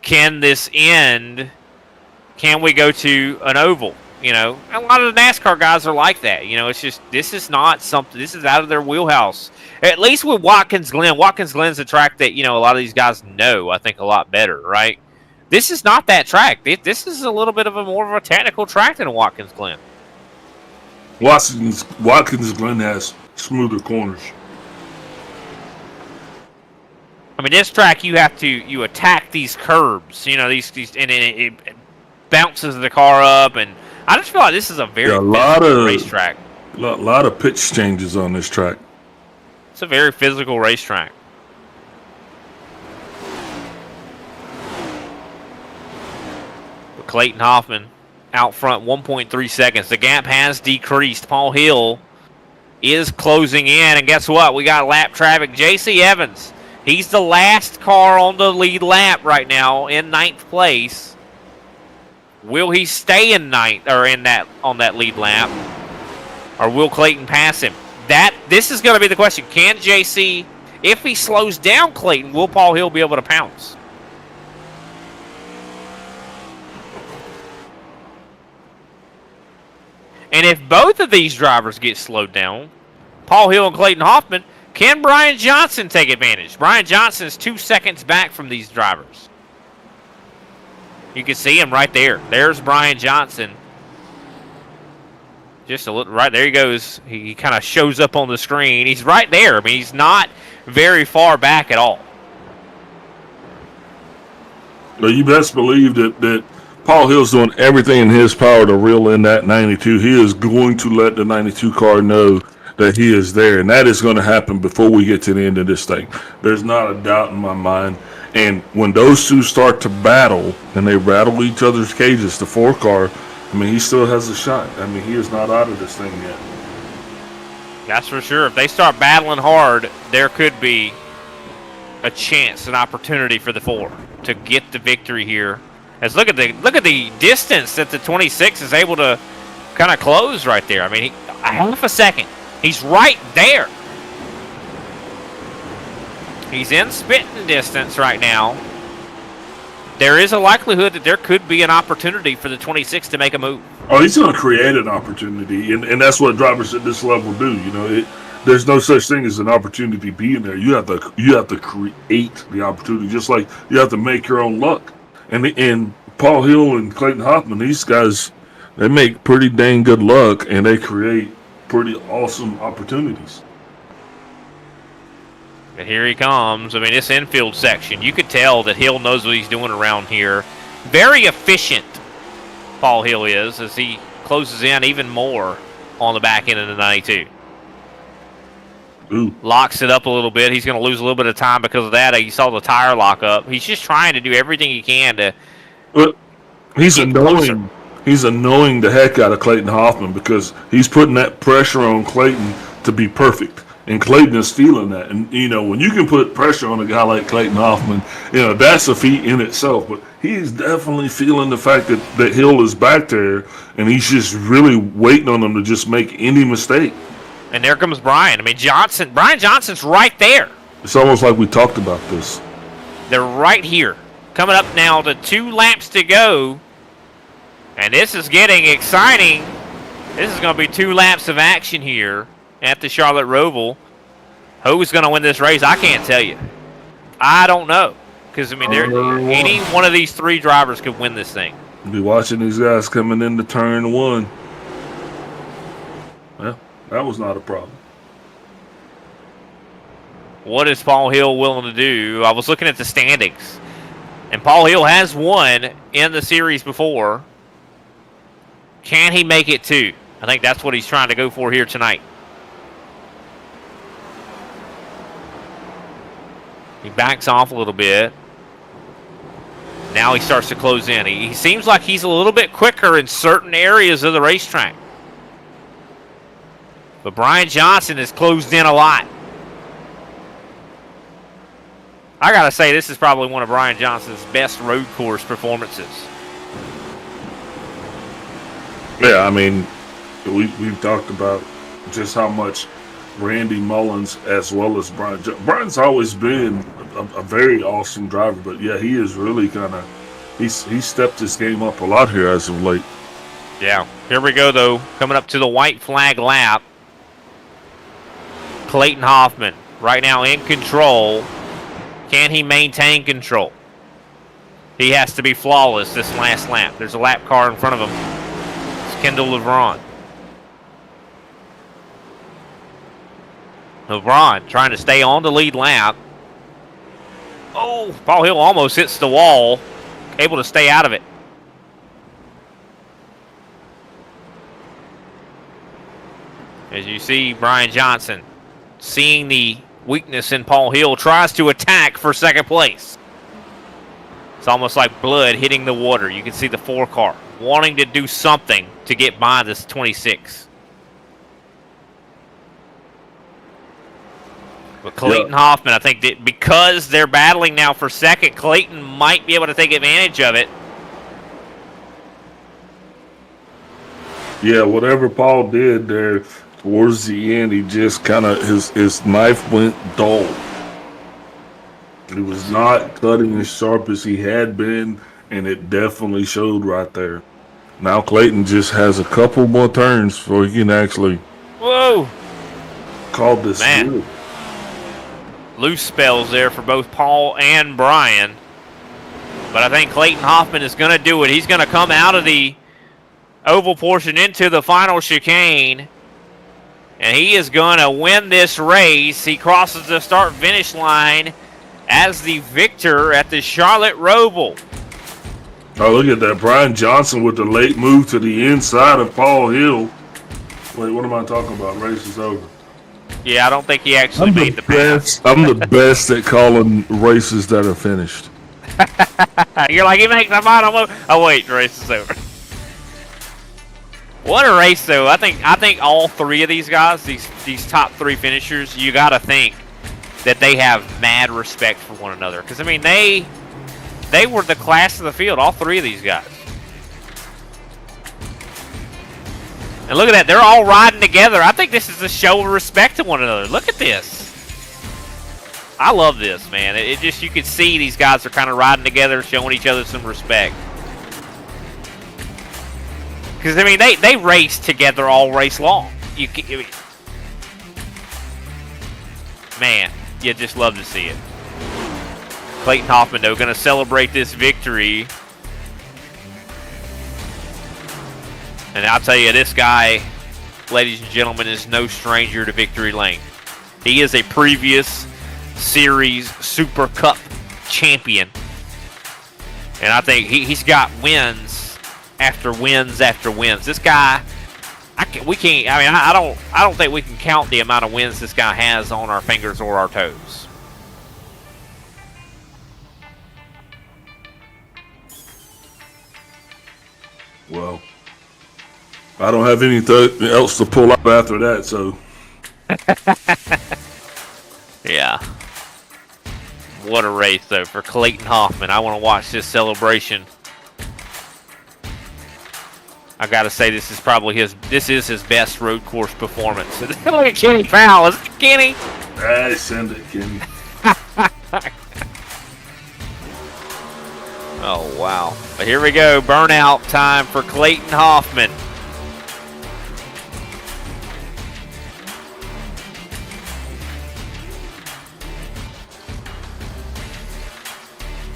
can this end? Can we go to an oval? You know, a lot of the NASCAR guys are like that. You know, it's just, this is not something, this is out of their wheelhouse. At least with Watkins Glen. Watkins Glen's a track that, you know, a lot of these guys know, I think, a lot better, right? This is not that track. This is a little bit of more of a technical track than Watkins Glen. Watkins Glen has smoother corners. I mean, this track you attack these curbs, you know, these and it bounces the car up, and I just feel like this is a very physical racetrack. A lot of pitch changes on this track. It's a very physical racetrack. Clayton Hoffman out front, 1.3 seconds. The gap has decreased. Paul Hill is closing in, and guess what? We got lap traffic. J.C. Evans, he's the last car on the lead lap right now in 9th place. Will he stay in 9th or on that lead lap, or will Clayton pass him? This is going to be the question. Can JC, if he slows down Clayton, will Paul Hill be able to pounce? And if both of these drivers get slowed down, Paul Hill and Clayton Hoffman, can Brian Johnson take advantage? Brian Johnson is 2 seconds back from these drivers. You can see him right there. There's Brian Johnson. Just a little, right there he goes. He kind of shows up on the screen. He's right there. I mean, he's not very far back at all. Well, you best believe that Paul Hill's doing everything in his power to reel in that 92. He is going to let the 92 car know that he is there, and that is going to happen before we get to the end of this thing. There's not a doubt in my mind. And when those two start to battle, and they rattle each other's cages, the 4 car, I mean, he still has a shot. I mean, he is not out of this thing yet. That's for sure. If they start battling hard, there could be a chance, an opportunity for the 4 to get the victory here. As look at the distance that the 26 is able to kind of close right there. I mean, half a second. He's right there. He's in spitting distance right now. There is a likelihood that there could be an opportunity for the 26 to make a move. Oh, he's going to create an opportunity, and that's what drivers at this level do. You know, there's no such thing as an opportunity being there. You have to create the opportunity, just like you have to make your own luck. And Paul Hill and Clayton Hoffman, these guys, they make pretty dang good luck, and they create pretty awesome opportunities. And here he comes. I mean, this infield section, you could tell that Hill knows what he's doing around here. Very efficient, Paul Hill is, as he closes in even more on the back end of the 92. Ooh. Locks it up a little bit. He's going to lose a little bit of time because of that. You saw the tire lock up. He's just trying to do everything he can to. But he's annoying. He's annoying the heck out of Clayton Hoffman because he's putting that pressure on Clayton to be perfect. And Clayton is feeling that. And, you know, when you can put pressure on a guy like Clayton Hoffman, you know, that's a feat in itself. But he's definitely feeling the fact that Hill is back there, and he's just really waiting on him to just make any mistake. And there comes Brian. I mean, Brian Johnson's right there. It's almost like we talked about this. They're right here. Coming up now to 2 laps to go. And this is getting exciting. This is going to be 2 laps of action here at the Charlotte Roval. Who's going to win this race? I can't tell you. I don't know. Because, I mean, any one of these 3 drivers could win this thing. Be watching these guys coming into turn 1. Well, that was not a problem. What is Paul Hill willing to do? I was looking at the standings. And Paul Hill has won in the series before. Can he make it 2? I think that's what he's trying to go for here tonight. He backs off a little bit. Now he starts to close in. He seems like he's a little bit quicker in certain areas of the racetrack. But Brian Johnson has closed in a lot. I got to say, this is probably one of Brian Johnson's best road course performances. Yeah, I mean, we've talked about just how much Randy Mullins as well as Brian. Brian's always been a very awesome driver, but yeah, he is really he's stepped his game up a lot here as of late. Yeah, here we go though. Coming up to the white flag lap. Clayton Hoffman right now in control. Can he maintain control? He has to be flawless this last lap. There's a lap car in front of him. It's Kendall LeBron. LeBron trying to stay on the lead lap. Oh, Paul Hill almost hits the wall. Able to stay out of it. As you see, Brian Johnson seeing the weakness in Paul Hill, tries to attack for second place. It's almost like blood hitting the water. You can see the 4 car wanting to do something to get by this 26. But Clayton Hoffman, I think that because they're battling now for second, Clayton might be able to take advantage of it. Yeah, whatever Paul did there towards the end, he just kind of, his knife went dull. He was not cutting as sharp as he had been, and it definitely showed right there. Now Clayton just has a couple more turns before he can actually call this good. Loose spells there for both Paul and Brian. But I think Clayton Hoffman is going to do it. He's going to come out of the oval portion into the final chicane. And he is going to win this race. He crosses the start-finish line as the victor at the Charlotte Roval. Oh, look at that. Brian Johnson with the late move to the inside of Paul Hill. Wait, what am I talking about? Race is over. Yeah, I don't think he actually made the pass. I'm the best at calling races that are finished. You're like, he makes the final move. Oh, wait, the race is over. What a race, though. I think all 3 of these guys, these top 3 finishers, you got to think that they have mad respect for one another. Because, I mean, they were the class of the field, all 3 of these guys. And look at that. They're all riding together. I think this is a show of respect to one another. Look at this. I love this, man. It just, you can see these guys are kind of riding together, showing each other some respect. Because, I mean, they race together all race long. Man, you just love to see it. Clayton Hoffman, though, going to celebrate this victory. And I'll tell you, this guy, ladies and gentlemen, is no stranger to victory lane. He is a previous Series Super Cup champion. And I think he's got wins after wins after wins. This guy, I don't think we can count the amount of wins this guy has on our fingers or our toes. Well, I don't have anything else to pull up after that, so. Yeah. What a race, though, for Clayton Hoffman. I want to watch this celebration. I got to say, this is his best road course performance. Look at Kenny Powell. Is it Kenny? Hey, send it, Kenny. Oh, wow. But here we go. Burnout time for Clayton Hoffman.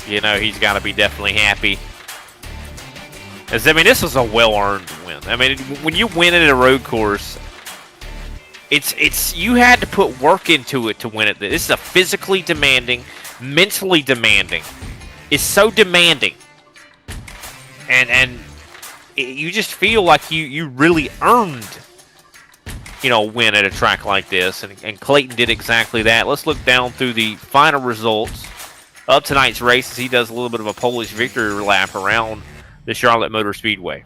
You know, he's got to be definitely happy. I mean, this was a well-earned win. I mean, when you win at a road course, it's you had to put work into it to win it. This is a physically demanding, mentally demanding. It's so demanding, and you just feel like you really earned, you know, a win at a track like this. And Clayton did exactly that. Let's look down through the final results of tonight's race as he does a little bit of a Polish victory lap around the Charlotte Motor Speedway.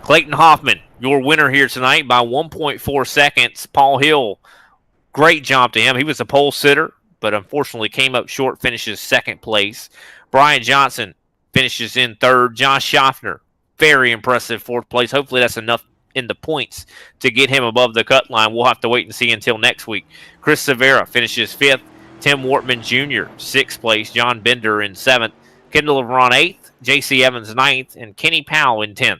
Clayton Hoffman, your winner here tonight by 1.4 seconds. Paul Hill, great job to him. He was a pole sitter, but unfortunately came up short, finishes second place. Brian Johnson finishes in third. Josh Schaffner, very impressive fourth place. Hopefully that's enough in the points to get him above the cut line. We'll have to wait and see until next week. Chris Severa finishes fifth. Tim Wortman Jr., sixth place. John Bender in seventh. Kendall LeBron, eighth. J.C. Evans, ninth. And Kenny Powell in 10th.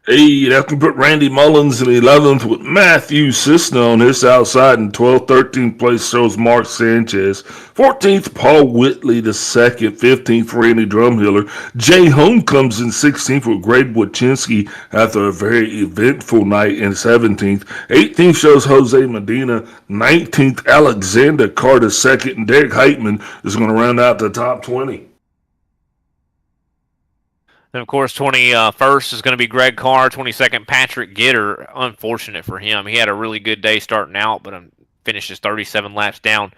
Hey, that can put Randy Mullins in 11th with Matthew Cisna on his outside. In 12th, 13th place shows Mark Sanchez. 14th, Paul Whitley the second. 15th, Randy Drumhiller. Jay Home comes in 16th with Greg Wachinski after a very eventful night in 17th. 18th shows Jose Medina. 19th, Alexander Carter second. And Derek Heitman is going to round out the top 20. And, of course, 21st is going to be Greg Carr. 22nd, Patrick Gitter. Unfortunate for him. He had a really good day starting out, but finishes 37 laps down.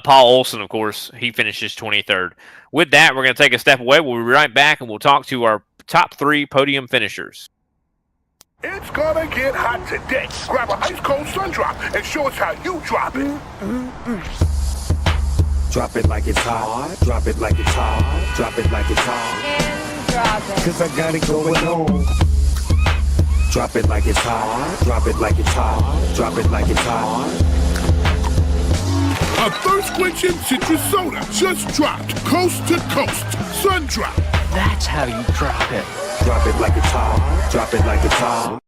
Paul Olson, of course, he finishes 23rd. With that, we're going to take a step away. We'll be right back, and we'll talk to our top three podium finishers. It's gonna get hot today. Grab an ice cold sun drop and show us how you drop it. Drop it like it's hot. Drop it like it's hot. Drop it like it's hot. Cause I got it going on. Drop it like it's hot. Drop it like it's hot. Drop it like it's hot. A thirst quenching citrus soda just dropped coast to coast. Sun drop. That's how you drop it. Drop it like it's hot. Drop it like it's hot.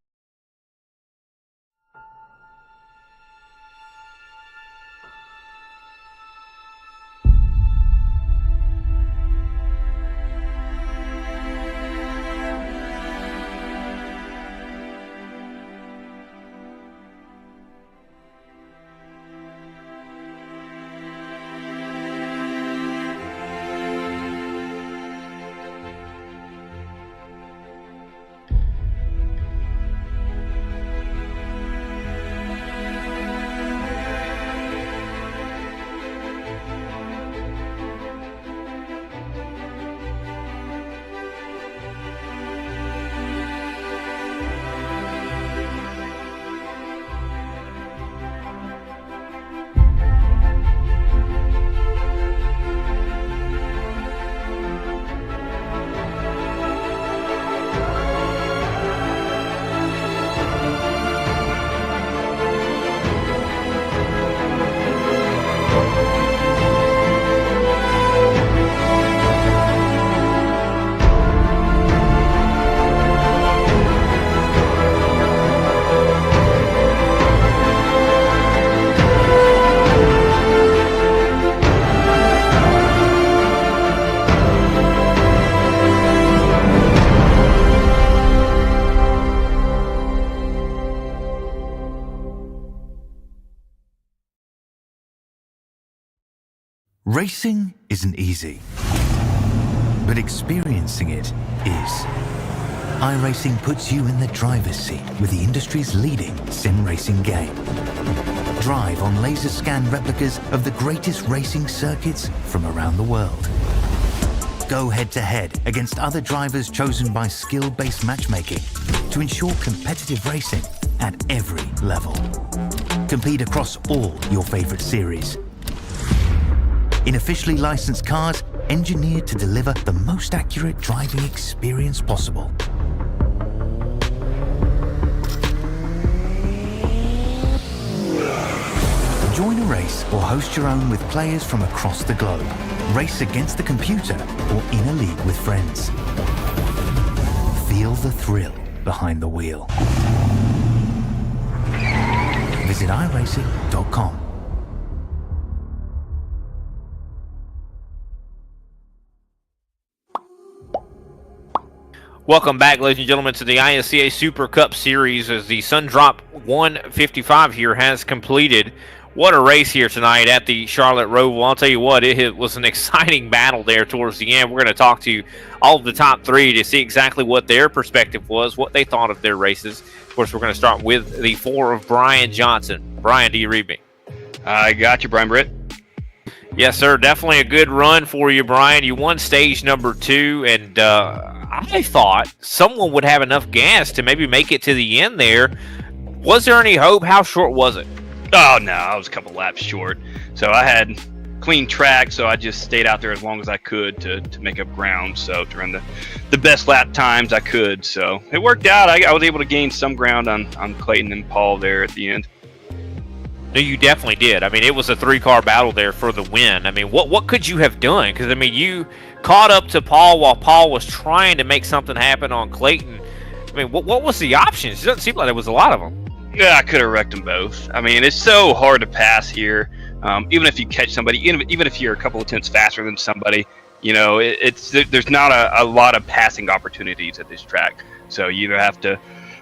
Racing isn't easy, but experiencing it is. iRacing puts you in the driver's seat with the industry's leading sim racing game. Drive on laser scan replicas of the greatest racing circuits from around the world. Go head-to-head against other drivers chosen by skill-based matchmaking to ensure competitive racing at every level. Compete across all your favorite series. In officially licensed cars, engineered to deliver the most accurate driving experience possible. Join a race or host your own with players from across the globe. Race against the computer or in a league with friends. Feel the thrill behind the wheel. Visit iRacing.com. Welcome back, ladies and gentlemen, to the ISCA Super Cup Series as the Sundrop 155 here has completed. What a race here tonight at the Charlotte Roval. I'll tell you what, it was an exciting battle there towards the end. We're going to talk to all of the top three to see exactly what their perspective was, what they thought of their races. Of course, we're going to start with the 4 of Brian Johnson. Brian, do you read me? I got you, Brian Britt. Yes, sir. Definitely a good run for you, Brian. You won stage number 2, and I thought someone would have enough gas to maybe make it to the end there. Was there any hope? How short was it? Oh, no, I was a couple laps short. So I had clean track, so I just stayed out there as long as I could to make up ground, so to run the best lap times I could. So it worked out. I was able to gain some ground on Clayton and Paul there at the end. No, you definitely did. I mean, it was a 3-car battle there for the win. I mean, what could you have done? Because, I mean, you caught up to Paul while Paul was trying to make something happen on Clayton. I mean, what was the options? It doesn't seem like there was a lot of them. Yeah, I could have wrecked them both. I mean, it's so hard to pass here. Even if you catch somebody, even if you're a couple of tenths faster than somebody, you know, there's not a lot of passing opportunities at this track. So you either have to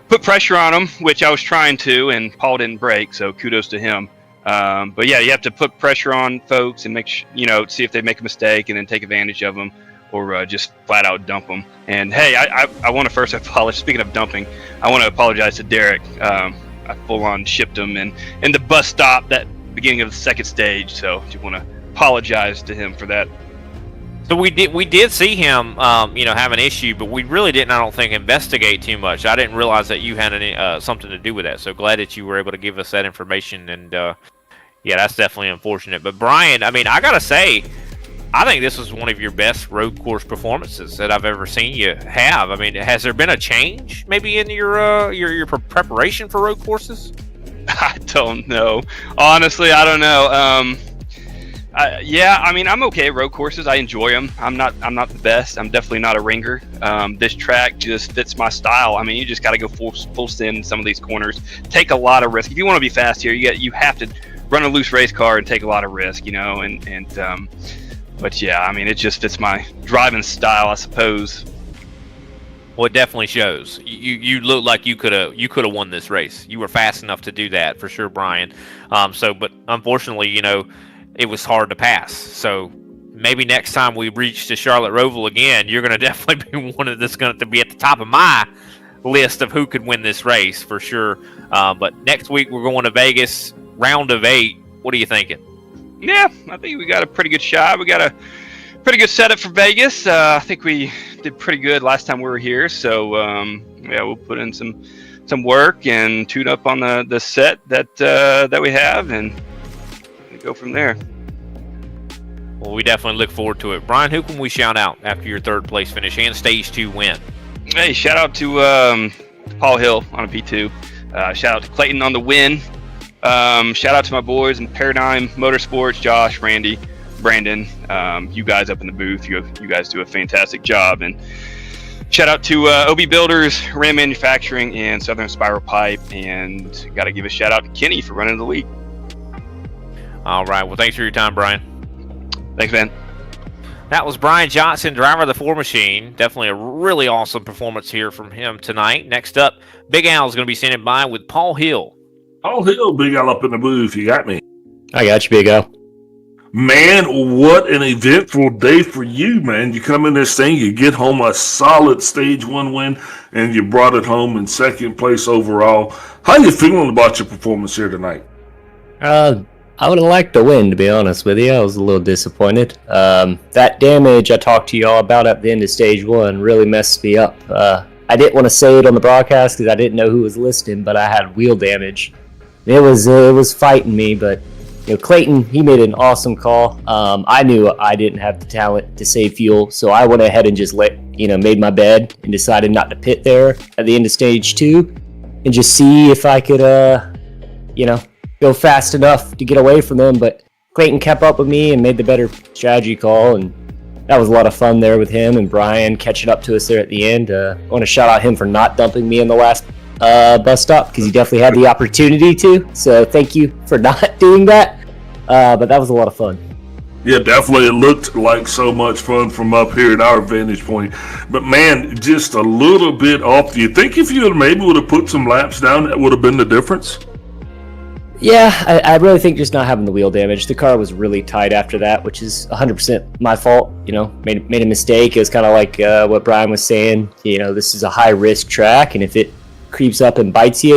put pressure on them, which I was trying to, and Paul didn't break, so kudos to him. But yeah, you have to put pressure on folks and see if they make a mistake and then take advantage of them, or just flat out dump them. And hey, I want to first apologize. Speaking of dumping, I want to apologize to Derek. I full on shipped him in the bus stop that beginning of the second stage, so I just want to apologize to him for that. So we did see him, have an issue, but we really didn't, I don't think, investigate too much. I didn't realize that you had any something to do with that. So glad that you were able to give us that information. And yeah, that's definitely unfortunate. But Brian, I mean, I gotta say, I think this was one of your best road course performances that I've ever seen you have. I mean, has there been a change maybe in your preparation for road courses? I don't know. Honestly, I don't know. Yeah, I mean, I'm okay at road courses. I enjoy them. I'm not the best. I'm definitely not a ringer. This track just fits my style. I mean, you just got to go full send in some of these corners. Take a lot of risk. If you want to be fast here, you have to run a loose race car and take a lot of risk, you know. But yeah, I mean, it just fits my driving style, I suppose. Well, it definitely shows. You look like you could have won this race. You were fast enough to do that for sure, Brian. But unfortunately, you know, it was hard to pass. So maybe next time we reach the Charlotte Roval again, you're going to definitely be one of that's going to be at the top of my list of who could win this race for sure. But next week we're going to Vegas, round of 8. What are you thinking? Yeah, I think we got a pretty good shot. We got a pretty good setup for Vegas. I think we did pretty good last time we were here. So yeah, we'll put in some work and tune up on the set that we have and go from there. Well, we definitely look forward to it. Brian, who can we shout out after your 3rd place finish and stage 2 win? Hey, shout out to Paul Hill on a P2. Shout out to Clayton on the win. Shout out to my boys in Paradigm Motorsports, Josh, Randy, Brandon. You guys up in the booth, you guys do a fantastic job. And shout out to OB Builders, Ram Manufacturing, and Southern Spiral Pipe. And got to give a shout out to Kenny for running the league. All right. Well, thanks for your time, Brian. Thanks, man. That was Brian Johnson, driver of the 4 Machine. Definitely a really awesome performance here from him tonight. Next up, Big Al is going to be standing by with Paul Hill. Paul Hill, Big Al up in the booth. You got me. I got you, Big Al. Man, what an eventful day for you, man. You come in this thing, you get home a solid stage 1 win, and you brought it home in second place overall. How you feeling about your performance here tonight? I would have liked to win, to be honest with you. I was a little disappointed. That damage I talked to y'all about at the end of stage 1 really messed me up. I didn't want to say it on the broadcast because I didn't know who was listening, but I had wheel damage. It was fighting me, but Clayton, he made an awesome call. I knew I didn't have the talent to save fuel, so I went ahead and just made my bed and decided not to pit there at the end of stage 2 and just see if I could, go fast enough to get away from them. But Clayton kept up with me and made the better strategy call, and that was a lot of fun there with him and Brian catching up to us there at the end. I want to shout out him for not dumping me in the last bus stop because he definitely had the opportunity to. So thank you for not doing that. But that was a lot of fun. Yeah, definitely. It looked like so much fun from up here at our vantage point. But man, just a little bit off. Do you think if you would have put some laps down, that would have been the difference? Yeah, I really think just not having the wheel damage. The car was really tight after that, which is 100% my fault. Made a mistake. It was kind of like what Brian was saying. This is a high risk track, and if it creeps up and bites you,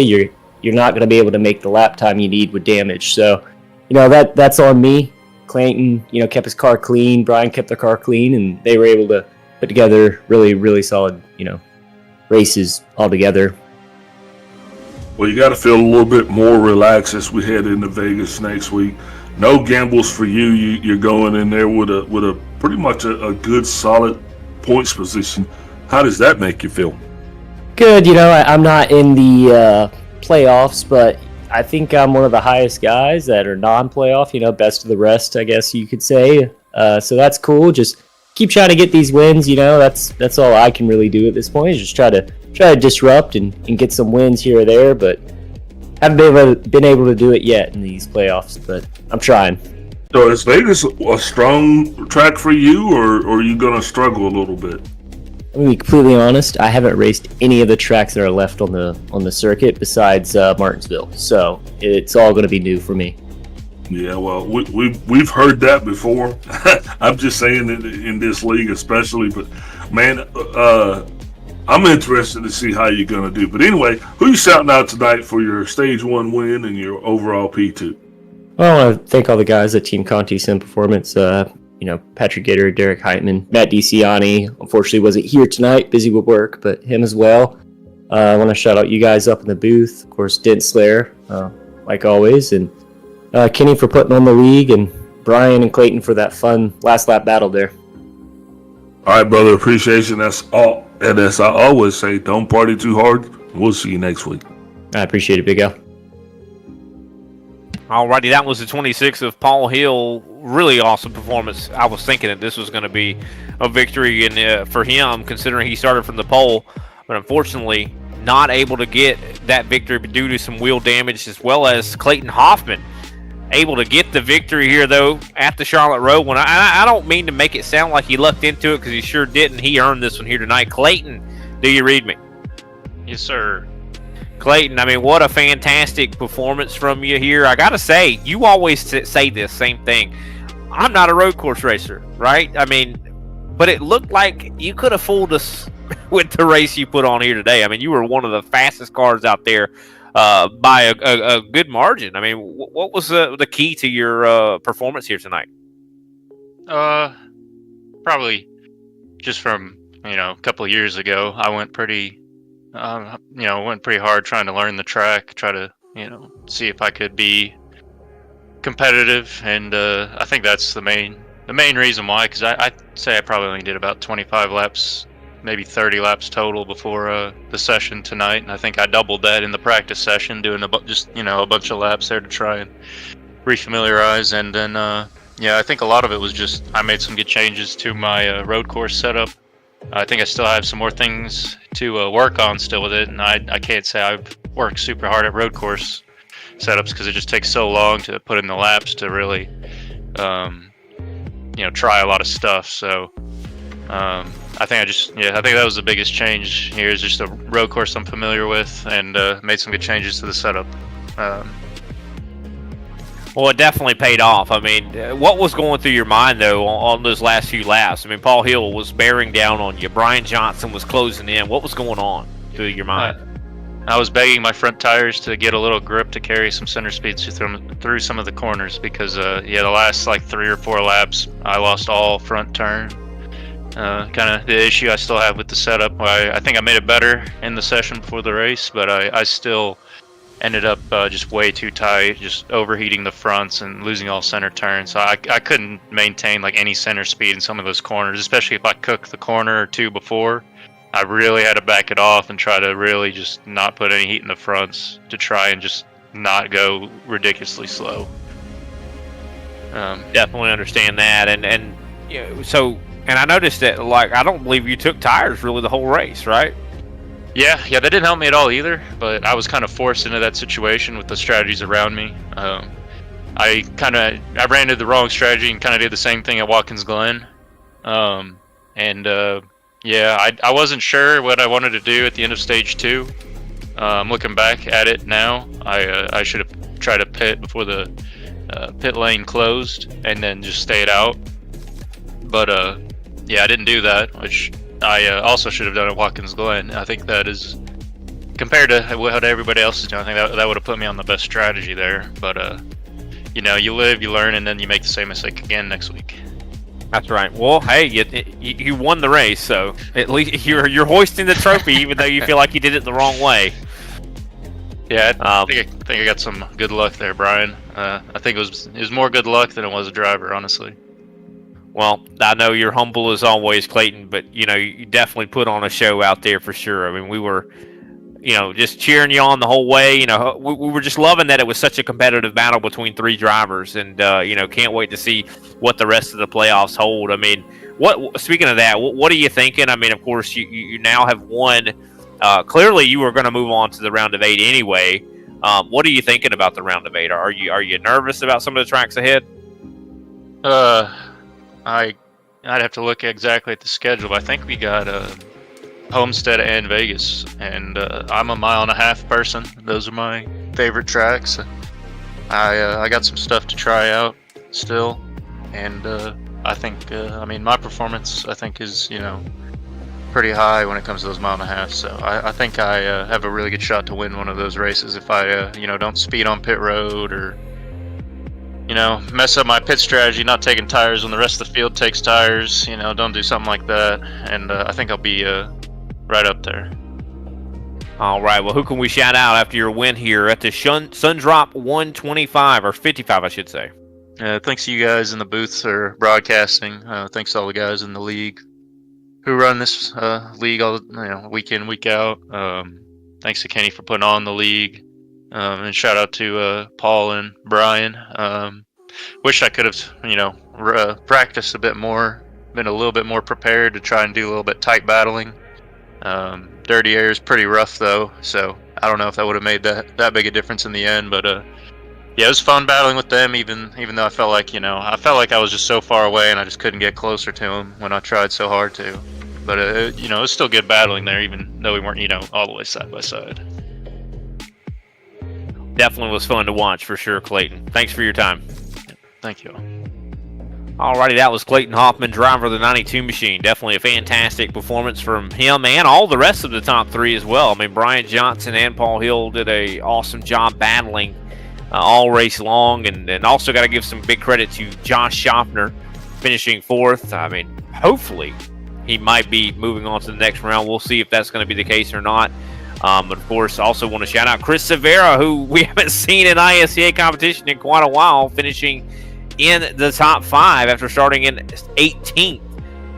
you're not going to be able to make the lap time you need with damage. So, that's on me. Clayton, kept his car clean. Brian kept their car clean, and they were able to put together really, really solid, races all together. Well, you got to feel a little bit more relaxed as we head into Vegas next week. No gambles for you. You're going in there with a pretty much a good, solid points position. How does that make you feel? Good. I'm not in the playoffs, but I think I'm one of the highest guys that are non-playoff. Best of the rest, I guess you could say. So that's cool. Just keep trying to get these wins. That's all I can really do at this point. Is just try to disrupt and get some wins here or there, but haven't been able to do it yet in these playoffs, but I'm trying. So is Vegas a strong track for you, or are you going to struggle a little bit? I'm going to be completely honest. I haven't raced any of the tracks that are left on the circuit besides Martinsville, so it's all going to be new for me. Yeah, well, we've heard that before. I'm just saying in this league especially, but man, I'm interested to see how you're going to do. But anyway, who you shouting out tonight for your Stage 1 win and your overall P2? Well, I want to thank all the guys at Team Conti Sim Performance. Patrick Gator, Derek Heitman, Matt DiCiani. Unfortunately, wasn't here tonight, busy with work, but him as well. I want to shout out you guys up in the booth. Of course, Dent Slayer, like always, and Kenny for putting on the league, and Brian and Clayton for that fun last lap battle there. All right, brother. Appreciation. That's all. And as I always say, don't party too hard. We'll see you next week. I appreciate it, Big Al. Alrighty, that was the 26 of Paul Hill. Really awesome performance. I was thinking that this was going to be a victory and for him, considering he started from the pole, but unfortunately not able to get that victory due to some wheel damage, as well as Clayton Hoffman able to get the victory here, though, at the Charlotte Road one. I don't mean to make it sound like he lucked into it, because he sure didn't. He earned this one here tonight. Clayton, do you read me? Yes, sir. Clayton, I mean, what a fantastic performance from you here. I got to say, you always say this same thing. I'm not a road course racer, right? I mean, but it looked like you could have fooled us with the race you put on here today. I mean, you were one of the fastest cars out there by a good margin. I mean, what was the key to your performance here tonight? Probably just from, a couple of years ago, I went pretty hard trying to learn the track, try to, see if I could be competitive. And I think that's the main reason why, because I'd say I probably only did about 25 laps, maybe 30 laps total before the session tonight, and I think I doubled that in the practice session, doing a bunch of laps there to try and refamiliarize. And then I think a lot of it was just I made some good changes to my road course setup. I think I still have some more things to work on still with it, and I can't say I've worked super hard at road course setups because it just takes so long to put in the laps to really try a lot of stuff. So I think that was the biggest change here, is just a road course I'm familiar with, and made some good changes to the setup. Well, it definitely paid off. I mean, what was going through your mind, though, on those last few laps? I mean, Paul Hill was bearing down on you. Brian Johnson was closing in. What was going on through your mind? I was begging my front tires to get a little grip to carry some center speeds through some of the corners because, the last like 3 or 4 laps, I lost all front turn. Kind of the issue I still have with the setup. I think I made it better in the session before the race, but I still ended up just way too tight, just overheating the fronts and losing all center turn. So I couldn't maintain like any center speed in some of those corners, especially if I cooked the corner or 2 before. I really had to back it off and try to really just not put any heat in the fronts to try and just not go ridiculously slow. Definitely understand that, and I noticed that, like, I don't believe you took tires really the whole race, right? Yeah, that didn't help me at all either, but I was kind of forced into that situation with the strategies around me. I ran into the wrong strategy and kind of did the same thing at Watkins Glen. I wasn't sure what I wanted to do at the end of stage 2. Looking back at it now, I should have tried to pit before the pit lane closed and then just stayed out. But I didn't do that, which I also should have done at Watkins Glen. I think that is, compared to what everybody else is doing, I think that would have put me on the best strategy there. But you live, you learn, and then you make the same mistake again next week. That's right. Well, hey, you won the race, so at least you're hoisting the trophy, even though you feel like you did it the wrong way. Yeah, I think I got some good luck there, Brian. I think it was more good luck than it was a driver, honestly. Well, I know you're humble as always, Clayton, but you definitely put on a show out there for sure. I mean, we were, just cheering you on the whole way. We were just loving that it was such a competitive battle between 3 drivers, and can't wait to see what the rest of the playoffs hold. I mean, speaking of that, what are you thinking? I mean, of course, you now have won. Clearly, you were going to move on to the round of 8 anyway. What are you thinking about the round of 8? Are you nervous about some of the tracks ahead? I'd have to look exactly at the schedule, but I think we got Homestead and Vegas, and I'm a 1.5 mile person. Those are my favorite tracks. I got some stuff to try out still, and I think my performance I think is pretty high when it comes to those 1.5 miles. So I think I have a really good shot to win one of those races if I don't speed on pit road or mess up my pit strategy, not taking tires when the rest of the field takes tires. Don't do something like that, and I think I'll be right up there. All right. Well, who can we shout out after your win here at the Sundrop 125 or 55, I should say? Thanks to you guys in the booths for broadcasting. Thanks to all the guys in the league who run this league all week in, week out. Thanks to Kenny for putting on the league. And shout out to Paul and Brian. Wish I could have, practiced a bit more, been a little bit more prepared to try and do a little bit tight battling. Dirty air is pretty rough though, so I don't know if that would have made that big a difference in the end. But it was fun battling with them, even though I felt like I was just so far away and I just couldn't get closer to them when I tried so hard to. But it was still good battling there, even though we weren't all the way side by side. Definitely was fun to watch for sure, Clayton. Thanks for your time. Thank you. Alrighty, that was Clayton Hoffman, driver of the 92 machine. Definitely a fantastic performance from him and all the rest of the top 3 as well. I mean, Brian Johnson and Paul Hill did a awesome job battling all race long, and also got to give some big credit to Josh Schaffner finishing 4th. I mean, hopefully he might be moving on to the next round. We'll see if that's going to be the case or not. But of course, also want to shout out Chris Severa, who we haven't seen in ISCA competition in quite a while, finishing in the top 5 after starting in 18th.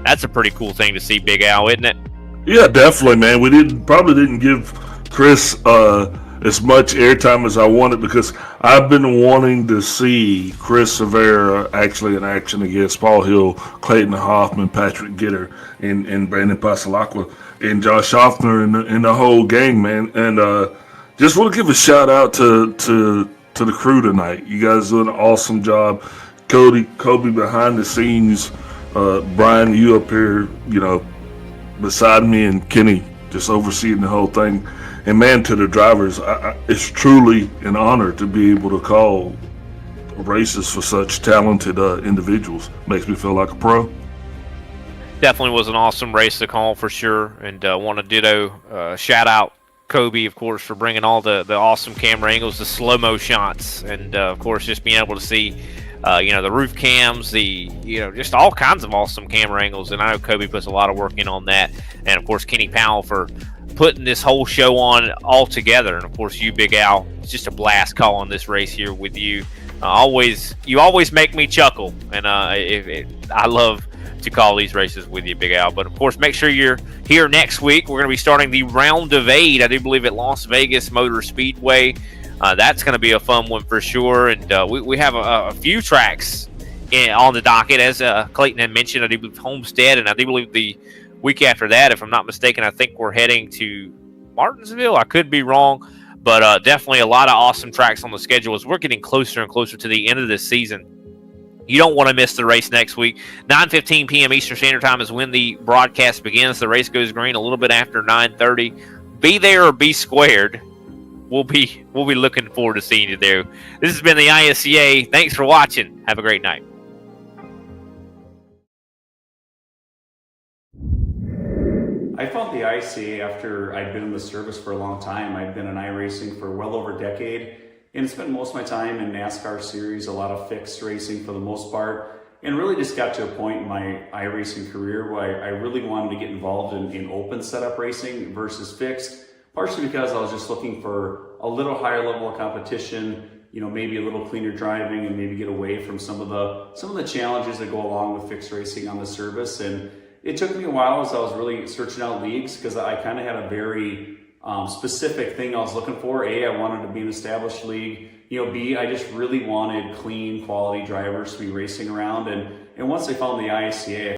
That's a pretty cool thing to see, Big Al, isn't it? Yeah, definitely, man. We probably didn't give Chris as much airtime as I wanted, because I've been wanting to see Chris Severa actually in action against Paul Hill, Clayton Hoffman, Patrick Gitter, and Brandon Pasalacqua, and Josh Schaffner and the whole gang, man. And just want to give a shout out to the crew tonight. You guys doing an awesome job. Kobe behind the scenes, Brian, you up here, beside me, and Kenny just overseeing the whole thing. And man, to the drivers, it's truly an honor to be able to call races for such talented individuals. Makes me feel like a pro. Definitely was an awesome race to call for sure, and want to ditto shout out Kobe, of course, for bringing all the awesome camera angles, the slow-mo shots, and of course just being able to see the roof cams, just all kinds of awesome camera angles. And I know Kobe puts a lot of work in on that, and of course Kenny Powell for putting this whole show on all together, and of course you, Big Al. It's just a blast calling this race here with you. You always make me chuckle, and I love to call these races with you, Big Al. But of course, make sure you're here next week. We're going to be starting the Round of 8, I do believe, at Las Vegas Motor Speedway. That's going to be a fun one for sure. And we have a few tracks on the docket, as Clayton had mentioned. I do believe Homestead, and I do believe the week after that, if I'm not mistaken, I think we're heading to Martinsville. I could be wrong, but definitely a lot of awesome tracks on the schedule as we're getting closer and closer to the end of this season. You don't want to miss the race next week. 9:15 p.m. Eastern Standard Time is when the broadcast begins. The race goes green a little bit after 9:30. Be there or be squared. We'll be looking forward to seeing you there. This has been the ISCA. Thanks for watching. Have a great night. I found the ISCA after I'd been in the service for a long time. I'd been in iRacing for well over a decade, and spent most of my time in NASCAR series, a lot of fixed racing for the most part, and really just got to a point in my iRacing career where I really wanted to get involved in open setup racing versus fixed, partially because I was just looking for a little higher level of competition, maybe a little cleaner driving, and maybe get away from some of the challenges that go along with fixed racing on the service. And it took me a while as I was really searching out leagues, because I kind of had a very specific thing I was looking for. A, I wanted to be an established league. B, I just really wanted clean, quality drivers to be racing around. And once I found the ISCA,